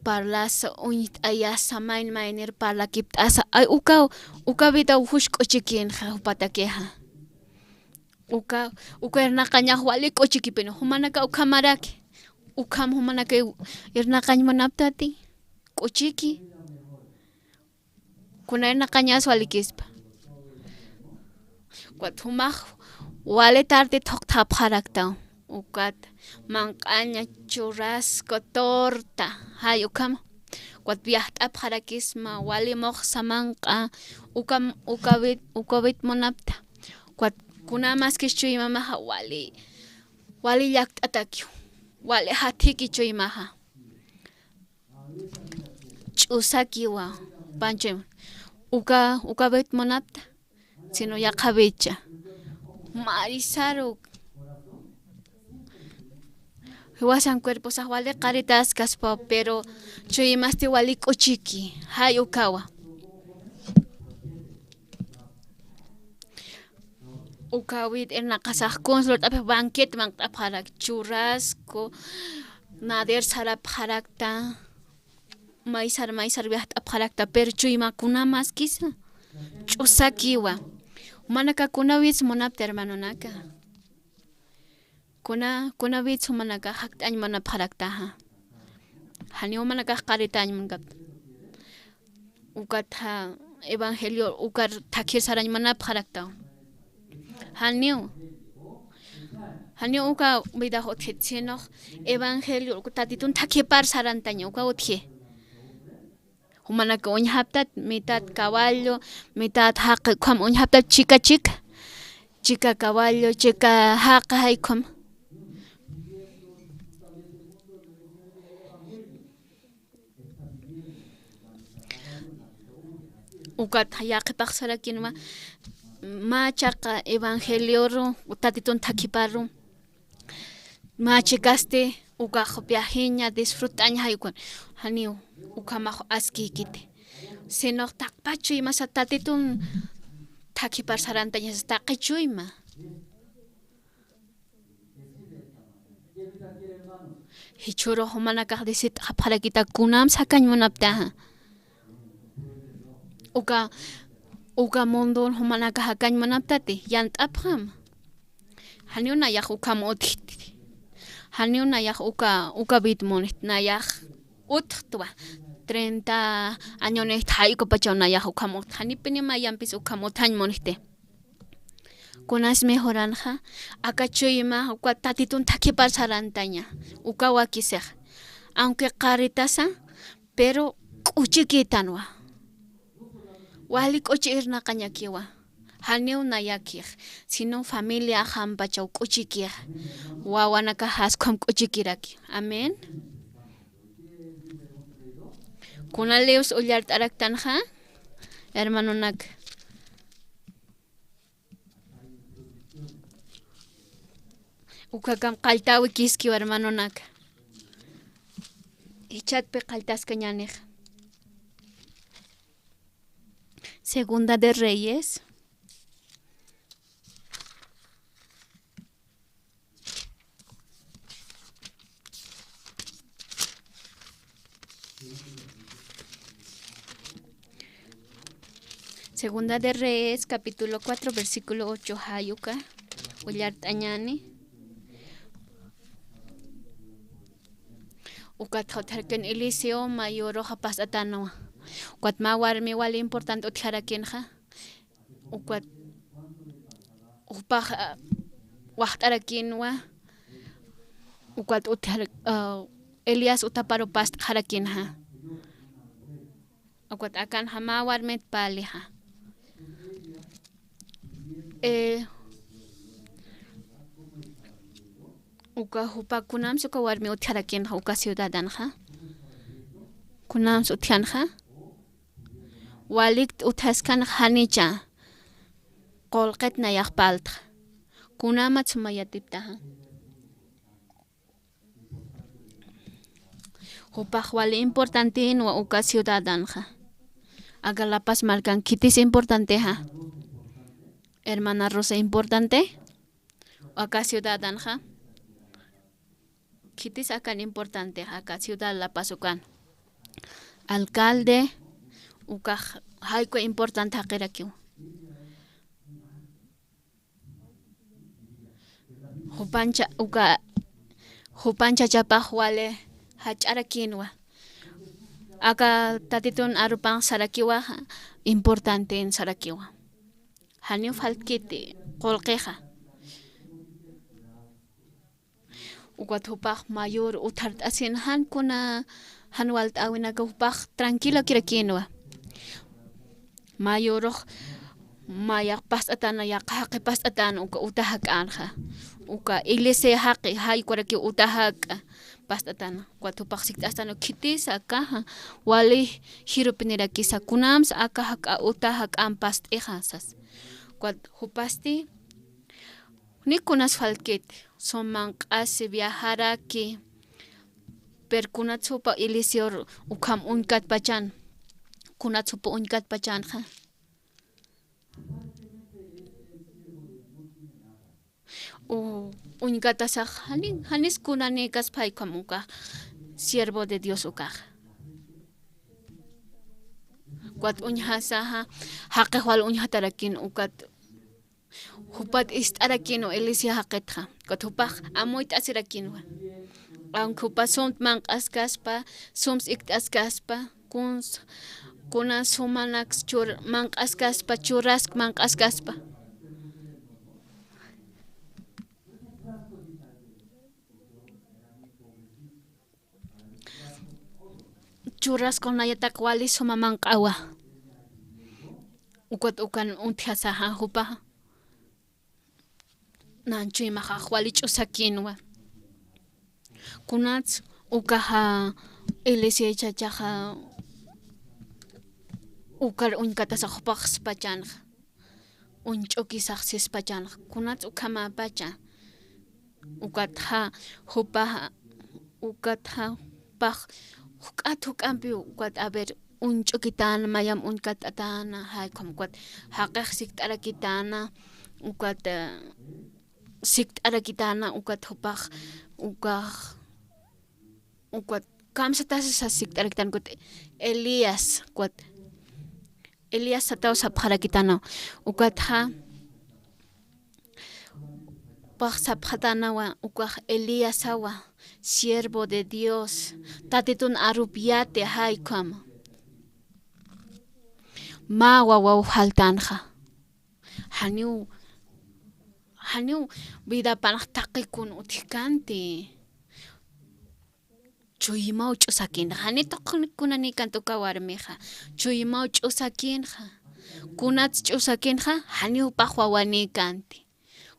Parlas unit ayasa mainer parla kiptasa ay uka bita hush kochikin ha patakeha. Uka erna kanya wali kochikipeno humanaka ukamaraki. Ukam humanaka erna kanya manaptati. Kochiki. Kuna erna kanya wali kispa. Kwat humah wale tarde tok tap harakta. Ukat mangkanya churrasco torta hay ukam kwat viaht ap harakisma wali mok samanka ukabit monapta kwat kuna mas kischuy mamaha wali yakt atakyu wali hatiki chuy maha chusakiwa panche ukabit monapta sino yakabecha marisaru Huasan cuerpos a wale caritas caspa, pero chuy más te wali kochiki, hay ukawa. Ukawit en la casa con slot ap banquet mang parak churrasco, nader sarap harakta, maisar viat ap harakta, pero chuy makuna más kisa. Chusakiwa. Manaka kuna wits monap hermano naka. Kuna wits manaka haktañ mana paraktaha. Hanio manaka qaritañ mangat. Ukatha evangelio ukar takir sarañ mana parakta. Hanio uka vida hotsino evangelio tatitun takipar sarantaño uka utje. Humanaka uñhaptat mitad caballo, mitad haq kam uñhaptat chica caballo, chica haq haykom. Ukat hayaqipaq sarakinma machaqa evangelio tatitun takiparu machikaste uka viajiña disfrutaña haykun haniu ukamaj askikite sino taqpachuy masa tatitun takipar sarantaña taqechuyma hichuro humanakaq disit qapharakita kunam sakañ munaptaja uka mundo humanaka hakañ manaptati yant'apqam haniuna yaq ukam uthiti haniuna yaq uka bitmonit nayaq utqtwa 30 años hayko pachawna yaq ukam ut hanipinima yampis ukam uthañ monite kunas mejoranja akachuyma uka tatitun takipar sarantaña uka wakisej aunque qaritasa pero k'uchikitanwa wali k'uchi irna qañakiwa haniuna yakij sino familia hampachaw k'uchikij wawanaka hasqam k'uchikiraki amén kunaleus ullart'araqtanja hermanonak ukakam qaltawi kiskiwa hermanonak ichatpi qaltasqa ñanej Segunda de Reyes. Segunda de Reyes, capítulo 4, versículo 8, Hayuka, Ullartañani. Ukathotarken Eliseo mayoro hapas atanawa. Ukat mawarmi wali importante utjarakinja. Ukat upaj wahtarakinwa. Ukat Elias utaparo past jarakinja. Ukat akan mawarmet palija. Uka hupa kunam suka warmi utjarakinja uka ciudadanja. Kunam utjanja. Walik utaskan hanicha qolqet nayaq palta kunama tsumayatiptaja hupaq wali importante wa uka ciudadanja agalapas marcan kitis importanteja hermana Rosa importante acá ciudadanja kitis akan importante acá ciudad La Paz ukan alcalde, ukaj hayko importante haqirakiw. Hupancha chapaj wale hach'arakinwa. Aka tatitun arupan sarakiwa importante en sarakiwa. Hanyu falkiti qolqeja. Ukat hupaj mayor utart asin han kuna han walt awina ka hupaj tranquilo kirakinwa. Mayoroj mayak pasatana yak haqi pasatana uka utahak anja. Uka iglesia haqi hay kuraki utahak pastatana. Kuatu paksik astana kitis akaha wali hirupinira kisa kunams akahak utahak ampast ejasas. Kuat hupasti nikunas falkit soman qasi viajaraki perkunatsupa ilisior ukam unkat pachan kunatsupa unkat pachanja. Uñkata saq hanis kunani kaspay kamuka siervo de Dios ukaj. Kuat uñhasaha haqej wal uñhatarakin ukat hupat istarakin Elicia haqetja. Kuat hupaj amoyt asirakinwa. Aunque hupa somt manq'askaspa soms iktaskaspa kuns kuna sumanax chur manq'askaspa churask manq'askaspa. Churrasco nayatak wali suma manqawa. Ukat ukan unthasaha hupa. Nanchu imaja wali ch'usakinwa. Kunats ukaha Elicia chachaja ukar unkata saqpaq spachan. Unch'uki saqsis pachan. Kunats ukama pacha. Ukatha hupa ukatha paq huk'ampi ukat a ver unch'ukitana mayam unkatatana hay como kuat haqej sikt'arakitana ukat sikt'arakitana ukat hupaj ukaj ukat kamsatas sikt'arakitana kuat Elías kuat Elías sataw sapjarakitana ukat ha paj sapjatana wa ukaj Elías awa siervo de Dios, tatitun arupiate haykam. Mawa waw haltanja. Haniu vida panaj taqikun utikanti. Chuyimau ch'usakinja. Hanito kunani kanto kawarmija. Chuyimau ch'usakinja. Kunats ch'usakinja haniu pajwawani kanti.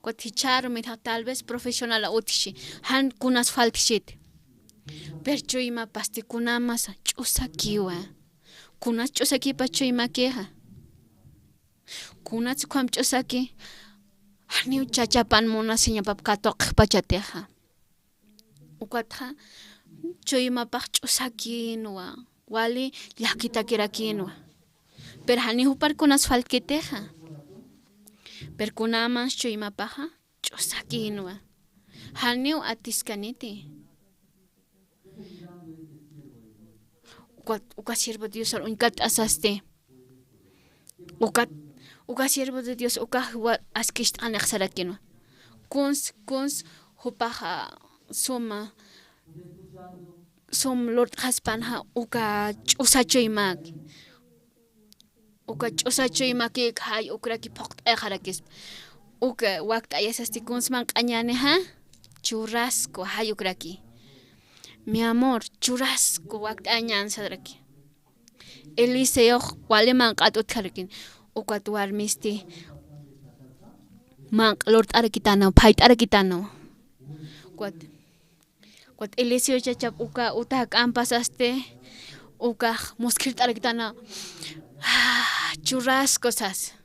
Cuaticharo mira tal vez profesional utishi han kunas faltishit percho ima pasti kunamas ch'usakiwa kunas ch'usaki pacho ima keja kunas kwam ch'usaki hani chachapan mona siña pap katoq pachateja ukatja choima pach ch'usakinwa wali llakita kirakinwa per hani hupar kunas faltketeja perkunamas chuymapaja ch'usakinwa haniu atiskaniti uka siervo de Dios unkat asaste uka siervo de Dios uka askisht anexarakinwa kuns hupaja som lord haspanja uka ch'usachoymak uka ch'usachoymaki hay ukraki poqt'ejarakis uka waqta ayasasti kunsman q'añaneja churrasco hay ukraki mi amor churrasco waqta añansadraki Eliseo waleman q'at'utjarakin uka tuwarmisti man lord arakitana payt arakitana kuat Eliseo chachap uka uta k'ampasaste uka muskil arakitana churrasco sas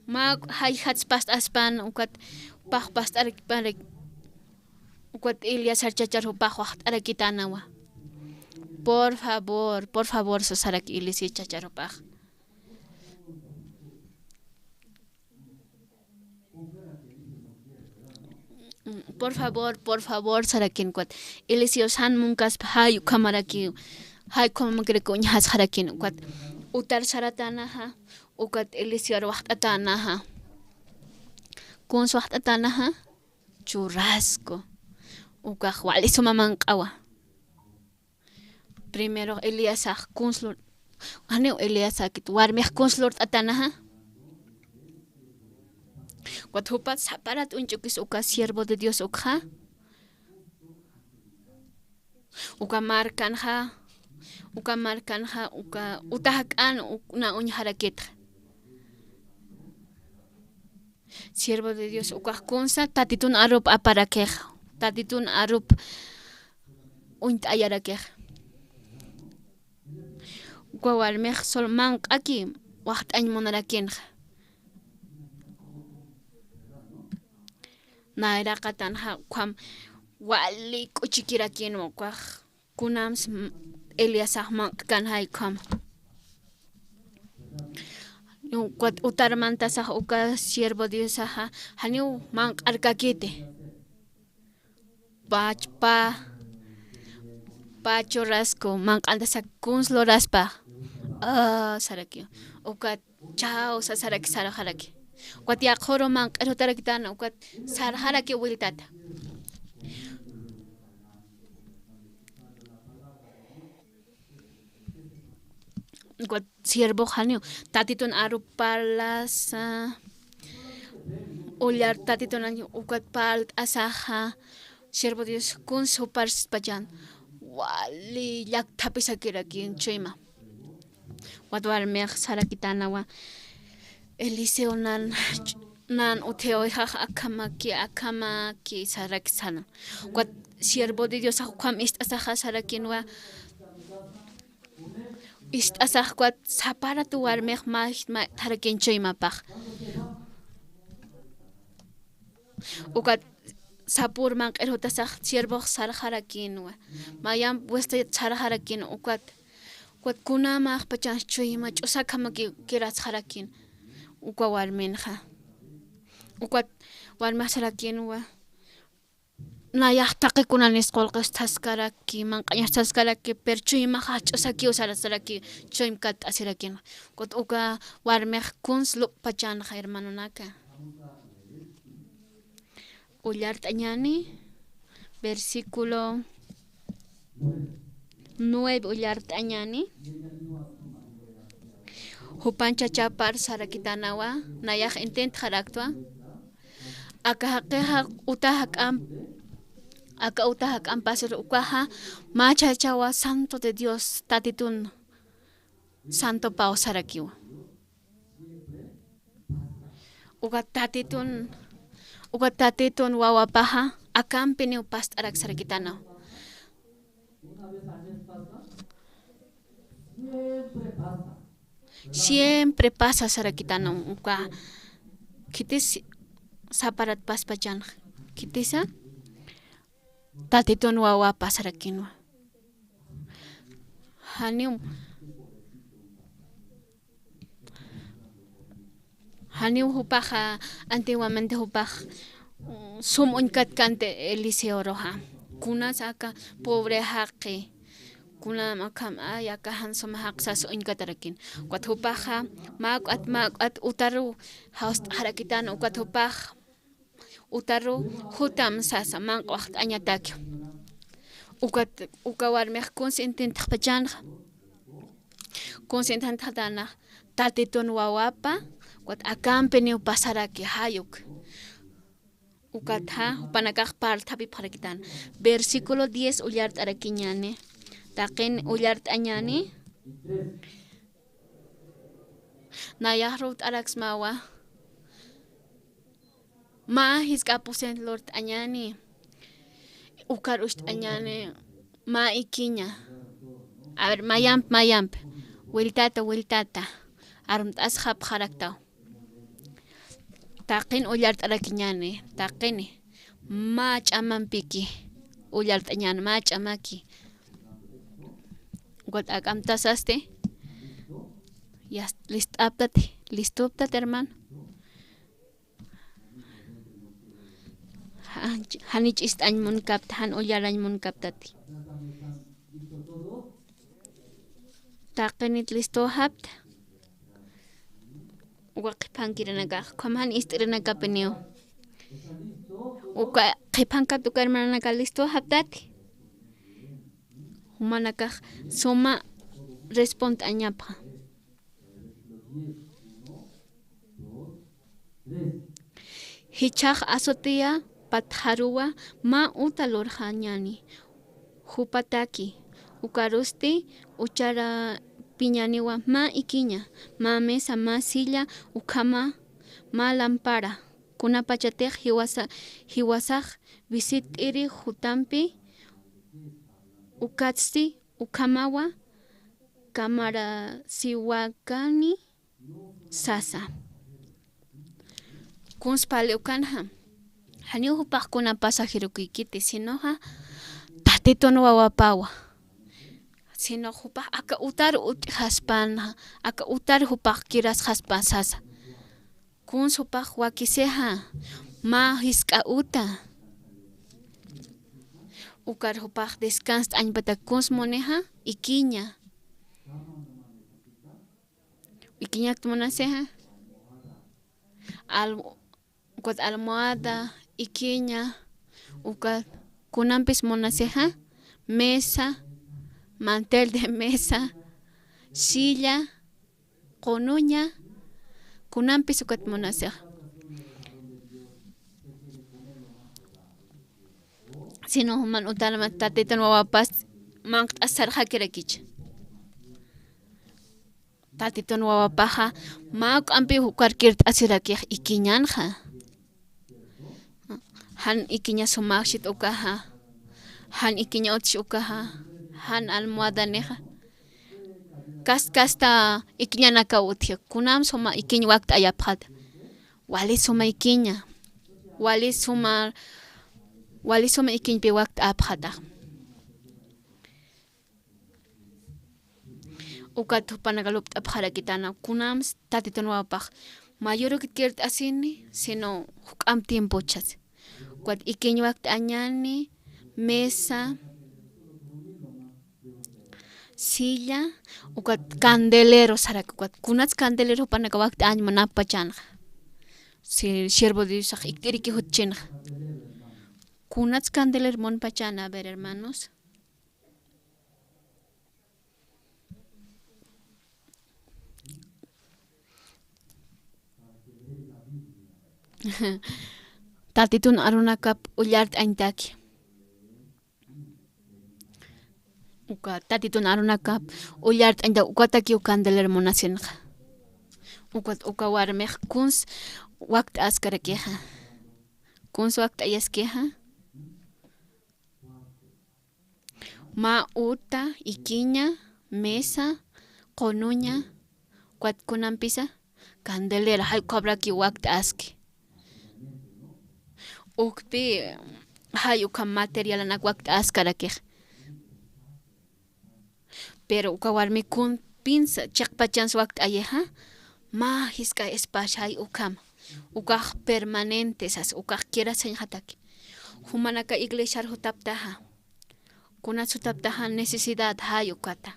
ma hay hats past aspan ukat paj past arak ukat Elias chachar paj waqt arakitanawa por favor sasarak Elias chachar paj por favor sarakin kuat Elias han munkas hay kamaraki hay como que coña has harakin ukat utar saratanaha ukat elisiar waqtatanaha kun waqtatanaha churrasco ukaj wali sumamanqawa primero Eliasaj kunslur ani Eliasakit warmiq kunslur atanaha Cuathupat saparat unchukis uka siervo de Dios ukha uka markanja uka utahakan una uñharakit siervo de Dios uka kunsa tatitun arup aparakej tatitun arup unt'ayarakej uka warmej sol manq'aki waqt'añ munarakinja nairaqatanja kwam wali k'uchikirakin ukwaj kunams Eliasaj manq'kanjay kwam utarmantasaj uka siervo Diosaja haniw manq'arkakite Pacho rasco manq'antasak kunsloraspa saraki uka chao saraki sarajaraki Cuatia joro manq'ero tarakitana ukat sarjaraki wiltata Cuat siervo hanio tatitun arupalas ullar tatitun ukat palt asaja siervo Dios kun supars pajan wali llaqtapisakirakin chayma watwarmiq sarakitana wa Eliseo nan uteo akamaki sarakisana cuat siervo de Dios ajuam istasaja sarakinwa istasaj cuat sapara tu warmiq ma tarakin chaymapaj ukat sapur manq'erutasaj siervo sarjarakinwa mayam puesta sarjarakin ukat kunamaj pachan chayma ch'usakamaki kirasjarakin uka warminja ukat warmaj sarakinwa nayaqtaqikunam nisqulqas taskaraki manq'añas taskaraki per chuymaj ch'usaki saraki chuymka t'asirakin kut uka warmij kunslup pachanja hermanonaka ullar t'añani versículo 9 ullar t'añani Jupancha chapar sarakitanawa nayaj intent jaraktua akahakeja utahakam pasir ukaja machachawa santo de Dios tatitun santo pao sarakiwa uka tatitun wawapaja akampini past arak sarakitanaw siempre pasa sarakitana uka kitis saparat paspachan kitisa tatitun wawa pasarakinwa haniw hupaja antiguamente hupaj sum unkatkante Eliseo roja kunas aka pobre haqi kuna makam ayaka hansum haqsas unkatarakin kwathupaja maq'at utaru haust harakitan ukwatupaj utaru hutam sasa manq'aq t'añatak uka warmiq conscientintaq pachanja conscientantaqtana tatitun wawapa kwat akampi niw pasaraki hayuk ukatha upanakaq parthapi pharakitan versículo 10 ullar t'arakiñani taqin ullar t'añani nayahrut araksmawa ma hisk'apusen lord t'añani ukar ush t'añani ma ikiña a ver mayamp wiltata armt'asqa pharaktaw taqin ullar t'arakiñani taqini ma ch'amampiki ullar t'añani ma ch'amaki Got akamtasaste ya listoptate hermano hanich ist'añmun kapta han ullarañmun kaptati taqinit listo hapt uka qipankiranaqa qhaman ist'iranaqa penio uka qipanka tukarmananaqa listo haptati humanakaq suma respond añapa hichaq azotea patharuwa ma utalorjañani hupataki ukarusti uchara piñaniwa ma ikiña ma mesa ma silla ukama ma lampara kuna pachateq hiwasaq visit'iri hutampi ukatsi ukamawa kamara siwakani sasa kunspali ukanha hani hupaqkuna pasajero kiykiti sinoqa tatitun wawapawa sino hupaq aka utar ut'haspana aka utar hupaq kirasqaspa sasa kuns hupaq wakiseja ma hisk'a uta ukar hupaq descans t'añpata kuns moneja ikiña munaseja ukat almohada ikiña ukat kunampis munaseja mesa mantel de mesa silla qonuña kunampis ukat munaseja sino human utalma tatitan wawapas manqt'asarqa kirakicha tatitan wawapaja ma k'ampi hukar kirt'asirakiq ikiñanja han ikiña sumaqshit ukaja han ikiña utish ukaja han almohada neja kasta ikiñanaka utjiq kunam suma ikiña waqt ayapqata wali suma ikiña wali suma ikiñpi waqt apqata ukat hupanaka lupta apqarakitana kunam tatitan wawapaq mayorukit kirt'asini sino huk'am tiempochas ukat ikiña waqt añani mesa silla ukat candelero saraka ukat kunatz candelero hupanaka waqt aña mana pachanqa siervo de Dios ikt'iriki hutchinqa kunatz candelero mon pachana a ver hermanos tatitun arunakap ullart aintaki uka tatitun arunakap ullart ainta ukataki candelero monasinqa uka warmiq kuns waqt askarakiqa kuns waqt ayaskiqa ma uta ikiña mesa qonuña kunampisa candelera hay cobraki waqt aski ukpi hay uka material anak waqt askarakiq pero uka warmi kun pinsa chaqpachans waqt ayeja ma hiska espacio hay ukama ukaq permanente sas ukaq kirasañhataki humanaka iglesia hutaptaja kuna sutaptaja necesidad hay ukata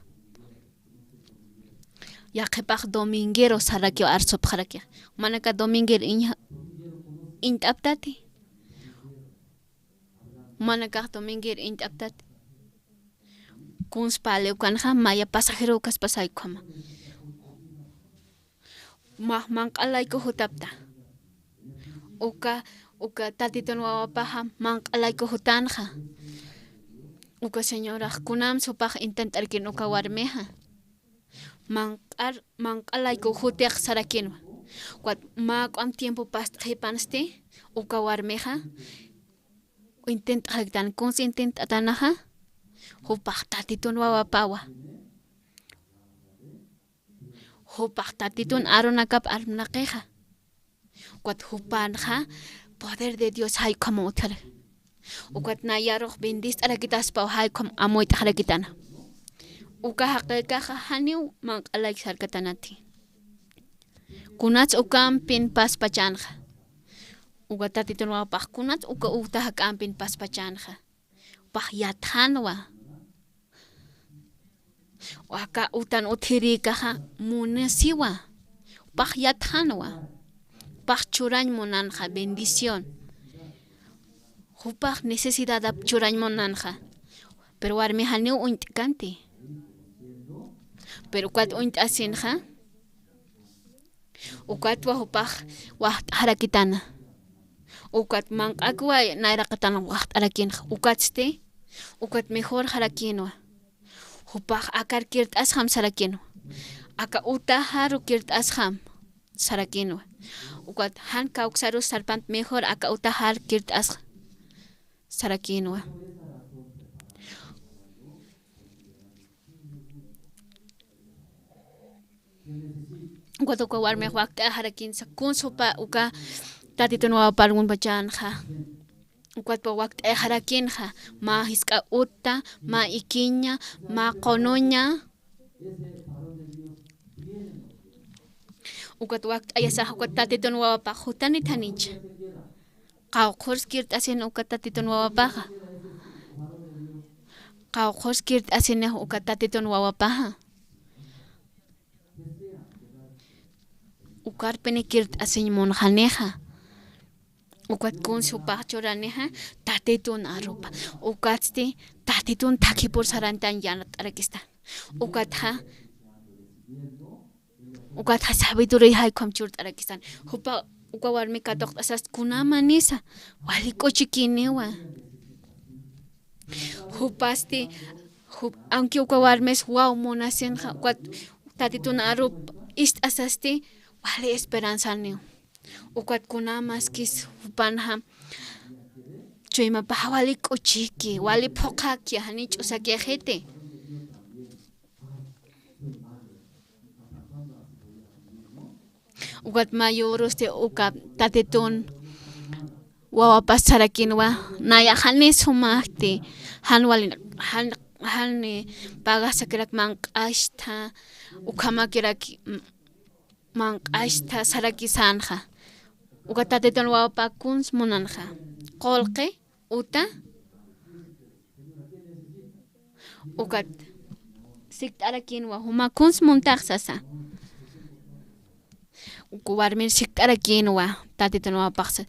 yaqipaq dominguero saraki arsopqaraki manaka dominguero int'aptati manakaq dominguero int'aptati kunspale ukanja maya pasajero kaspasaykama manq'alayku hutapta uka tatitan wawapaja manq'alayku hutanja uka señora kunam supaq intentarkin uka warmeja manq'alayku hutiq sarakinwa ma k'am tiempo qipanasti uka warmeja intent'aqtan kuns intent'atanaja hupaq tatitun wawapawa hupaq tatitun arunakap arunaqeja ukat hupanja poder de Dios hay como utar ukat nayaruq bendist'arakitaspa hay como amoyt'aqrakitana uka haqaykaqa haniw manq'alay sarkatanati kunatz ukanpin paspachanja uka tatitun wawapaq kunatz uka utaja k'anpin paspachanja paq yatjanwa Waka utan uthirikaja munasiwa. Paj yatjanwa. Paj churañ monanja bendición. Jupaj necesidad ap churañ monanja. Pero warmi haniu unt kanti. Pero cuat unt asinja. Ukat wahupaj waht harakitana. Ukat manqakwa nairaqatana waht arakin. Ukatste. Ukat mejor harakinwa. Hupaj akar kirt asham sarakinwa. Aka utaharu kirt asham sarakinwa. Ukat han kauksaru sarpant mejor aka utahar kirt asham sarakinwa. Ukat uka warme wakta harakin sa kunsopa uka tatitun waparun bachanja. Ukat pa wakta harakinja ma hiska uta ma ikiña ma qonuña. Ukat wakta ayasa ukat tatitun wawapa hutani tanich. Qaw qurskirt asin ukat tatitun wawapaja. Qaw qurskirt asin ukat tatitun wawapaja. Ukar penikirt asin monjaneja. Ukat kun supaj choraneja tatitun arupa. Ukatste tatitun takipur sarantan yanat arakistan. Ukatha sabiduría hay komchurt arakistan. Hupa uka warmi katok asas kunamanisa wali kochikinewa. Hupaste aunque uka warmes wow monasenja ukat tatitun arupa ist asaste wali esperanza neo. Ukat kunamas kis hupanha chuyma paha wali kochiki wali pokaki hanich usaki jete. Ukat mayuruste uka tatitun wawapas sarakinwa naya hanis humahti han wali han pagasakirak manqashta ukamakirak manqashta sarakisanja. Uka tatitun wawapa kuns munanja. Qolqe uta ukat siktarakinwa huma kuns muntaxasa. Warmin siktarakinwa tatitun wawapaqsa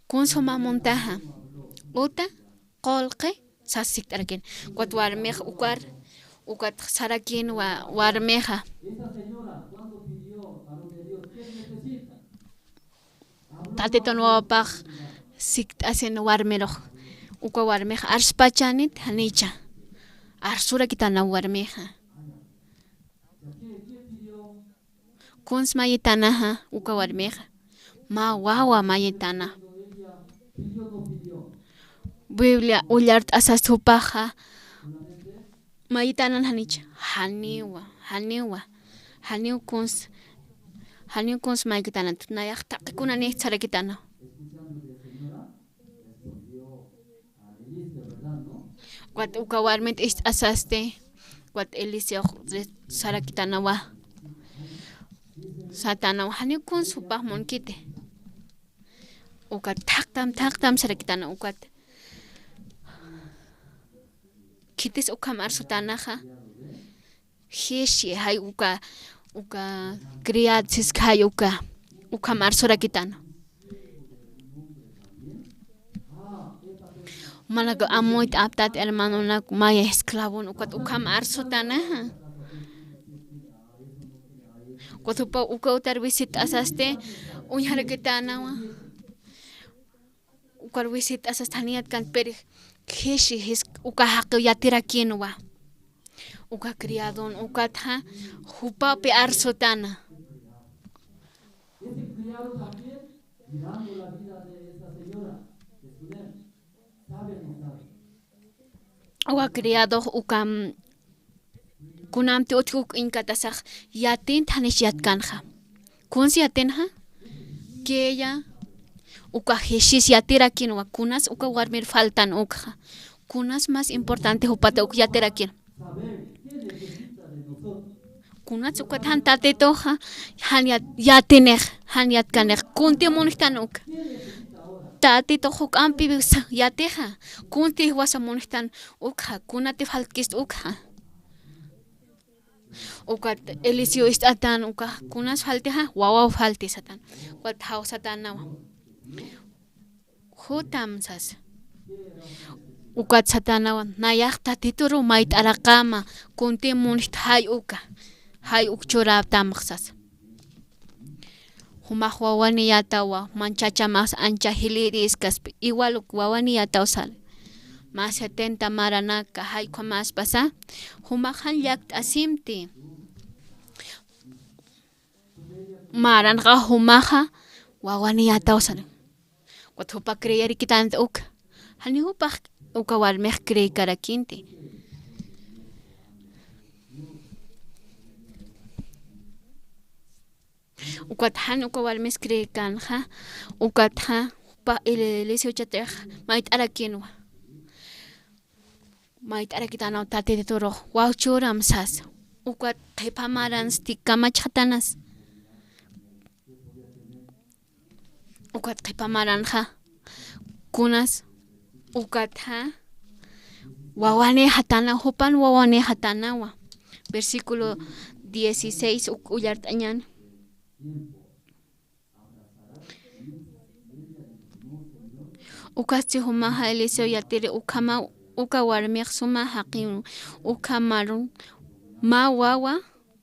kuns huma muntaja. Uta qolqe sa siktarakin. Kuat warmej ukat sarakinwa warmeja. Tatitun wawapaq sikt asin warmiroj. Uka warmeja arspachanit hanicha. Arsura kitana warmeja. Kuns mayitanaja uka warmeja. Ma wawa mayitana. Biblia ullart asas tupaja. Mayitanan hanicha. Haniu kuns maykitana nayak taqikuna ni sarakitana. Kuat uka warmit ist asaste kuat Eliseo sarakitana wa satana haniu kuns upaj monkite. Ukat taqtam sarakitana ukat kitis ukam arsutanaja. Hishi hay uka criad siskay uka marsura kitana. Malaga amoit aptat hermano nak maya esclavon ukat ukam arsutanaja. Kutupa uka utar visit asaste unyar kitana wa. Ukar visit asastaniat kan peri hishi his uka haqo yatirakinwa. Uka criadon ukatha hupapi arsotana. Uka criado ukam kunamti utkuk inkatasaj yatin thanish yatkanja. Kunsi yatinja keya uka hishis yatirakinwa kunas uka warmir faltan ukja. Kunas más importante hupata uk yatirakin. Kunas ukat han tatitoja han yatinej han yatkanej kunti monihtanuk. Tatito huk ampi yateja kunti wasa monihtan ukja kunati falkist ukja. ukat Eliseo istatan uka kunas falteha wawa falte satan wat haw satanawa hutamsas ukat satanawa nayaqta tituru mait arakama kunti munit hay ukchura tamqsas humaq wawani yatawa manchacha mas ancha hiliris kaspi igual wawani yatawsal más 70 maranaka hay más pasa humahan yakt asimti maranqa humaha wawani yatawsal wat hupa creer kitant uk hani hupa uka warmeq creer karakinti ukat han uka warmes creer kanja ukat ha pa Eliseo chateq mait arakinwa mait arakitana tate de toro wauchuram sas ukat qhipamaran stikamachatanas ukat qhipamaranja kunas ukat ha wawani hatana hupan wawani hatanawa versículo 16 uyartañan ukasti humaha Eliseo yatiri ukama uka warmiq suma haqin ukamarun ma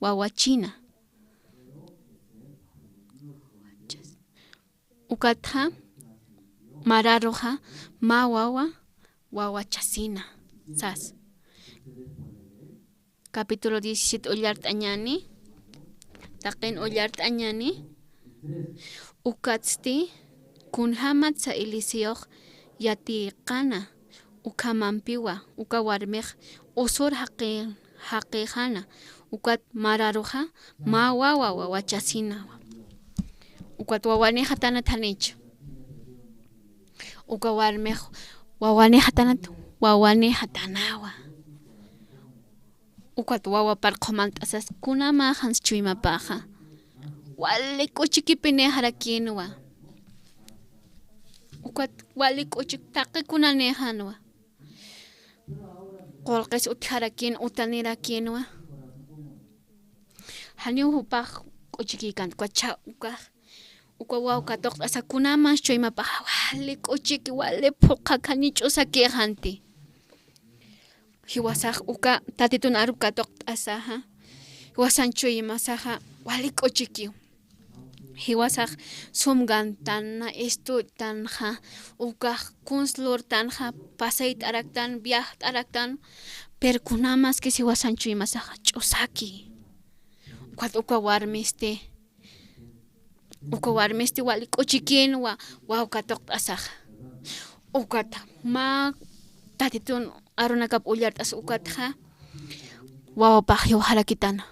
wawachina ukatha mararoja ma wawachasina sas capítulo 17 ullartañani taqin ullartañani ukatsti kunhamat sa Eliseo yati qana ukamampiwa uka warmiq usur haqijana ukat mararoja ma wawachasina ukat wawani hatana thanich uka warmiq wawani hatanawa ukat wawa parqomant asas kunama hans chuymapaja wali kuchikipine harakinwa ukat wali kuchik taqikunanejhanwa qolqis utharakin utanirakinwa hani hupaq kuchikikan kwacha uka wawka toq asakunama chuymapaja wali kuchiki wali phuqa kanich'usa kiqanti hiwasaq uka tatitun aruka toq asaja hiwasan chuymasaja wali kuchiki hiwasaq sumgantana estutanja uka kunslur tanja pasayt araktan viaj araktan perkunamas que hiwasan chuymasaja ch'usaki uka warmisti wali kuchikinwa wawka toq asaja ukat ma tatitun arunakap ullartas ukatja wawapaq harakitana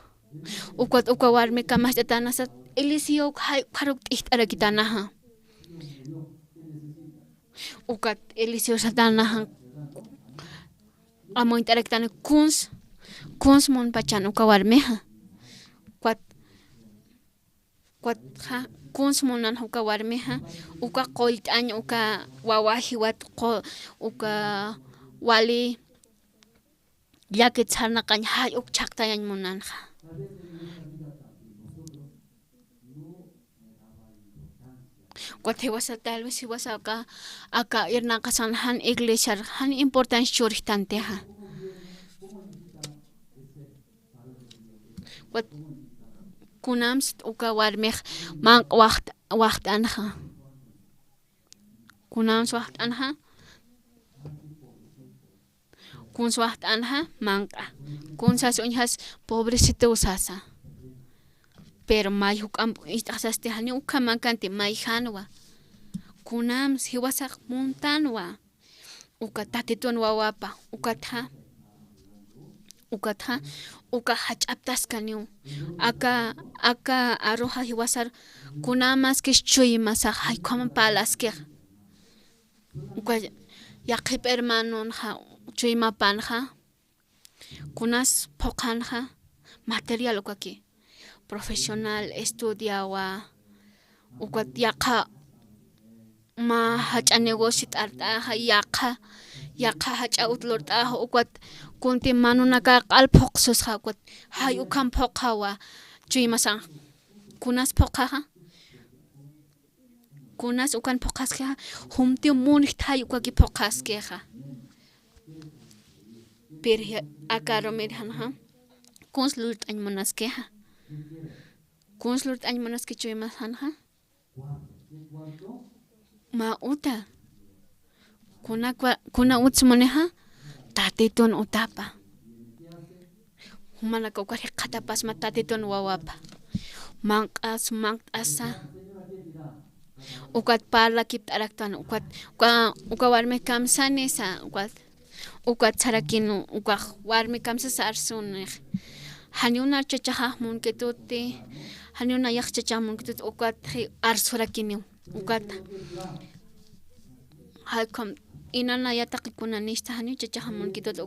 uka warmi kamaschatanasa Eliseo haruk t'arakitanaja ukat Eliseo satanaja amoy t'arakitana kuns monpachan uka warmija kuatja kuns monan uka warmija uka qollt'añ uka wawaji uka wali llakicharnaqañ hay uk chaqtañañ munanja Cuatewasa tal vez hiwasa aka irnaqasan han iglesia han importancia churiktanteja kunams uka warmiq man waqt'anja kunams waqt'anja kuns waqt'anja manqa kunsas unjas pobrecito usasa pero may huk'am it'asasti hani ukamankanti may hanwa kunams hiwasaq muntanwa uka tatitun wawapa ukatja uka hach'aptaskaniw aka aroja hiwasar kunamas que chuymasaq haykuman palaskiq uka yaqip hermanonja chuymapanja kunas phuqanja material ukaki profesional estudiawa uka yaqa ma hacha negocio tarta yaqa hacha utlorta ukwat kunti manunaka qalphoqsus hakwat hay ukam phoqawa chuymasan kunas phoqaha kunas ukan phoqasqa humti munik hay ukwaki phoqaskeha per akaro mirhanha kunslut añmanaskeha kunslut añmanaske chuymasanha ma uta kuna utsmaneha tatitun utapa humanaka ukari qatapas ma tatitun wawapa manq'asa ukat parla kipt'araktan uka warmi kamsanisa ukat sarakinu ukaq warmi kamsasa arsunej haniuna chachajaj munkituti haniuna yaqchachaj munkituti ukat arsurakiniw ukat halkom inana yataqikuna nishta haniu chachajaj munkituti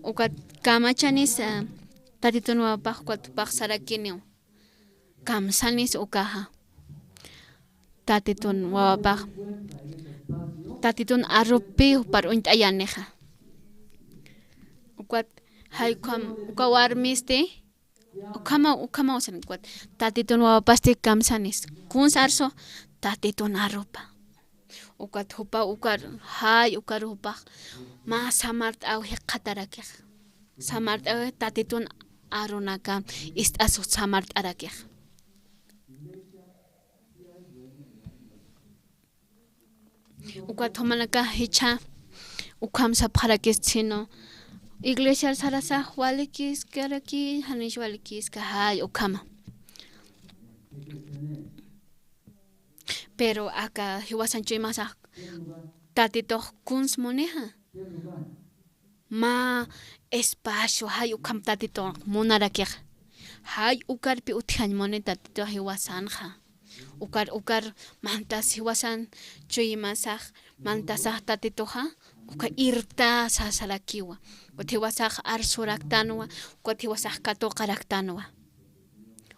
ukat kamachanis tatitun wawapaq ukat sarakiniw kamsanis ukaja tatitun wawapaq tatitun arrupi par'unt'ayaneja ukat haykom uka warmiste ukama usan ukat tatitun wawapaste kamsanis kuns arso tatitun arrupa ukat hupa ukar hay ukar hupaq ma samart awji qatarakej samart aw tatitun arunaka ist'asu samart arakej ukat humanaka hicha ukamsa pharakis chino iglesia sarasa walikis karaki hanish walikis ka hay ukama pero acá hiwasan chuymasaq tatitoq kuns muneja ma espacio hay ukam tatitoq munarakej hay ukarpi utjan mone tatitoq hiwasanja ukar mantas hiwasan chuymasaq mantasaq tatitoqa uka irta sasalakiwa utiwasaq arsuraktanwa utiwasaq katuqaraktanwa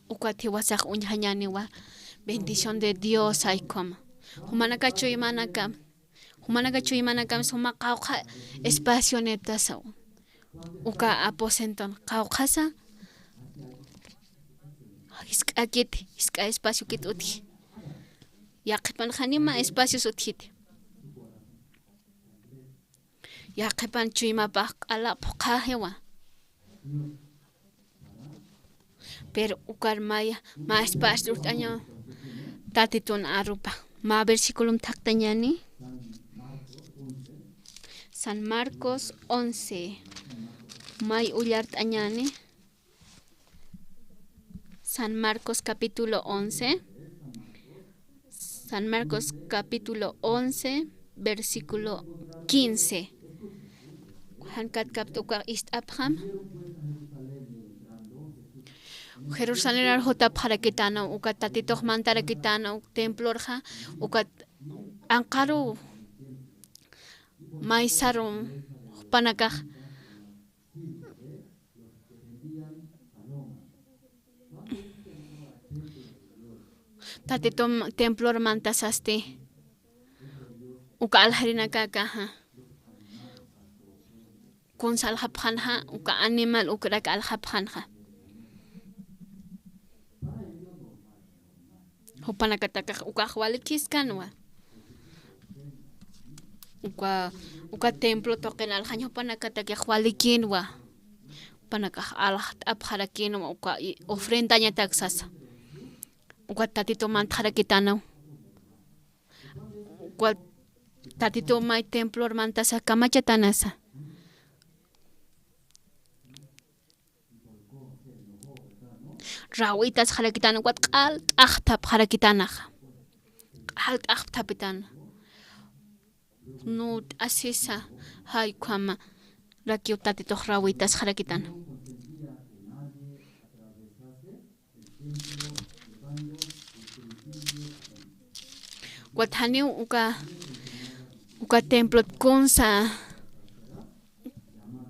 utiwasaq unhañaniwa bendición de Dios haykoma humanaka chuymanakam suma qawqa espacio netasa uka aposenton qawqasa iska espacio kit uti yaqipan hanima espacios utjiti yaqipan chuymapaq q'ala phuqajewa pero ukar maya ma espacio ut'aña tatitun arrupa ma versículum thaqtañani San Marcos 11 may ullart'añani San Marcos capítulo 11 San Marcos capítulo 11 versículo 15 hankat kaptuka ist'apham Jerusalén arjota pharakitana ukat tatitoq mantarakitana templorja ukat anqaru maysarum panakaj tatitom templor mantasasti uka alharinakakaja kunsal hapjanja uka animal ukrak alhapjanja hupanakatakaj uka walikiskanwa uka templo toqen alhaño hupanakatakaj walikinwa panakaj alhapjarakinwa uka ofrendaña taksasa uka tatito mantarakitanaw uka tatito may templor mantasa kamachatanasa rawitas harakitana uka q'alt'aqta harakitanaja q'alt'aqta pitana no asisa hay kwama rakio tatito rawitas harakitana Guataniu uka templo kunsa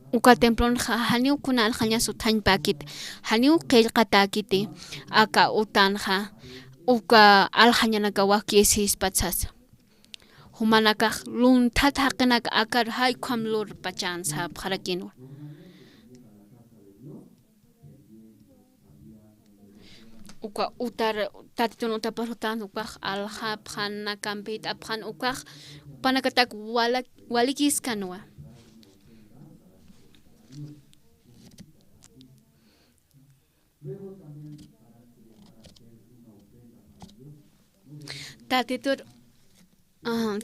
uka templo haniu kunal hanya suthan pakit haniu qillqatakiti aka utanja uka alhañanaka wakisis patsas humanaka luntat haqinaka akar hay kwamlur pachansa pharakino uka utar tatitun utaparutan uka alha phana kampit aphan uka panakatak walikis kanwa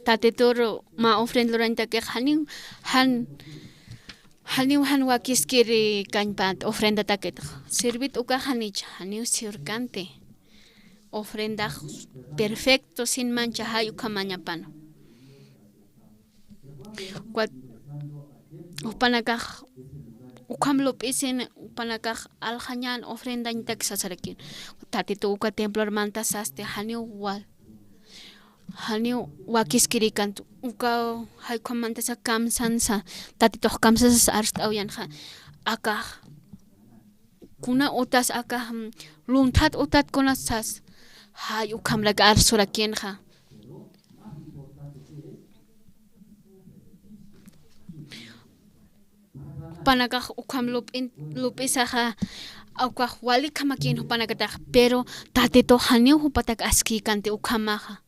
Tatitur ma ofrenda loranta que han wakis kiri kanpat ofrenda taket servit uka hanich haniu surcante ofrenda perfecto sin mancha hay ukamaña pano upanakaj ukamlo pisen upanakaj alhañan ofrenda intak sasarakin tatitu uka templo hermanta saste haniu wal haniu wakis kiri kantu uka hay komanta sa kamsansa tatitoh kamsas arst awyanja aka kuna utas aka luntat utat kuna sas hay ukamla arsura kienja panakaj ukam lupisaja auka wali kamakin panakataj pero tatito haniu hupatak aski kante ukamaja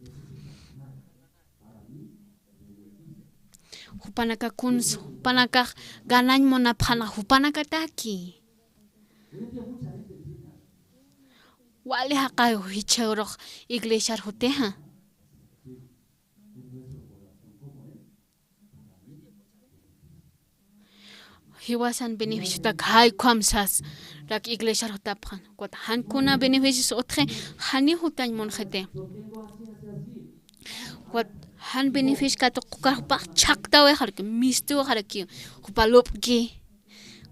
hupanaka kunsu hupanaka ganañ mona phana hupanaka taki wali haqayo hichawroq iglesia huteja hiwasan beneficio tak hay kwamsas rak iglesia hutaphan kwat hankuna beneficios otre hani hutañ monjete kwat han beneficio kato kukarpa chakta we harke mistu harke hupalopki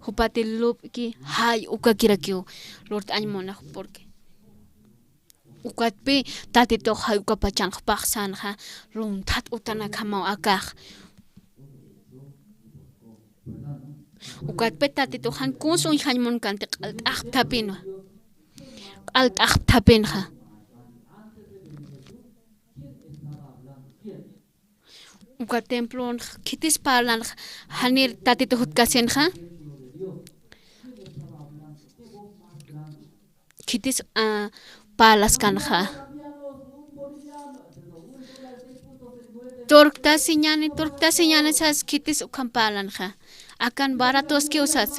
hupatelopki hay ukakirakio lord añmona porque ukatpe tatito hay ukapachan paksan ha luntat utana kamau akaj ukatpe tatito han kunsun hañmon kante tapino tapinja uka templo kitis parlan hanir tatito hutkasenja kitis palas kanja turkta siñane sas kitis ukampalanja akan baratos que usas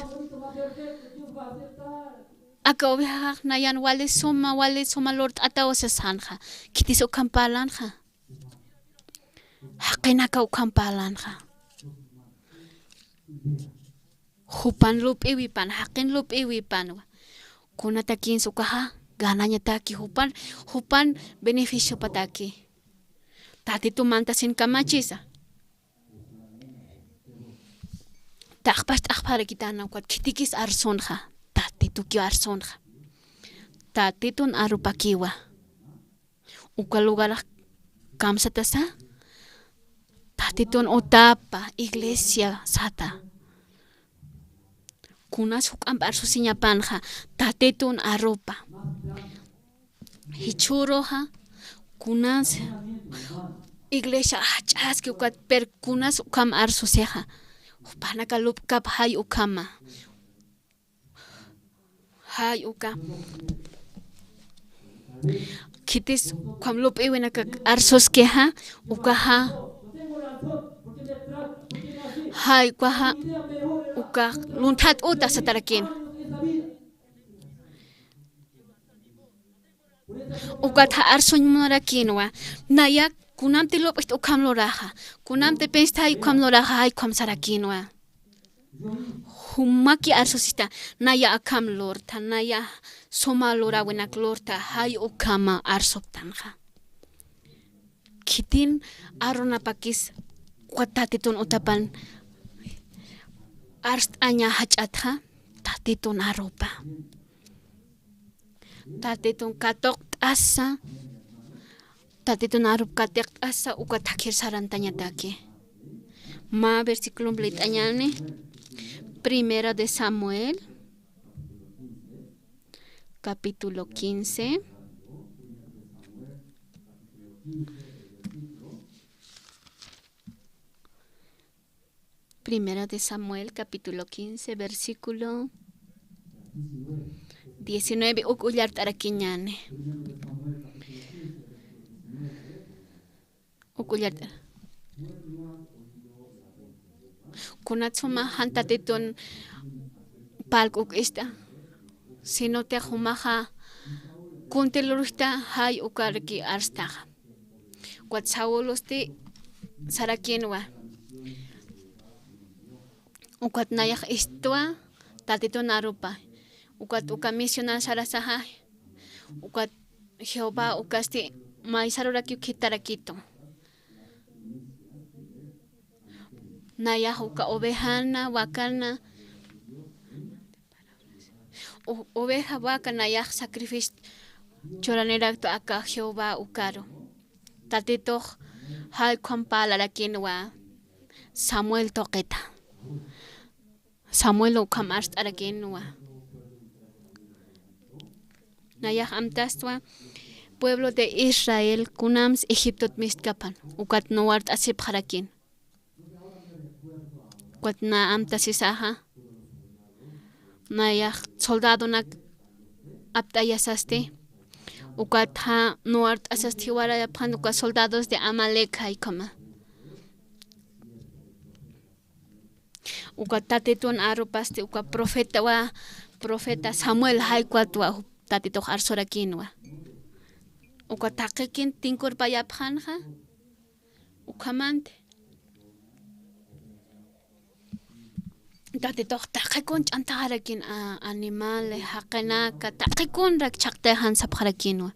aka oveja nayan wale soma lord atawasa sanja kitis ukampalanja haqinaka ukampalanja hupan lup iwipan haqin lup iwipan kunata kinsu kaha gananya taki hupan beneficio pataki tati tu manta sin kamachisa takpara kitana kwat kitikis arsonja tati tu ki arsonja tati tun arupakiwa uka lugar kamsatasa tati tun otapa iglesia sata kunas hukam arsusinya panja tati tun arupa hichuroja kunas iglesia achas que ukat per kunas ukam arsuseja panaka lup kap hay ukama hay uka kitis kwam lup iwenaka arsos keha ukaha hay kwaha uka luntat uta satarakin uka tha arson morakinwa nayak kunamte lup ukam loraja kunamte pensta hay kwam loraja hay kwam sarakinwa humaki arsosita naya akam lorta naya soma lora wenak lorta hay ukama arsoptanja kitin arona pakis kwatatitun utapan arst anya hachatha tatitun aropa tatitun katok asa tatitun arup katek asa uka takir sarantanya take ma versículo blitañane Primera de Samuel capítulo 15 Primera de Samuel, capítulo 15, versículo 19. Ukullar tarakiñane. Ukullar. Kunatsuma hantatitun palkuk ista. Sino te humaha kuntelurista hay ukarki arstaja. Kuatsawolosti sarakienwa. Ukat nayak istua tatito narupa. Ukat uka misionan sarasaha. Ukat Jehová ukasti maisaruraki ukitarakito. Nayak uka ovejana wakana. Oveja vaca nayak sacrificio choranera to aka Jehová ukaro. Tatito hay kwampala rakinwa Samuel toqueta. Samuel ukam arst arakinwa. Nayak amtastua pueblo de Israel kunams Egiptot mistkapan ukat nuart asip harakin. Ukat na amtasisaha. Nayak soldado nak aptayasaste. Ukat ha nuart asastiwara yapan ukat soldados de Amalek hay kama. Uka tatitun arupaste uka profeta Samuel haykatwa tatito arsorakinwa. Uka taqikin tinkur payapanja ukamante. Tatito taqikun ch'antaqarakin animales haqinaka taqikun rak chaqtejan sapqarakinwa.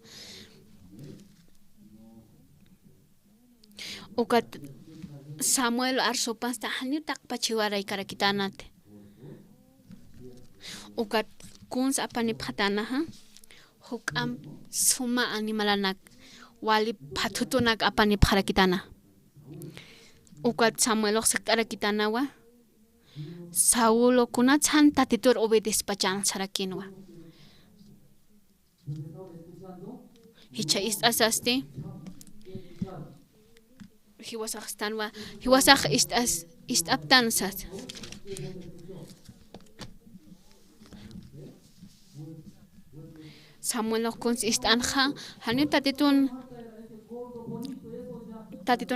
Uka Samuel arsopasta haniutaq pachiwaray karakitanate. Ukat kuns apani phatanaha. Hukam suma animalanak wali patutunak apani pharakitana. Ukat Samuel oqsaqarakitanawa. Saulo kunatsan tatitur obedes pachan sarakinwa. Hicha asaste. Hiwasaq istaptansas. Samuel okuns istanja hani tatitun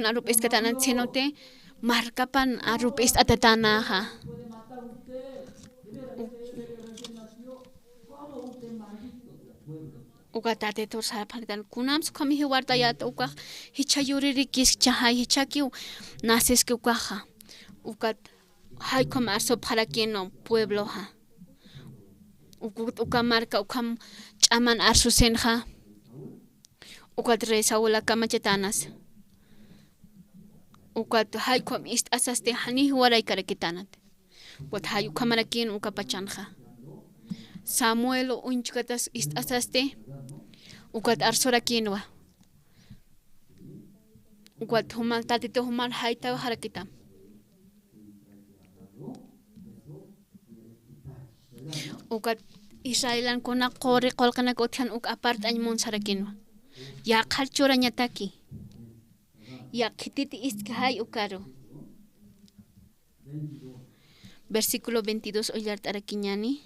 arup iskatanan cenote markapan arup istatatanaja. Ugatate tor sarapanitan kunams kami hiwarta yata ukah hichayuri kis chahay hichakiu nases que ukaha ukat hay comarso para quien no pueblo ha ukamarka ukam chaman arsusenja ukat resaula kamachetanas ukat hay com ist asaste hani hiwaray karakitanat wat hay ukamarakin ukapachanja Samuel unchkatas ist asaste ukat arsorakinwa. Ukat humal tatito humal haita harakita. Ukat Israelan kona qori qolqana kothan uk apart añmun sarakinwa. Ya khalchora ñataki. Ya khititi istkai ukaro. Versículo 22 oyar tarakiñani.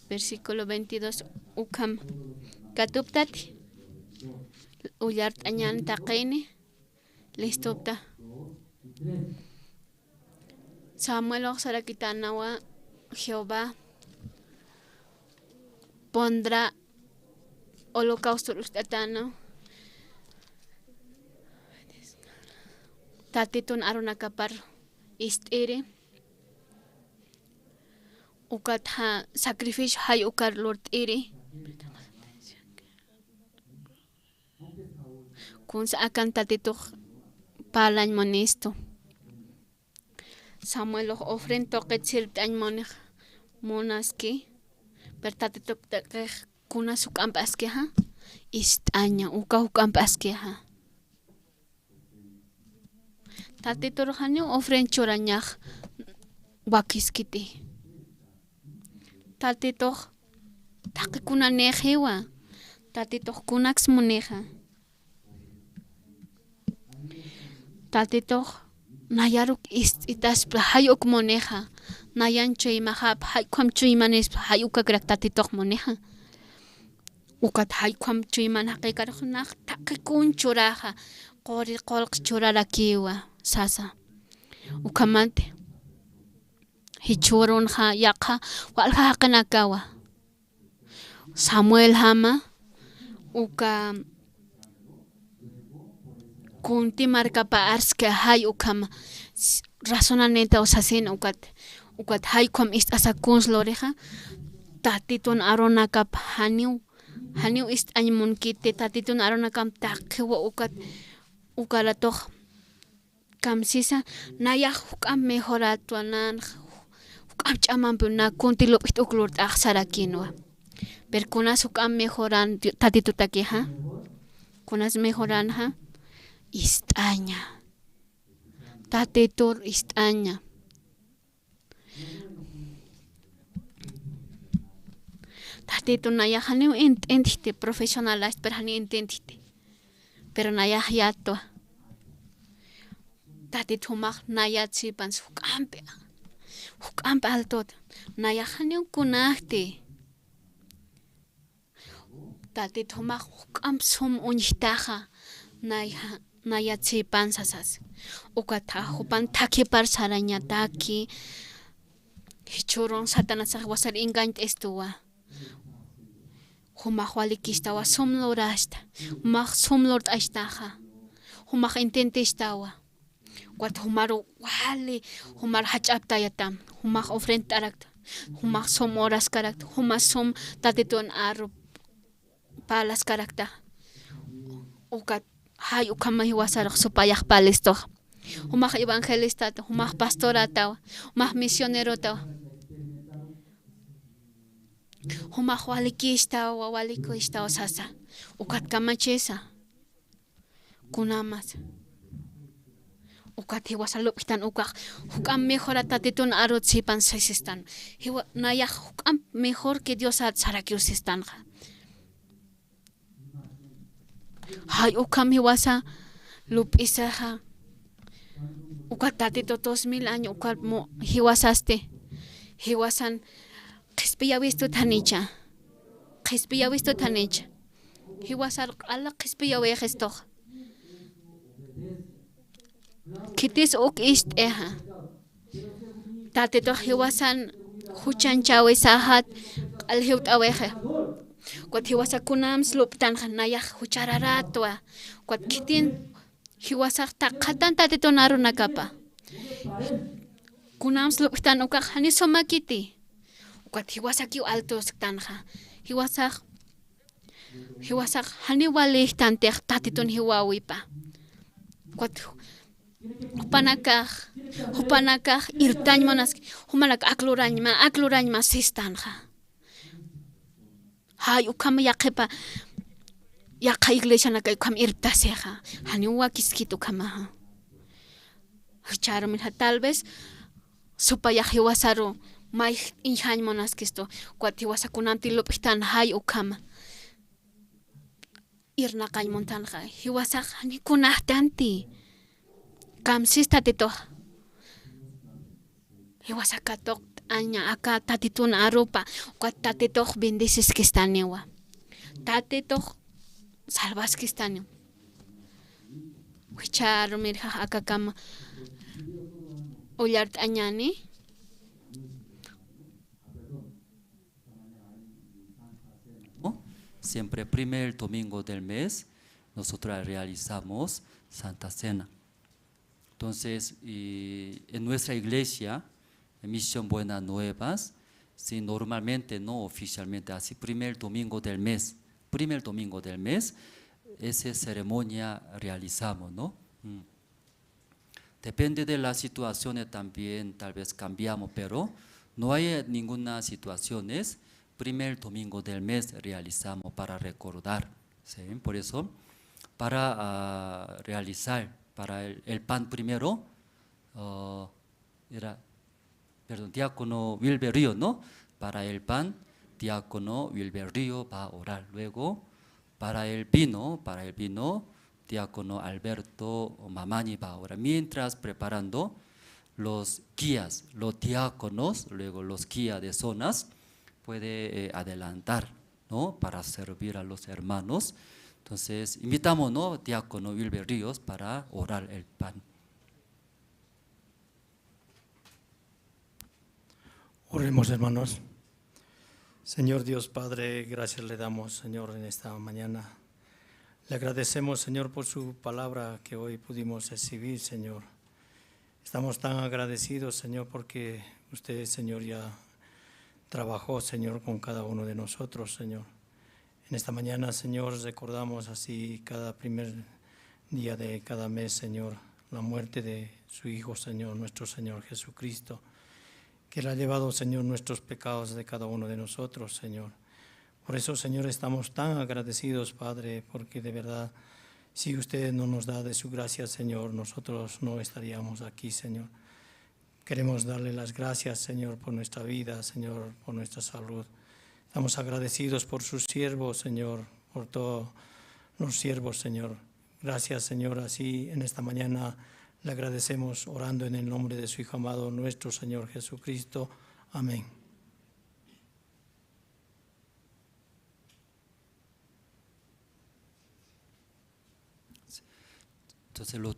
Versículo 22 ukam katuptati uyart añan taqini listopta Samuel oqsarakitanawa Jehová pondrá holocausto ustatano tatitun arunakapar istiri ukat ha sacrificio hay ukar lord iri kun sa akan tatito palan monisto Samuel ofren toqet sirtañ monej monaski per tatito kuna sukam paske ha istaña uka hukam paske ha tatito rohanyo ofren chorañaj wakiskiti tatito taqikuna nejewa Tatitoq kunax muneja. Tatitoq nayaruk itaspa hayuk muneja. Nayancho imaja haykwamchu imanespa hayukakrak tatitoq muneja. Ukat haykwamchu imana qikarqunaq taqikun churaja. Qori qolq churarakiwa sasa. Ukamante hichurunja yaqa walja haqinakawa. Samuel Hama uka kunti markapa arska hay ukama razonamiento usasina ukat haykwam ist'asakuns loreja tatitun aronakap haniw ist'añmunkiti tatitun aronakam taqiwa ukalatoq kamsisa nayaq huk'am mejoratuanan huk'am ch'amanpi na kunti lup'it uklur t'aqsarakinwa pero kunas huk'am mejoran tatitutakiqa kunas mejoranja ist'aña tatitur ist'aña tatitu nayaq haniw int'intijti profesionalash pero hani int'intijti pero nayaq yatwa tatit humaq nayatsipan huk'ampi altota nayaq haniw kunajti tatit humaq huk'am sum uñijtaqa nayatsipan sasas ukata hupan takipar saraña taki hichurun satanasaq wasar engañt estuwa humaq walikistawa sumlurashta humaq sumlurt ashtaqa humaq intentishtawa wat humaru wali humar hach'aptayatam humaq ofrendarakta humaq sum horas karakta humaq sum tatitun aru palas karakta ukat hay ukama hiwasaraq supayaq palistoq humaq evangelistata humaq pastoratawa humaq misionerotawa humaq walikuyshtawa sasa ukat kamachisa kunamas ukat hiwasalup'tan ukaq huk'am mejora tatitun arutsipan sisistan nayaq huk'am mejor que Dios sarakiusistanqa hay ukam hiwasa lup'isaqa ukat tatito 2000 año ukat hiwasaste hiwasan qhispiyawistu thanicha hiwasar ala qhispiyawiqistoq kitis ist'eja tatito hiwasan huchanchawi sahat q'alhiwt'aweje kuat hiwasakunams lup'tanqa nayaq huchararatwa kuat kitin hiwasaq taqatan tatitun arunakapa kunams lup'tan ukaq hani somakiti kuat hiwasakiw altos tanqa hiwasaq hani walihtantiq tatitun hiwawipa kuat hupanakaq irtañmanas humalak aklurañma sistanqa hay ukama yaqipa yaqa iglesianaka ukama irtasiqa hani wakiskita ukamaha charmi tal vez supayaq hiwasaru may inhañmanaskisto kuat hiwasakunamti lup'tan hay ukama irnaqañmuntanqa hiwasaq hani kunajtanti kamsis tatitoq hiwasakatoq aña aka tatitun arupa kuat tatitoq bendiciskistaniwa tatitoq salvaskistaniwa wicharmi akakama ullart añani Siempre primer domingo del mes nosotros realizamos Santa Cena. Entonces, en nuestra iglesia, en Misión Buenas Nuevas, sí, normalmente, no oficialmente, así primer domingo del mes, esa ceremonia realizamos, ¿no? Depende de las situaciones también, tal vez cambiamos, pero no hay ninguna situación, primer domingo del mes realizamos para recordar, ¿sí? Por eso, para realizar, para el pan primero, diácono Wilber Río, ¿no? Para el pan, diácono Wilber Río va a orar. Luego, para el vino, diácono Alberto Mamani va ahora, mientras preparando los guías, los diáconos, luego los guías de zonas, puede adelantar, ¿no? Para servir a los hermanos. Entonces, invitamos, ¿no? Diácono Wilber Ríos para orar el pan. Oremos, hermanos. Señor Dios Padre, gracias le damos, Señor, en esta mañana. Le agradecemos, Señor, por su palabra que hoy pudimos recibir, Señor. Estamos tan agradecidos, Señor, porque usted, Señor, ya trabajó, Señor, con cada uno de nosotros, Señor. En esta mañana, Señor, recordamos así cada primer día de cada mes, Señor, la muerte de su Hijo, Señor, nuestro Señor Jesucristo, que Él ha llevado, Señor, nuestros pecados de cada uno de nosotros, Señor. Por eso, Señor, estamos tan agradecidos, Padre, porque de verdad, si usted no nos da de su gracia, Señor, nosotros no estaríamos aquí, Señor. Queremos darle las gracias, Señor, por nuestra vida, Señor, por nuestra salud. Estamos agradecidos por sus siervos, Señor, por todos los siervos, Señor. Gracias, Señor, así en esta mañana le agradecemos orando en el nombre de su Hijo amado, nuestro Señor Jesucristo. Amén. Entonces los